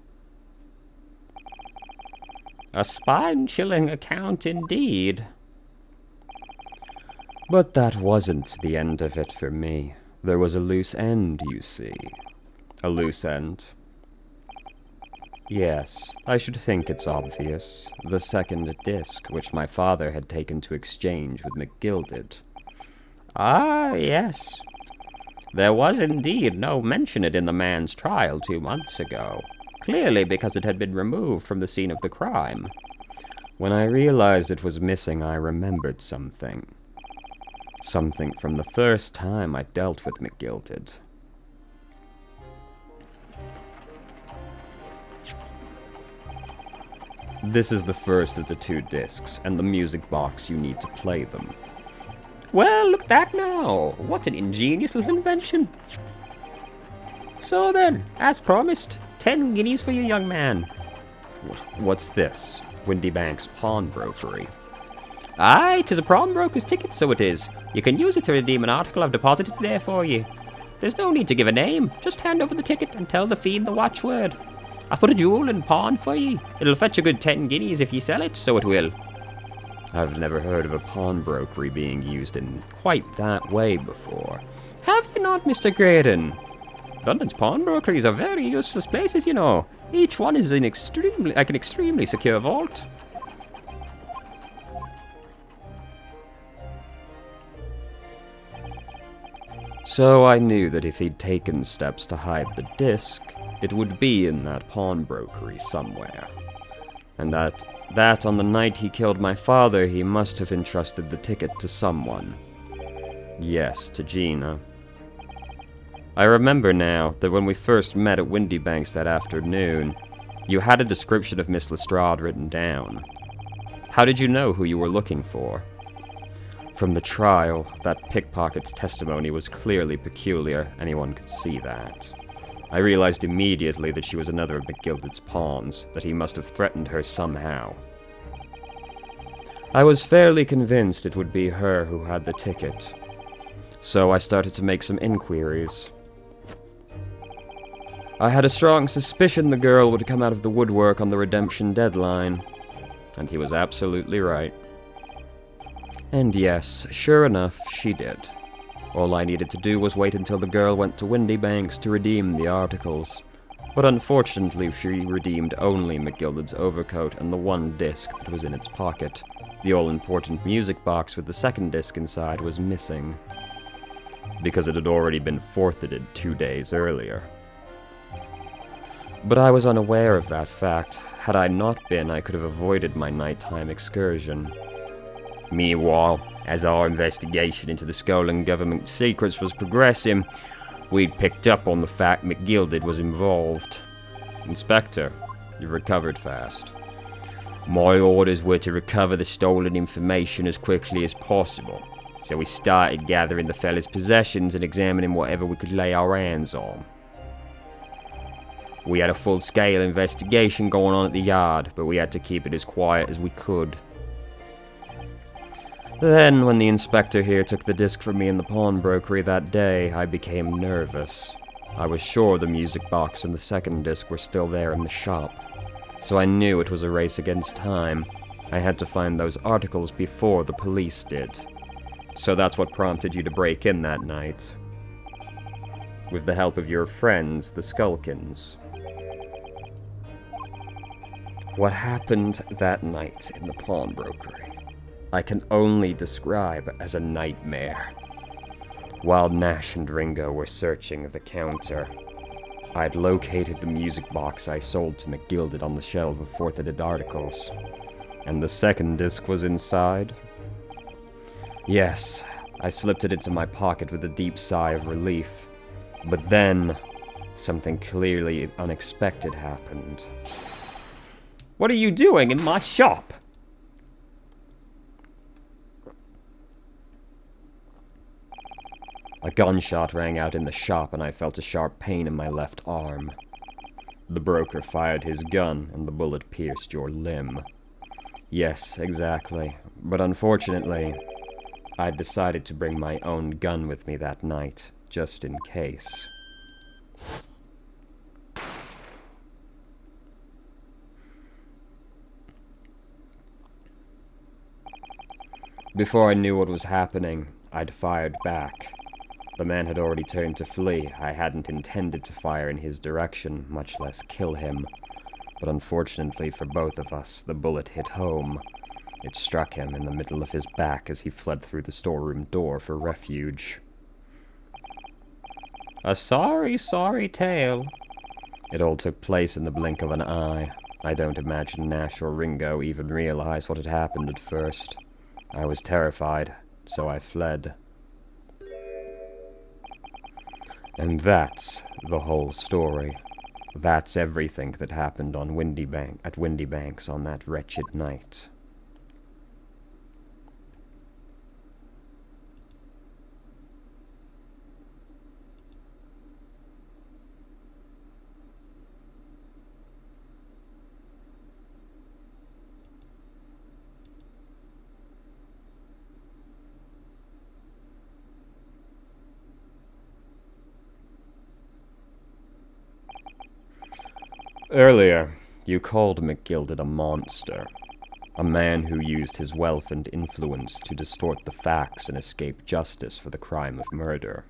A spine-chilling account indeed. But that wasn't the end of it for me. There was a loose end, you see. A loose end? Yes, I should think it's obvious. The second disc, which my father had taken to exchange with McGilded. Ah, yes. There was indeed no mention it in the man's trial 2 months ago. Clearly because it had been removed from the scene of the crime. When I realized it was missing, I remembered something. Something from the first time I dealt with McGilded. This is the first of the 2 discs, and the music box you need to play them. Well, look at that now. What an ingenious little invention. So then, as promised, 10 guineas for you, young man. What's this? Windy Bank's pawnbrokery. Aye, 'tis a pawnbroker's ticket, so it is. You can use it to redeem an article I've deposited there for you. There's no need to give a name. Just hand over the ticket and tell the fiend the watchword. I've put a jewel in pawn for ye. It'll fetch a good 10 guineas if ye sell it, so it will. I've never heard of a pawnbrokery being used in quite that way before. Have you not, Mr. Graydon? London's pawnbrokeries are very useless places, you know. Each one is an extremely secure vault. So I knew that if he'd taken steps to hide the disc, it would be in that pawnbrokery somewhere. And that on the night he killed my father, he must have entrusted the ticket to someone. Yes, to Gina. I remember now that when we first met at Windy Banks that afternoon, you had a description of Miss Lestrade written down. How did you know who you were looking for? From the trial, that pickpocket's testimony was clearly peculiar. Anyone could see that. I realized immediately that she was another of McGilded's pawns, that he must have threatened her somehow. I was fairly convinced it would be her who had the ticket, so I started to make some inquiries. I had a strong suspicion the girl would come out of the woodwork on the redemption deadline, and he was absolutely right. And yes, sure enough, she did. All I needed to do was wait until the girl went to Windy Banks to redeem the articles. But unfortunately, she redeemed only McGilded's overcoat and the one disc that was in its pocket. The all-important music box with the second disc inside was missing, because it had already been forfeited 2 days earlier. But I was unaware of that fact. Had I not been, I could have avoided my nighttime excursion. Meanwhile, as our investigation into the stolen government secrets was progressing, we'd picked up on the fact McGilded was involved. Inspector, you recovered fast. My orders were to recover the stolen information as quickly as possible, so we started gathering the fella's possessions and examining whatever we could lay our hands on. We had a full-scale investigation going on at the yard, but we had to keep it as quiet as we could. Then, when the inspector here took the disc from me in the pawnbrokery that day, I became nervous. I was sure the music box and the second disc were still there in the shop, so I knew it was a race against time. I had to find those articles before the police did. So that's what prompted you to break in that night. With the help of your friends, the Skulkins. What happened that night in the pawnbrokery, I can only describe as a nightmare. While Nash and Ringo were searching the counter, I'd located the music box I sold to McGilded on the shelf of forfeited articles, and the second disc was inside. Yes, I slipped it into my pocket with a deep sigh of relief, but then something clearly unexpected happened. What are you doing in my shop? A gunshot rang out in the shop and I felt a sharp pain in my left arm. The broker fired his gun and the bullet pierced your limb. Yes, exactly. But unfortunately, I'd decided to bring my own gun with me that night, just in case. Before I knew what was happening, I'd fired back. The man had already turned to flee. I hadn't intended to fire in his direction, much less kill him. But unfortunately for both of us, the bullet hit home. It struck him in the middle of his back as he fled through the storeroom door for refuge. A sorry, sorry tale. It all took place in the blink of an eye. I don't imagine Nash or Ringo even realized what had happened at first. I was terrified, so I fled. And that's the whole story. That's everything that happened on Windy Banks on that wretched night. Earlier, you called McGilded a monster. A man who used his wealth and influence to distort the facts and escape justice for the crime of murder.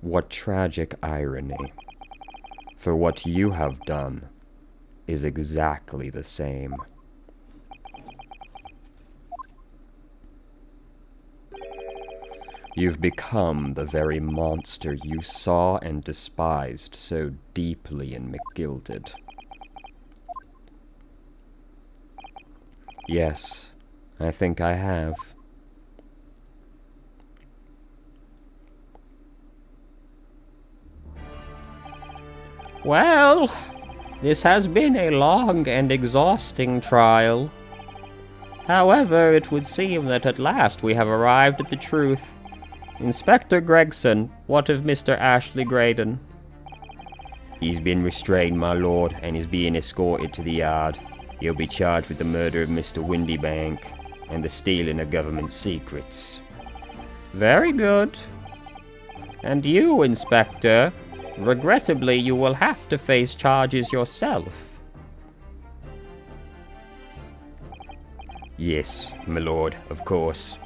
What tragic irony. For what you have done is exactly the same. You've become the very monster you saw and despised so deeply in McGilded. Yes, I think I have. Well, this has been a long and exhausting trial. However, it would seem that at last we have arrived at the truth. Inspector Gregson, what of Mr. Ashley Graydon? He's been restrained, my lord, and is being escorted to the yard. He'll be charged with the murder of Mr. Windybank and the stealing of government secrets. Very good. And you, Inspector, regrettably you will have to face charges yourself. Yes, my lord, of course.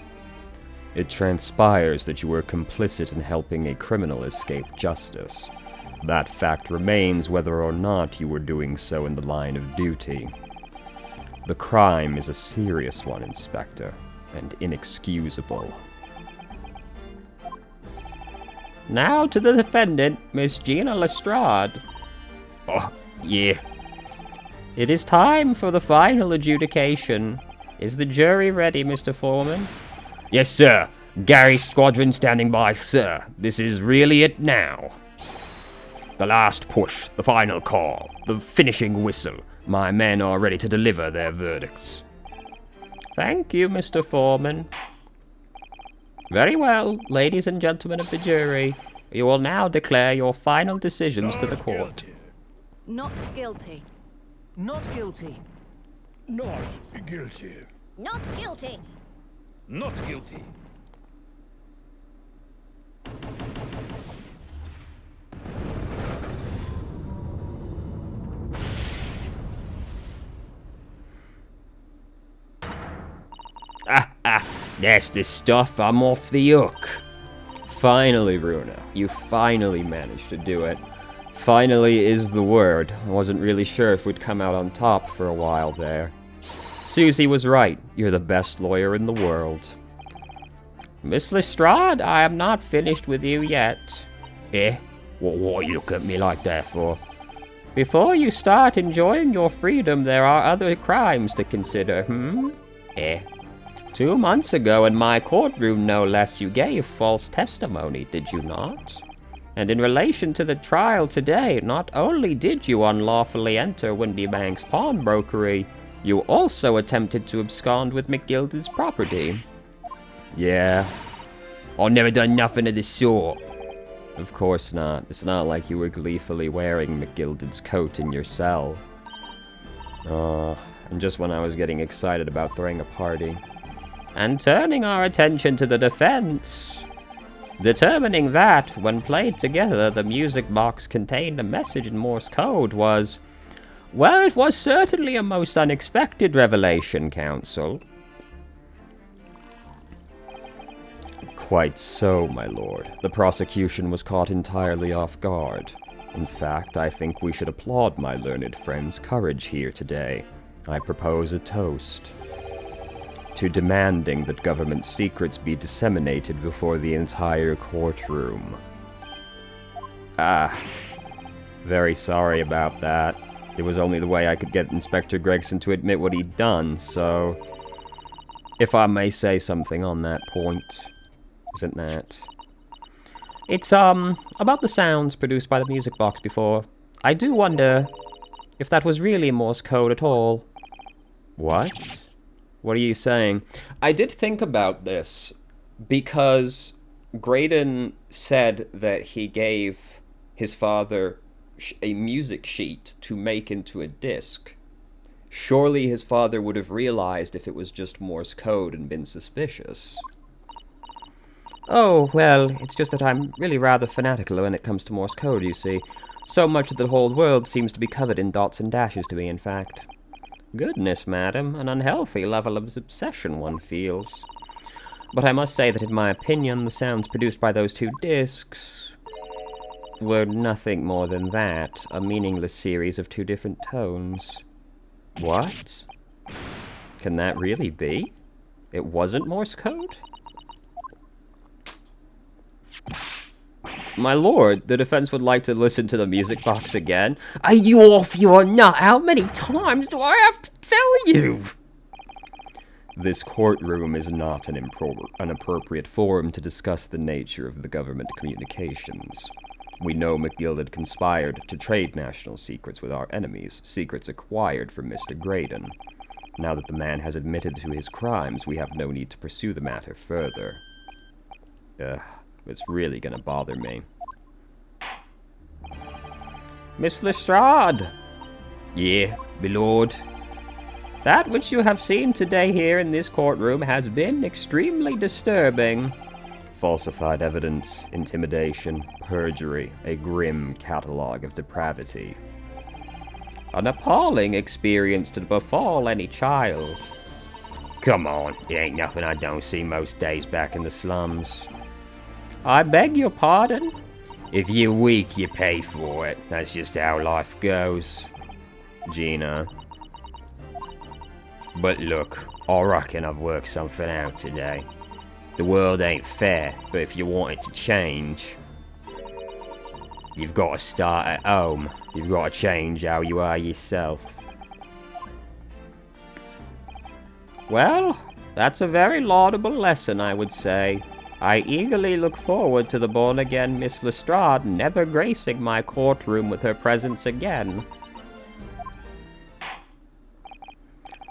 It transpires that you were complicit in helping a criminal escape justice. That fact remains whether or not you were doing so in the line of duty. The crime is a serious one, Inspector, and inexcusable. Now to the defendant, Miss Gina Lestrade. Oh, yeah. It is time for the final adjudication. Is the jury ready, Mr. Foreman? Yes, sir. Gary Squadron standing by, sir. This is really it now. The last push, the final call, the finishing whistle. My men are ready to deliver their verdicts. Thank you, Mr. Foreman. Very well, ladies and gentlemen of the jury. You will now declare your final decisions to the court. Not guilty. Not guilty. Not guilty. Not guilty. Not guilty. That's the stuff. I'm off the hook. Finally, Runa, you finally managed to do it. Finally is the word. I wasn't really sure if we'd come out on top for a while there. Susie was right. You're the best lawyer in the world. Miss Lestrade, I am not finished with you yet. Eh? What you look at me like that for? Before you start enjoying your freedom, there are other crimes to consider, Eh? 2 months ago in my courtroom, no less, you gave false testimony, did you not? And in relation to the trial today, not only did you unlawfully enter Windy Bank's pawnbrokery, you also attempted to abscond with McGilden's property. Yeah. I never done nothing of the sort. Of course not. It's not like you were gleefully wearing McGilden's coat in your cell. And just when I was getting excited about throwing a party. And turning our attention to the defense, determining that, when played together, the music box contained a message in Morse code was, well, it was certainly a most unexpected revelation, counsel. Quite so, my lord. The prosecution was caught entirely off guard. In fact, I think we should applaud my learned friend's courage here today. I propose a toast to demanding that government secrets be disseminated before the entire courtroom. Very sorry about that. It was only the way I could get Inspector Gregson to admit what he'd done, so... If I may say something on that point, isn't that... It's, about the sounds produced by the music box before. I do wonder if that was really Morse code at all. What? What are you saying? I did think about this, because Graydon said that he gave his father a music sheet to make into a disc. Surely his father would have realized if it was just Morse code and been suspicious. Oh, well, it's just that I'm really rather fanatical when it comes to Morse code, you see. So much of the whole world seems to be covered in dots and dashes to me, in fact. Goodness, madam, an unhealthy level of obsession one feels. But I must say that in my opinion, the sounds produced by those two discs were nothing more than that, a meaningless series of two different tones. What? Can that really be? It wasn't Morse code? My lord, the defense would like to listen to the music box again. Are you off your nut? How many times do I have to tell you? This courtroom is not an appropriate forum to discuss the nature of the government communications. We know McGill conspired to trade national secrets with our enemies, secrets acquired from Mr. Graydon. Now that the man has admitted to his crimes, we have no need to pursue the matter further. It's really gonna bother me. Miss Lestrade! Yeah, my lord. That which you have seen today here in this courtroom has been extremely disturbing. Falsified evidence, intimidation, perjury, a grim catalogue of depravity. An appalling experience to befall any child. Come on, it ain't nothing I don't see most days back in the slums. I beg your pardon? If you're weak, you pay for it. That's just how life goes. Gina. But look, I reckon I've worked something out today. The world ain't fair, but if you want it to change, you've got to start at home. You've got to change how you are yourself. Well, that's a very laudable lesson, I would say. I eagerly look forward to the born-again Miss Lestrade never gracing my courtroom with her presence again.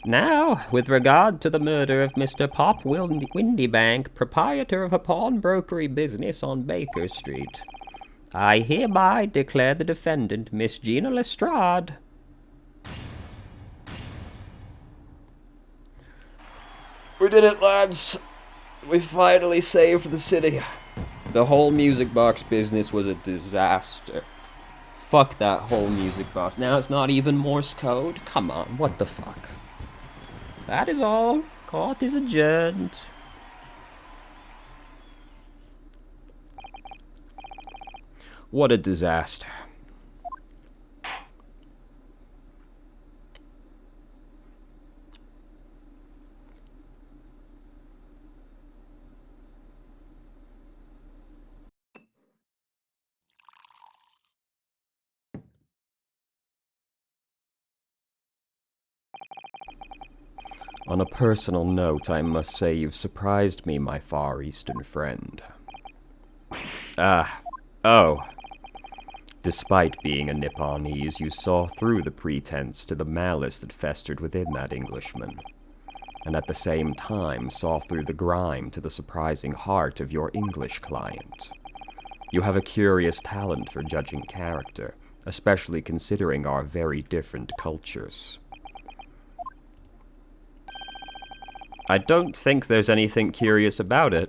Now, with regard to the murder of Mr. Pop Windybank, proprietor of a pawnbrokery business on Baker Street, I hereby declare the defendant, Miss Gina Lestrade. We did it, lads. We finally saved the city. The whole music box business was a disaster. Fuck that whole music box. Now it's not even Morse code? Come on, what the fuck? That is all. Court is adjourned. What a disaster. On a personal note, I must say you've surprised me, my Far Eastern friend. Oh. Despite being a Nipponese, you saw through the pretense to the malice that festered within that Englishman, and at the same time saw through the grime to the surprising heart of your English client. You have a curious talent for judging character, especially considering our very different cultures. I don't think there's anything curious about it.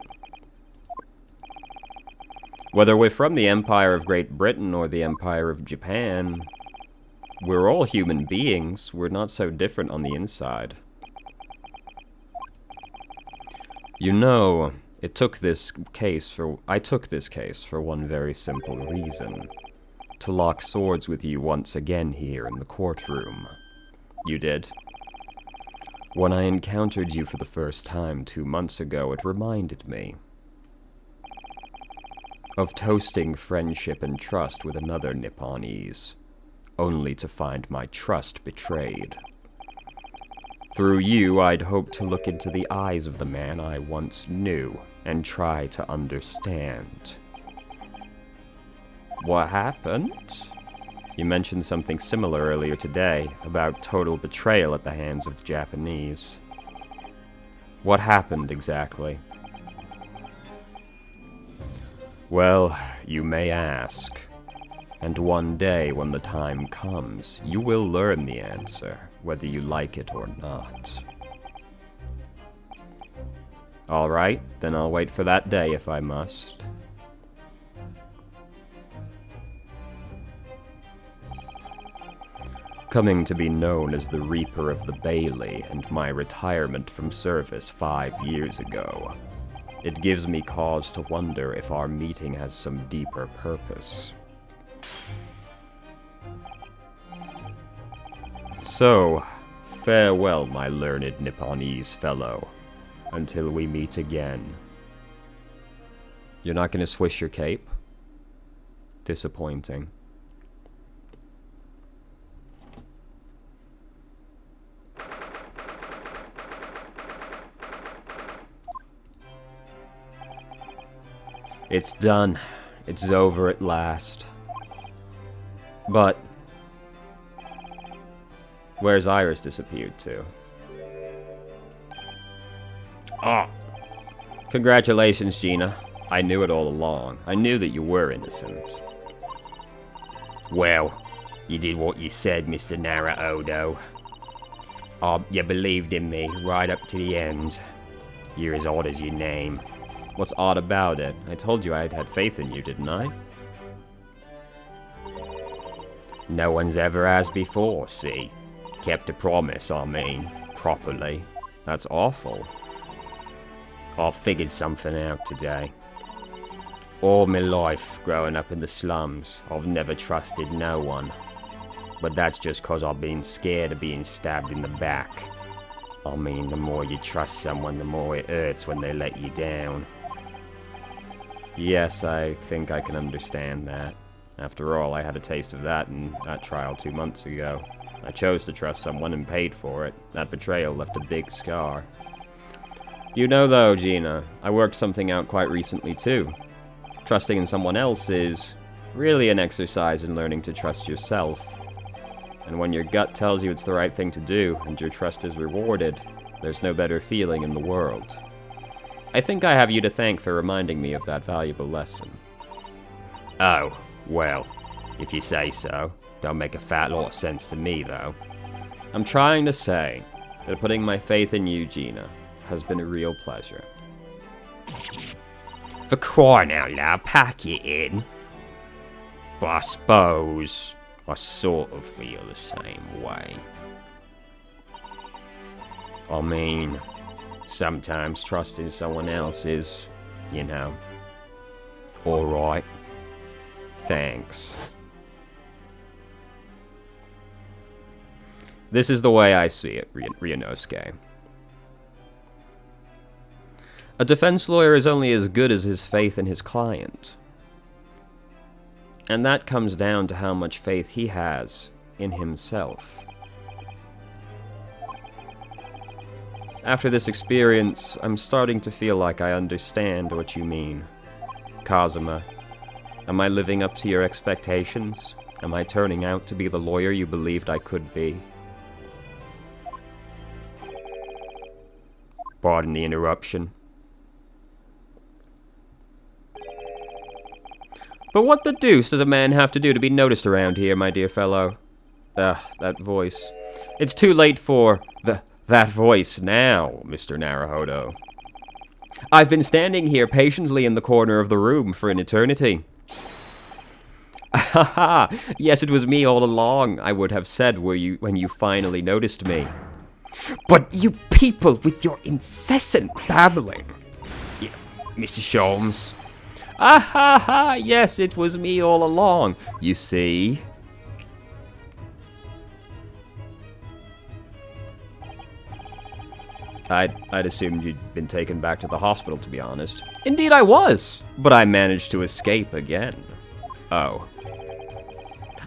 Whether we're from the Empire of Great Britain or the Empire of Japan, we're all human beings. We're not so different on the inside. You know, I took this case for one very simple reason. To lock swords with you once again here in the courtroom. You did? When I encountered you for the first time 2 months ago, it reminded me of toasting friendship and trust with another Nipponese, only to find my trust betrayed. Through you, I'd hoped to look into the eyes of the man I once knew and try to understand. What happened? You mentioned something similar earlier today, about total betrayal at the hands of the Japanese. What happened exactly? Well, you may ask. And one day, when the time comes, you will learn the answer, whether you like it or not. All right, then I'll wait for that day if I must. Coming to be known as the Reaper of the Bailey and my retirement from service 5 years ago, it gives me cause to wonder if our meeting has some deeper purpose. So, farewell, my learned Nipponese fellow, until we meet again. You're not going to swish your cape? Disappointing. It's done. It's over at last. But where's Iris disappeared to? Ah! Congratulations, Gina. I knew it all along. I knew that you were innocent. Well, you did what you said, Mr. Naruhodo. You believed in me right up to the end. You're as odd as your name. What's odd about it? I told you I'd had faith in you, didn't I? No one's ever has before, see? Kept a promise, I mean. Properly. That's awful. I figured something out today. All my life, growing up in the slums, I've never trusted no one. But that's just 'cause I've been scared of being stabbed in the back. I mean, the more you trust someone, the more it hurts when they let you down. Yes, I think I can understand that. After all, I had a taste of that in that trial 2 months ago. I chose to trust someone and paid for it. That betrayal left a big scar. You know though, Gina, I worked something out quite recently too. Trusting in someone else is really an exercise in learning to trust yourself. And when your gut tells you it's the right thing to do, and your trust is rewarded, there's no better feeling in the world. I think I have you to thank for reminding me of that valuable lesson. Oh, well, if you say so. Don't make a fat lot of sense to me, though. I'm trying to say that putting my faith in you, Gina, has been a real pleasure. For crying out loud, pack it in. But I suppose I sort of feel the same way. I mean, sometimes trusting someone else is, you know, alright. Thanks. This is the way I see it, Ryunosuke. A defense lawyer is only as good as his faith in his client. And that comes down to how much faith he has in himself. After this experience, I'm starting to feel like I understand what you mean. Kazuma, am I living up to your expectations? Am I turning out to be the lawyer you believed I could be? Pardon the interruption. But what the deuce does a man have to do to be noticed around here, my dear fellow? That voice. It's too late for that voice now, Mr. Naruhodo. I've been standing here patiently in the corner of the room for an eternity. Haha, yes, it was me all along, I would have said when you finally noticed me. But you people with your incessant babbling. Yeah, Mrs. Sholmes. Ah ha ha, yes, it was me all along, you see. I'd assumed you'd been taken back to the hospital, to be honest. Indeed I was, but I managed to escape again. Oh.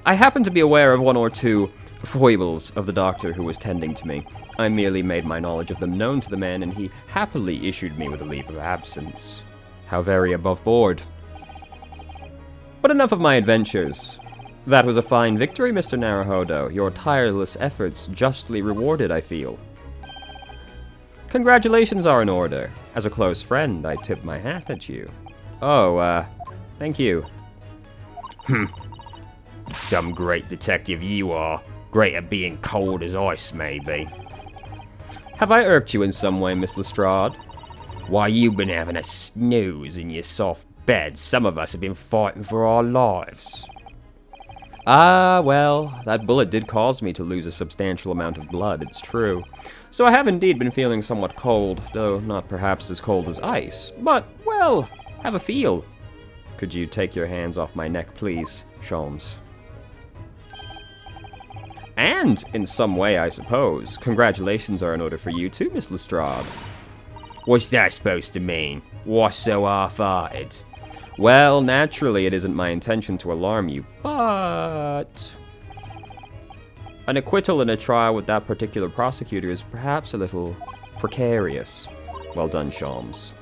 I happen to be aware of one or two foibles of the doctor who was tending to me. I merely made my knowledge of them known to the man, and he happily issued me with a leave of absence. How very above board. But enough of my adventures. That was a fine victory, Mr. Naruhodo. Your tireless efforts justly rewarded, I feel. Congratulations are in order. As a close friend, I tip my hat at you. Oh, thank you. Some great detective you are. Great at being cold as ice, maybe. Have I irked you in some way, Miss Lestrade? Why, you've been having a snooze in your soft bed. Some of us have been fighting for our lives. Ah, well, that bullet did cause me to lose a substantial amount of blood, it's true. So I have indeed been feeling somewhat cold, though not perhaps as cold as ice. But, well, have a feel. Could you take your hands off my neck, please, Sholmes? And, in some way, I suppose, congratulations are in order for you too, Miss Lestrade. What's that supposed to mean? Why so half-hearted? Well, naturally, it isn't my intention to alarm you, but an acquittal in a trial with that particular prosecutor is perhaps a little precarious. Well done, Sholmes.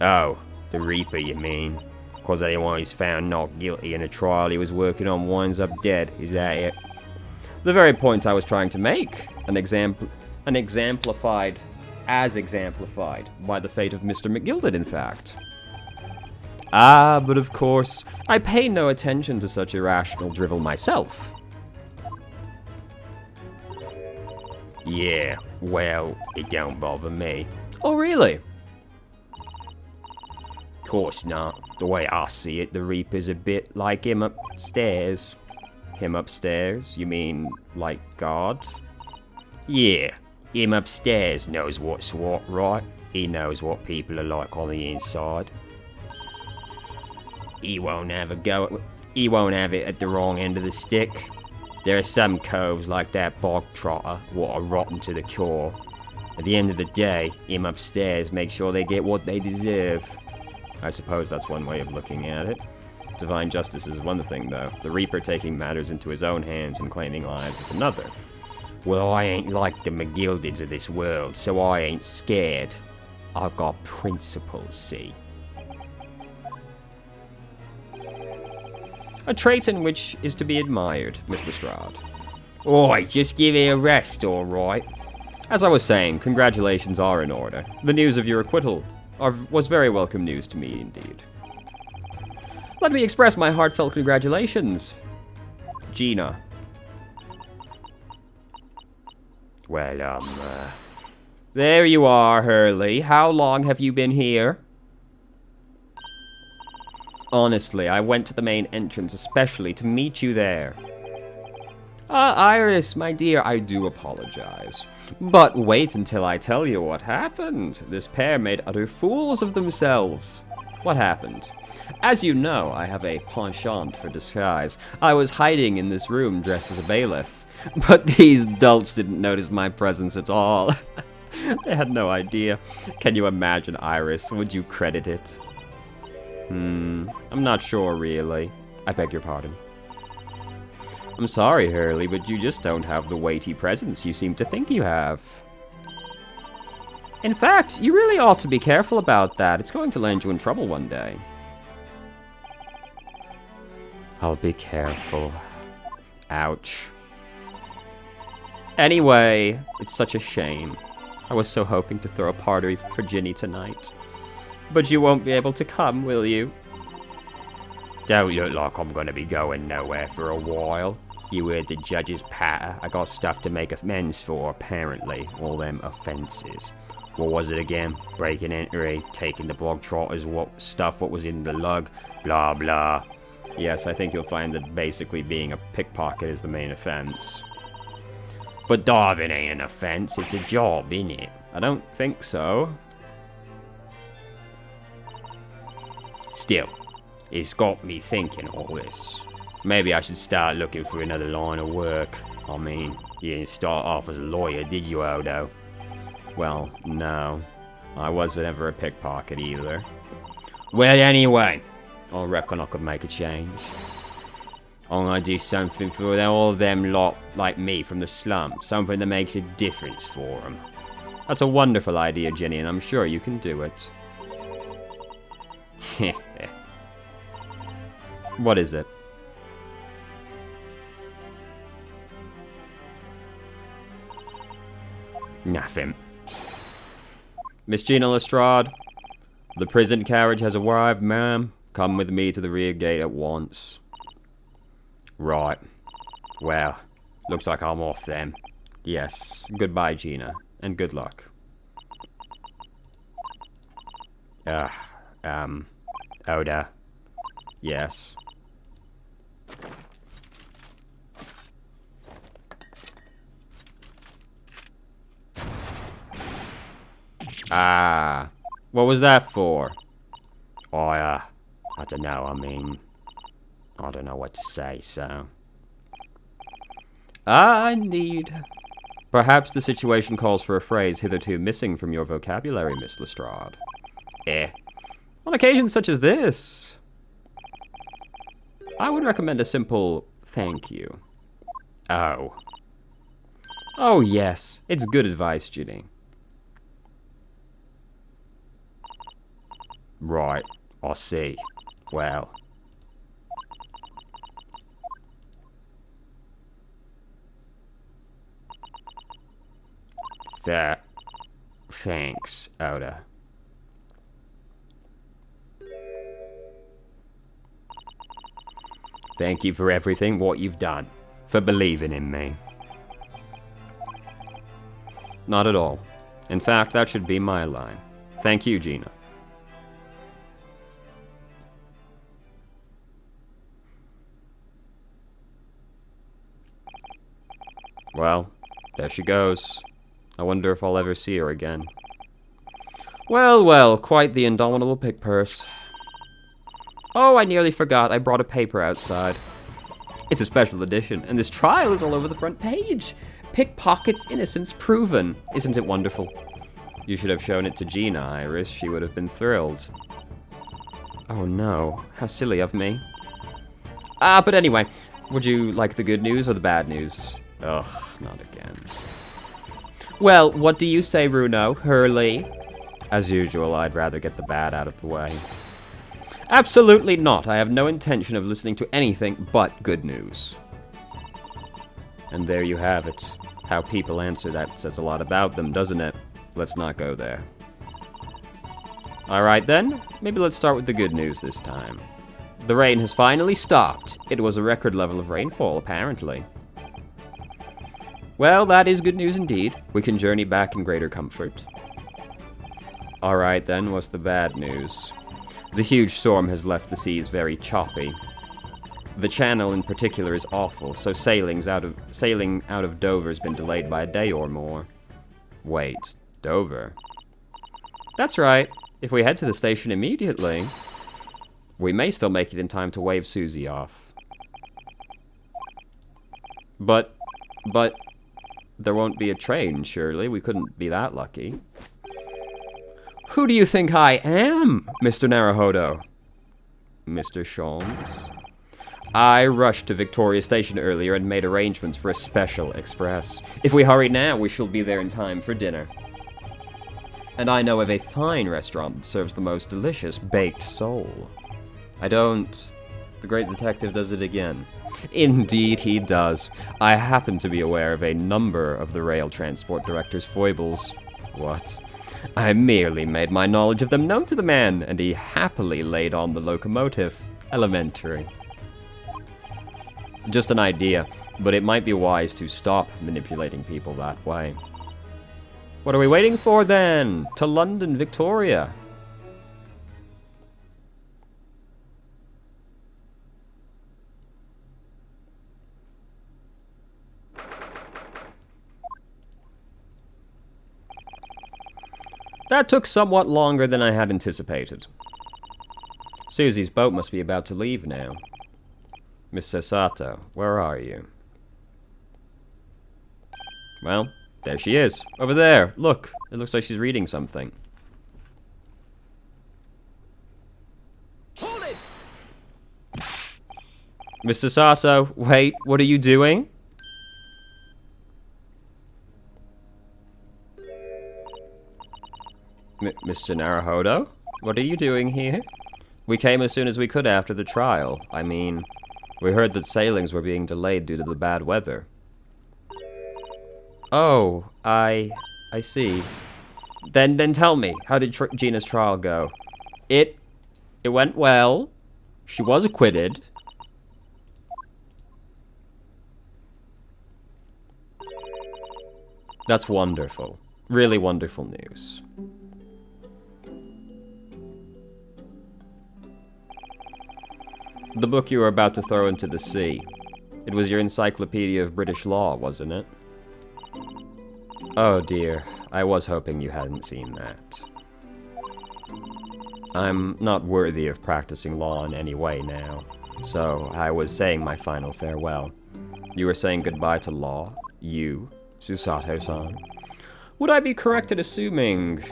Oh, the Reaper, you mean? 'Cause anyone who's found not guilty in a trial he was working on winds up dead, is that it? The very point I was trying to make. Exemplified by the fate of Mr. McGilded, in fact. Ah, but of course, I pay no attention to such irrational drivel myself. Yeah, well, it don't bother me. Oh, really? Course not. The way I see it, the Reaper's a bit like him upstairs. Him upstairs? You mean, like God? Yeah, him upstairs knows what's what, right? He knows what people are like on the inside. He won't have it at the wrong end of the stick. There are some coves like that bog trotter what are rotten to the core. At the end of the day, him upstairs makes sure they get what they deserve. I suppose that's one way of looking at it. Divine justice is one thing, though. The Reaper taking matters into his own hands and claiming lives is another. Well, I ain't like the McGildeds of this world, so I ain't scared. I've got principles, see? A trait in which is to be admired, Miss Lestrade. Oi, just give it a rest, alright? As I was saying, congratulations are in order. The news of your acquittal was very welcome news to me indeed. Let me express my heartfelt congratulations, Gina. Well, there you are, Hurley. How long have you been here? Honestly, I went to the main entrance especially to meet you there. Iris, my dear, I do apologize. But wait until I tell you what happened. This pair made utter fools of themselves. What happened? As you know, I have a penchant for disguise. I was hiding in this room dressed as a bailiff, but these dolts didn't notice my presence at all. They had no idea. Can you imagine, Iris? Would you credit it? I'm not sure, really. I beg your pardon. I'm sorry, Hurley, but you just don't have the weighty presence you seem to think you have. In fact, you really ought to be careful about that. It's going to land you in trouble one day. I'll be careful. Ouch. Anyway, it's such a shame. I was so hoping to throw a party for Ginny tonight. But you won't be able to come, will you? Don't look like I'm gonna be going nowhere for a while. You heard the judge's patter. I got stuff to make amends for, apparently. All them offences. What was it again? Breaking entry, taking the blog trotters, what was in the lug, blah blah. Yes, I think you'll find that basically being a pickpocket is the main offense. But diving ain't an offense, it's a job, innit? I don't think so. Still, it's got me thinking all this. Maybe I should start looking for another line of work. I mean, you didn't start off as a lawyer, did you, Odo? Well, no. I wasn't ever a pickpocket either. Well, anyway, I reckon I could make a change. I'm gonna do something for all them lot like me from the slum. Something that makes a difference for them. That's a wonderful idea, Ginny, and I'm sure you can do it. What is it? Nothing. Miss Gina Lestrade, the prison carriage has arrived, ma'am. Come with me to the rear gate at once. Right. Well, looks like I'm off then. Yes. Goodbye, Gina, and good luck. Oda. Yes. Ah, what was that for? I don't know, I mean, I don't know what to say, so. Ah, indeed. Perhaps the situation calls for a phrase hitherto missing from your vocabulary, Miss Lestrade. On occasions such as this, I would recommend a simple thank you. Oh. Oh, yes. It's good advice, Ginny. Right. I see. Well. Thanks, Oda. Thank you for everything, what you've done. For believing in me. Not at all. In fact, that should be my line. Thank you, Gina. Well, there she goes. I wonder if I'll ever see her again. Well, well, quite the indomitable pick purse. Oh, I nearly forgot. I brought a paper outside. It's a special edition, and this trial is all over the front page. Pickpocket's innocence proven. Isn't it wonderful? You should have shown it to Gina, Iris. She would have been thrilled. Oh no, how silly of me. But anyway, would you like the good news or the bad news? Ugh, not again. Well, what do you say, Bruno? Hurley? As usual, I'd rather get the bad out of the way. Absolutely not. I have no intention of listening to anything but good news. And there you have it. How people answer that says a lot about them, doesn't it? Let's not go there. Alright then, maybe let's start with the good news this time. The rain has finally stopped. It was a record level of rainfall, apparently. Well, that is good news indeed. We can journey back in greater comfort. Alright then, what's the bad news? The huge storm has left the seas very choppy. The channel in particular is awful, so sailing out of Dover has been delayed by a day or more. Wait, Dover? That's right. If we head to the station immediately, we may still make it in time to wave Susie off. But there won't be a train, surely. We couldn't be that lucky. Who do you think I am, Mr. Naruhodo? Mr. Sholmes? I rushed to Victoria Station earlier and made arrangements for a special express. If we hurry now, we shall be there in time for dinner. And I know of a fine restaurant that serves the most delicious baked sole. I don't... The great detective does it again. Indeed he does. I happen to be aware of a number of the rail transport director's foibles. What? I merely made my knowledge of them known to the man, and he happily laid on the locomotive. Elementary. Just an idea, but it might be wise to stop manipulating people that way. What are we waiting for then? To London, Victoria. That took somewhat longer than I had anticipated. Susie's boat must be about to leave now. Miss Sato, where are you? Well, there she is. Over there. Look. It looks like she's reading something. Hold it! Mr. Sato, wait. What are you doing? Mr. Naruhodo? What are you doing here? We came as soon as we could after the trial. I mean, we heard that sailings were being delayed due to the bad weather. Oh, I see. Then tell me, how did Gina's trial go? It went well. She was acquitted. That's wonderful. Really wonderful news. The book you were about to throw into the sea. It was your Encyclopedia of British Law, wasn't it? Oh dear, I was hoping you hadn't seen that. I'm not worthy of practicing law in any way now, so I was saying my final farewell. You were saying goodbye to law? You, Susato-san? Would I be correct in assuming...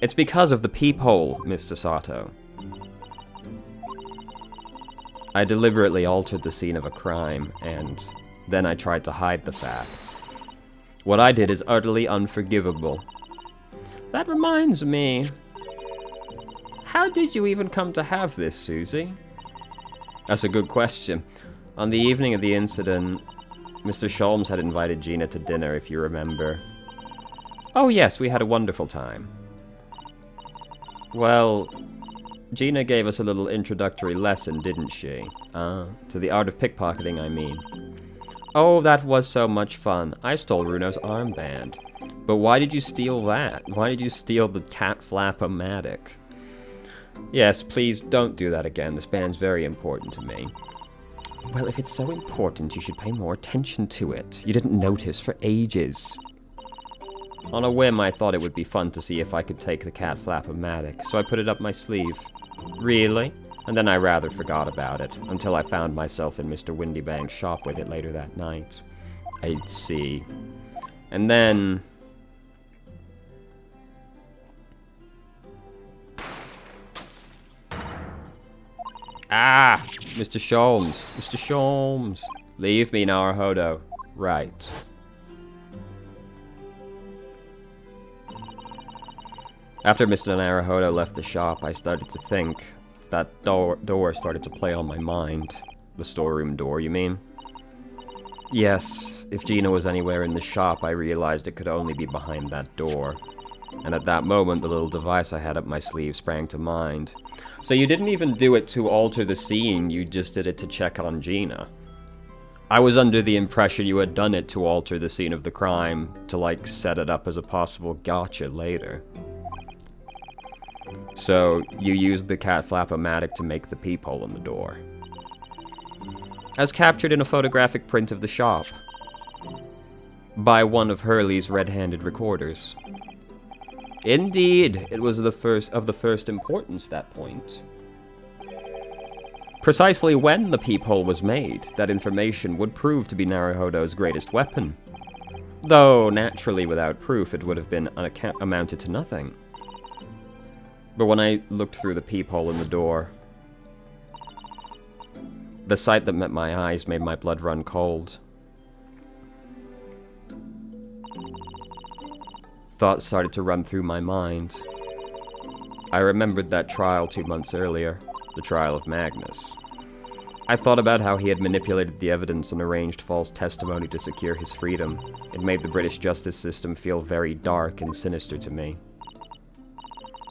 It's because of the peephole, Miss Susato. I deliberately altered the scene of a crime, and then I tried to hide the fact. What I did is utterly unforgivable. That reminds me... How did you even come to have this, Susie? That's a good question. On the evening of the incident, Mr. Sholmes had invited Gina to dinner, if you remember. Oh yes, we had a wonderful time. Well... Gina gave us a little introductory lesson, didn't she? To the art of pickpocketing, I mean. Oh, that was so much fun. I stole Runo's armband. But why did you steal that? Why did you steal the cat flap-o-matic? Yes, please don't do that again. This band's very important to me. Well, if it's so important, you should pay more attention to it. You didn't notice for ages. On a whim, I thought it would be fun to see if I could take the cat flap-o-matic, so I put it up my sleeve. Really? And then I rather forgot about it, until I found myself in Mr. Windybank's shop with it later that night. I see. And then... Ah! Mr. Sholmes. Mr. Sholmes. Leave me, Naruhodo. Right. After Mr. Naruhodo left the shop, I started to think. That door started to play on my mind. The storeroom door, you mean? Yes, if Gina was anywhere in the shop, I realized it could only be behind that door. And at that moment, the little device I had up my sleeve sprang to mind. So you didn't even do it to alter the scene, you just did it to check on Gina. I was under the impression you had done it to alter the scene of the crime, to like set it up as a possible gotcha later. So you used the cat flap-o-matic to make the peephole in the door. As captured in a photographic print of the shop. By one of Hurley's red-handed recorders. Indeed, it was the first importance, that point. Precisely when the peephole was made, that information would prove to be Naruhodo's greatest weapon. Though, naturally, without proof, it would have been amounted to nothing. But when I looked through the peephole in the door, the sight that met my eyes made my blood run cold. Thoughts started to run through my mind. I remembered that trial 2 months earlier, the trial of Magnus. I thought about how he had manipulated the evidence and arranged false testimony to secure his freedom. It made the British justice system feel very dark and sinister to me.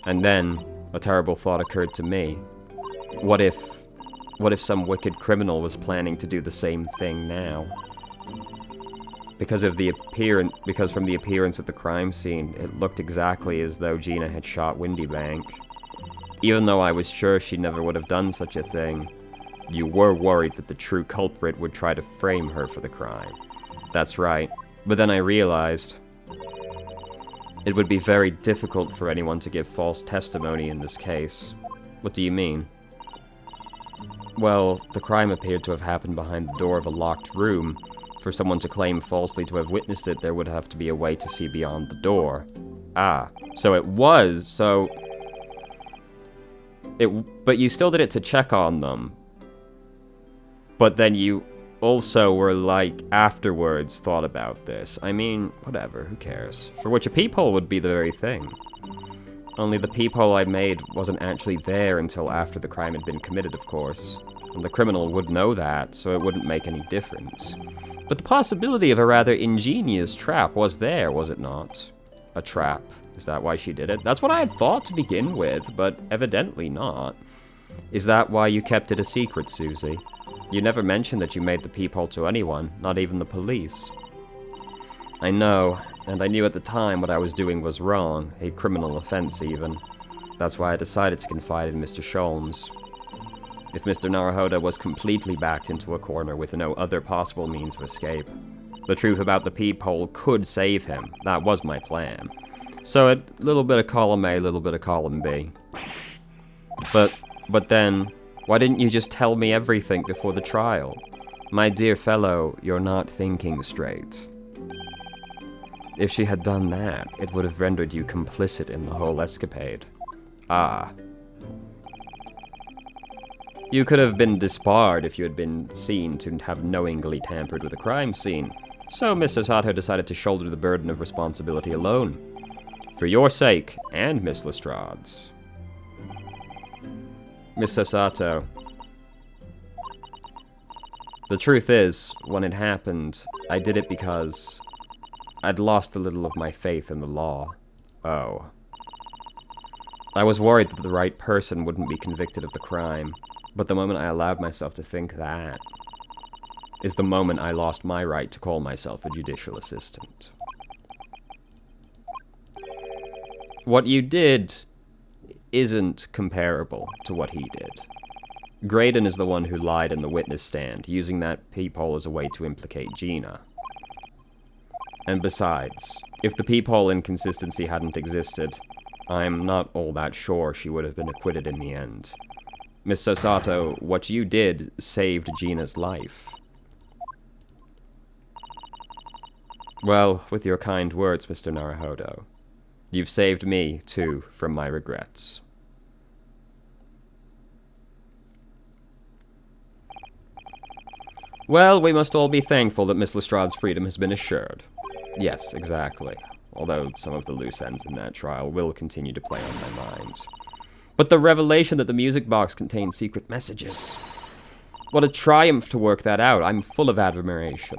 And then, a terrible thought occurred to me. What if some wicked criminal was planning to do the same thing now? Because from the appearance of the crime scene, it looked exactly as though Gina had shot Windybank. Even though I was sure she never would have done such a thing, you were worried that the true culprit would try to frame her for the crime. That's right. But then I realized it would be very difficult for anyone to give false testimony in this case. What do you mean? Well, the crime appeared to have happened behind the door of a locked room. For someone to claim falsely to have witnessed it, there would have to be a way to see beyond the door. Ah, so it was, but you still did it to check on them. But then you also were like, afterwards, thought about this. I mean, whatever, who cares? For which a peephole would be the very thing. Only the peephole I made wasn't actually there until after the crime had been committed, of course. And the criminal would know that, so it wouldn't make any difference. But the possibility of a rather ingenious trap was there, was it not? A trap. Is that why she did it? That's what I had thought to begin with, but evidently not. Is that why you kept it a secret, Susie? You never mentioned that you made the peephole to anyone, not even the police. I know, and I knew at the time what I was doing was wrong, a criminal offense even. That's why I decided to confide in Mr. Sholmes. If Mr. Naruhodo was completely backed into a corner with no other possible means of escape, the truth about the peephole could save him. That was my plan. So a little bit of column A, a little bit of column B. But then, why didn't you just tell me everything before the trial? My dear fellow, you're not thinking straight. If she had done that, it would have rendered you complicit in the whole escapade. Ah. You could have been disbarred if you had been seen to have knowingly tampered with a crime scene. So Mr. Sato decided to shoulder the burden of responsibility alone. For your sake, and Miss Lestrade's. Mr. Sato. The truth is, when it happened, I did it because I'd lost a little of my faith in the law. Oh. I was worried that the right person wouldn't be convicted of the crime. But the moment I allowed myself to think that is the moment I lost my right to call myself a judicial assistant. What you did isn't comparable to what he did. Graydon is the one who lied in the witness stand, using that peephole as a way to implicate Gina. And besides, if the peephole inconsistency hadn't existed, I'm not all that sure she would have been acquitted in the end. Miss Sato, what you did saved Gina's life. Well, with your kind words, Mr. Naruhodo, you've saved me, too, from my regrets. Well, we must all be thankful that Miss Lestrade's freedom has been assured. Yes, exactly. Although some of the loose ends in that trial will continue to play on my mind. But the revelation that the music box contained secret messages. What a triumph to work that out. I'm full of admiration.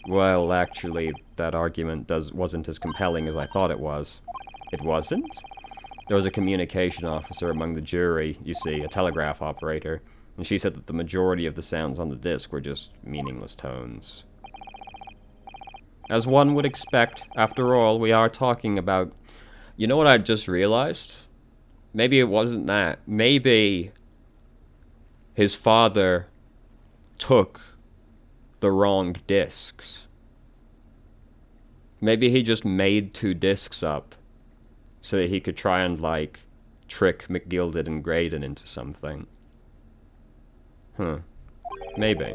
Well, actually, that argument wasn't as compelling as I thought it was. It wasn't? There was a communication officer among the jury, you see, a telegraph operator, and she said that the majority of the sounds on the disc were just meaningless tones. As one would expect, after all, we are talking about... You know what I just realized? Maybe it wasn't that. Maybe his father took the wrong discs. Maybe he just made 2 discs up so that he could try and, like, trick McGilded and Graydon into something. Maybe.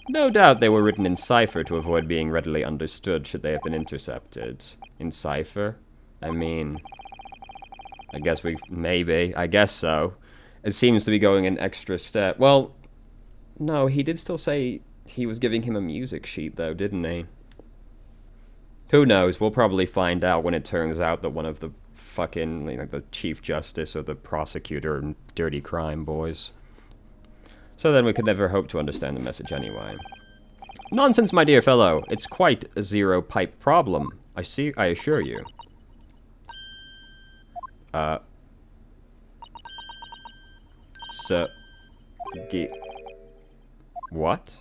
No doubt they were written in cipher to avoid being readily understood should they have been intercepted. In cipher? I mean... I guess so. It seems to be going an extra step. Well, no, he did still say he was giving him a music sheet, though, didn't he? Who knows? We'll probably find out when it turns out that one of the fucking, like, the Chief Justice or the prosecutor and dirty crime boys. So then we could never hope to understand the message anyway. Nonsense, my dear fellow. It's quite a zero-pipe problem. I assure you. What?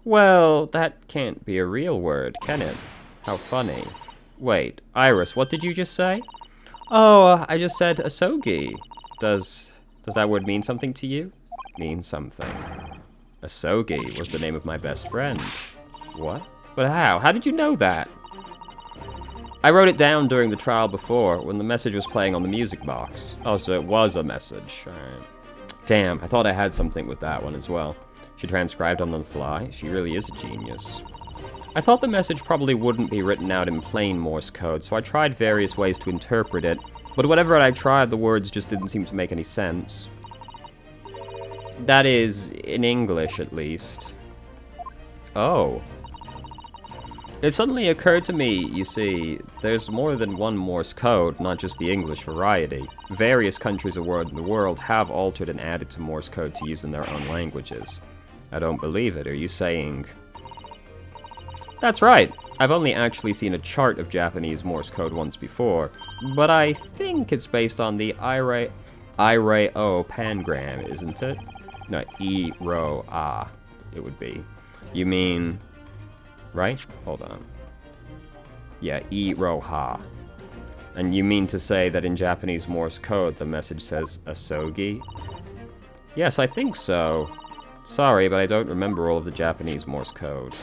Well, that can't be a real word, can it? How funny. Wait, Iris, what did you just say? Oh, I just said asogi. Does that word mean something to you? Mean something. Asogi was the name of my best friend. What? But how? How did you know that? I wrote it down during the trial before, when the message was playing on the music box. Oh, so it was a message. Alright. Damn, I thought I had something with that one as well. She transcribed on the fly. She really is a genius. I thought the message probably wouldn't be written out in plain Morse code, so I tried various ways to interpret it, but whatever I tried, the words just didn't seem to make any sense. That is, in English at least. Oh. It suddenly occurred to me, you see, there's more than one Morse code, not just the English variety. Various countries in the world have altered and added to Morse code to use in their own languages. I don't believe it. Are you saying... That's right. I've only actually seen a chart of Japanese Morse code once before, but I think it's based on the Irei-o pangram, isn't it? No, I-ro-a, it would be. You mean... Right? Hold on. Yeah, I-ro-ha. And you mean to say that in Japanese Morse code the message says asogi? Yes, I think so. Sorry, but I don't remember all of the Japanese Morse code.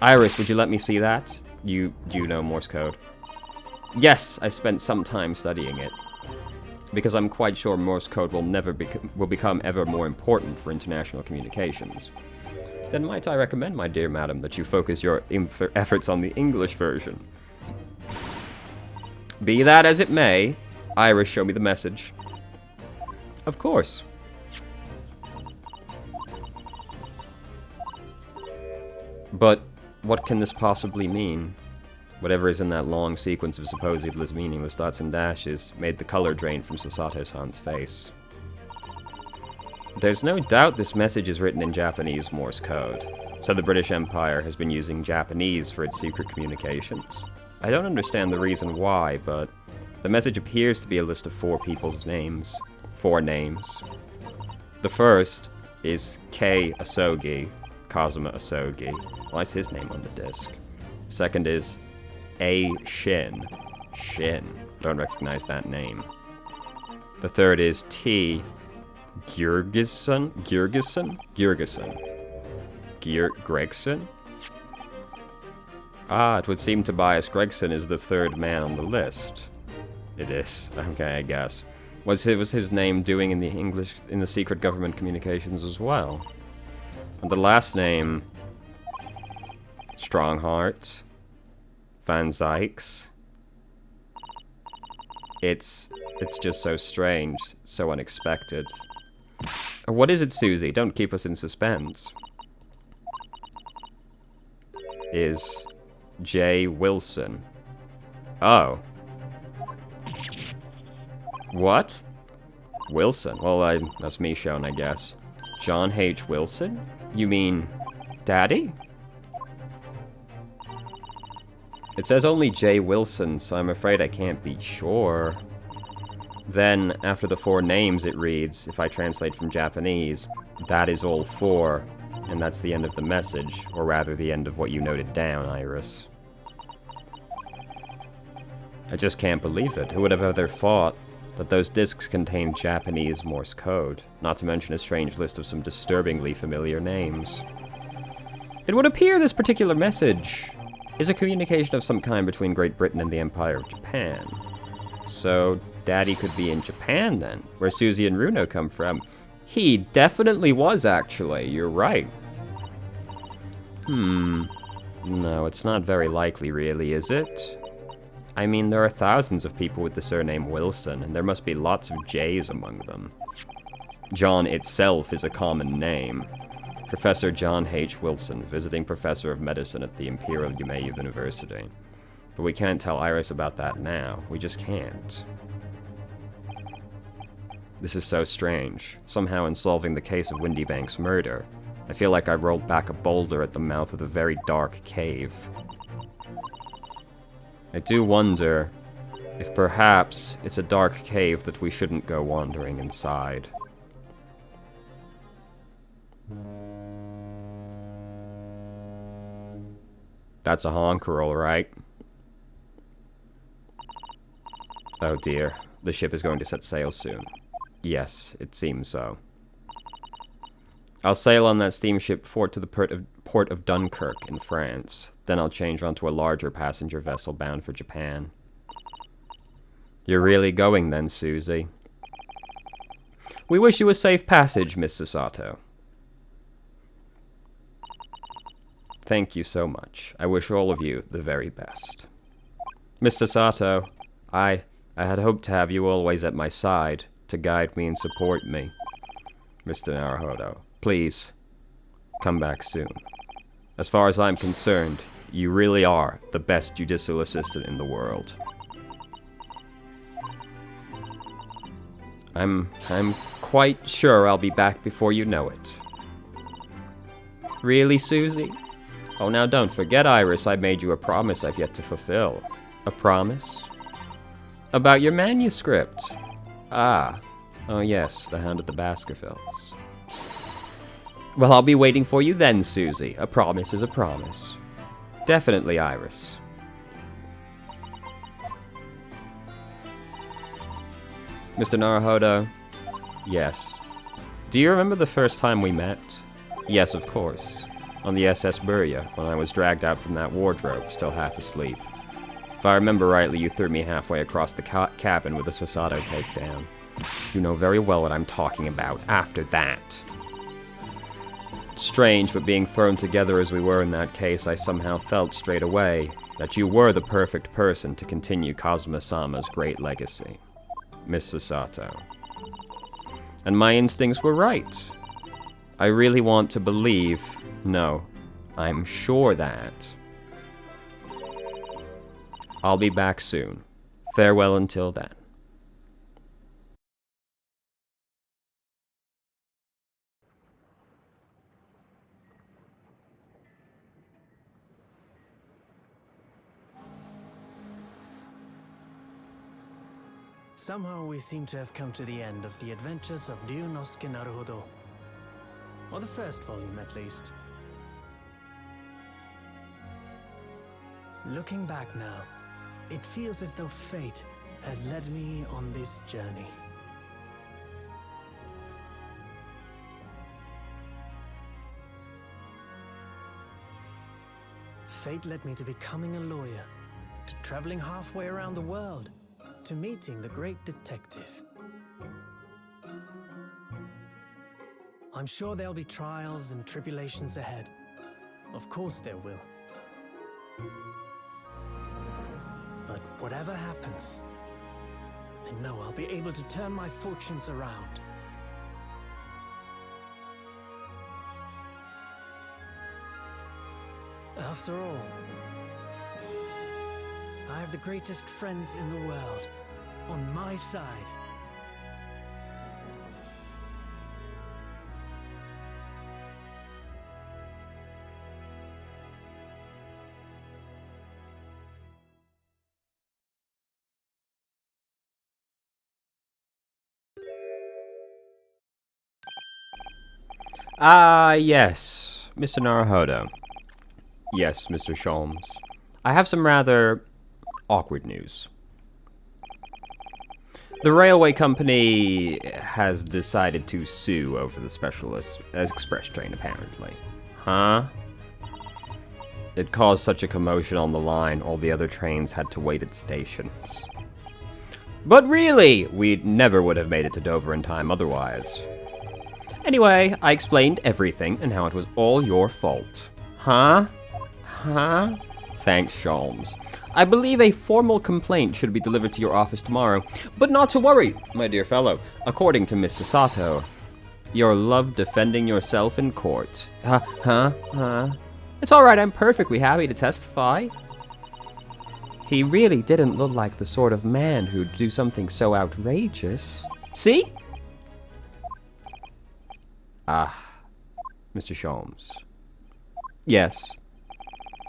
Iris, would you let me see that? Do you know Morse code? Yes, I spent some time studying it. Because I'm quite sure Morse code will become ever more important for international communications. Then might I recommend, my dear madam, that you focus your efforts on the English version. Be that as it may, Iris, show me the message. Of course. But what can this possibly mean? Whatever is in that long sequence of supposedly meaningless dots and dashes made the color drain from Sasato-san's face. There's no doubt this message is written in Japanese Morse code, so the British Empire has been using Japanese for its secret communications. I don't understand the reason why, but the message appears to be a list of 4 people's names. 4 names. The first is Kei Asogi, Kazuma Asogi. Why is his name on the disc? Second is A. Shin. Shin. Don't recognize that name. The third is T. Gregson? Ah, it would seem Tobias Gregson is the 3rd man on the list. It is. Okay, I guess. Was his name doing in the secret government communications as well? And the last name... Strongheart. Van Zykes. It's just so strange, so unexpected. What is it, Susie? Don't keep us in suspense. Is J. Wilson. Oh. What? Wilson? Well, that's me shown, I guess. John H. Wilson? You mean Daddy? It says only J. Wilson, so I'm afraid I can't be sure. Then, after the 4 names, it reads, if I translate from Japanese, that is all 4, and that's the end of the message, or rather the end of what you noted down, Iris. I just can't believe it. Who would have ever thought that those discs contained Japanese Morse code, not to mention a strange list of some disturbingly familiar names? It would appear this particular message is a communication of some kind between Great Britain and the Empire of Japan. So, Daddy could be in Japan then, where Susie and Runo come from. He definitely was, actually. You're right. No, it's not very likely, really, is it? I mean, there are thousands of people with the surname Wilson, and there must be lots of J's among them. John itself is a common name. Professor John H. Wilson, visiting professor of medicine at the Imperial Yumei University. But we can't tell Iris about that now. We just can't. This is so strange. Somehow in solving the case of Windybank's murder, I feel like I rolled back a boulder at the mouth of a very dark cave. I do wonder if perhaps it's a dark cave that we shouldn't go wandering inside. That's a honker, all right. Oh dear, the ship is going to set sail soon. Yes, it seems so. I'll sail on that steamship to the port of Dunkirk in France. Then I'll change onto a larger passenger vessel bound for Japan. You're really going then, Susie? We wish you a safe passage, Miss Sasato. Thank you so much. I wish all of you the very best. Miss Sasato, I had hoped to have you always at my side, to guide me and support me. Mr. Naruhodo, please, come back soon. As far as I'm concerned, you really are the best judicial assistant in the world. I'm quite sure I'll be back before you know it. Really, Susie? Oh, now don't forget, Iris, I made you a promise I've yet to fulfill. A promise? About your manuscript. Ah. Oh yes, the Hound of the Baskervilles. Well, I'll be waiting for you then, Susie. A promise is a promise. Definitely, Iris. Mr. Naruhodo? Yes. Do you remember the first time we met? Yes, of course. On the SS Burya, when I was dragged out from that wardrobe, still half asleep. If I remember rightly, you threw me halfway across the cabin with a Sasato takedown. You know very well what I'm talking about after that. Strange, but being thrown together as we were in that case, I somehow felt straight away that you were the perfect person to continue Kazuma-sama's great legacy, Miss Sasato. And my instincts were right. I really want to believe, no, I'm sure that. I'll be back soon. Farewell until then. Somehow we seem to have come to the end of the adventures of Ryunosuke Naruhodo. Or the first volume, at least. Looking back now, it feels as though fate has led me on this journey. Fate led me to becoming a lawyer, to traveling halfway around the world, to meeting the great detective. I'm sure there'll be trials and tribulations ahead. Of course there will. But whatever happens, I know I'll be able to turn my fortunes around. After all, I have the greatest friends in the world on my side. Yes, Mr. Naruhodo. Yes, Mr. Sholmes. I have some rather awkward news. The railway company has decided to sue over the specialist express train, apparently. Huh? It caused such a commotion on the line, all the other trains had to wait at stations. But really, we never would have made it to Dover in time otherwise. Anyway, I explained everything and how it was all your fault. Huh? Huh? Thanks, Sholmes. I believe a formal complaint should be delivered to your office tomorrow. But not to worry, my dear fellow. According to Mr. Sato, your love defending yourself in court. It's alright, I'm perfectly happy to testify. He really didn't look like the sort of man who'd do something so outrageous. See? Mr. Sholmes. Yes.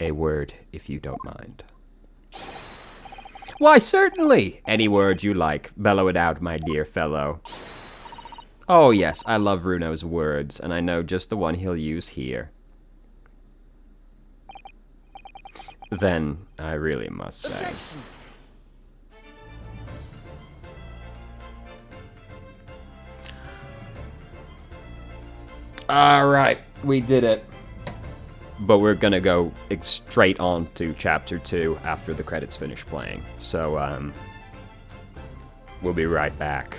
A word, if you don't mind. Why, certainly! Any word you like. Bellow it out, my dear fellow. Oh, yes, I love Runo's words, and I know just the one he'll use here. Then, I really must say... Objection. Alright, we did it. But we're gonna go straight on to Chapter 2 after the credits finish playing. So, we'll be right back.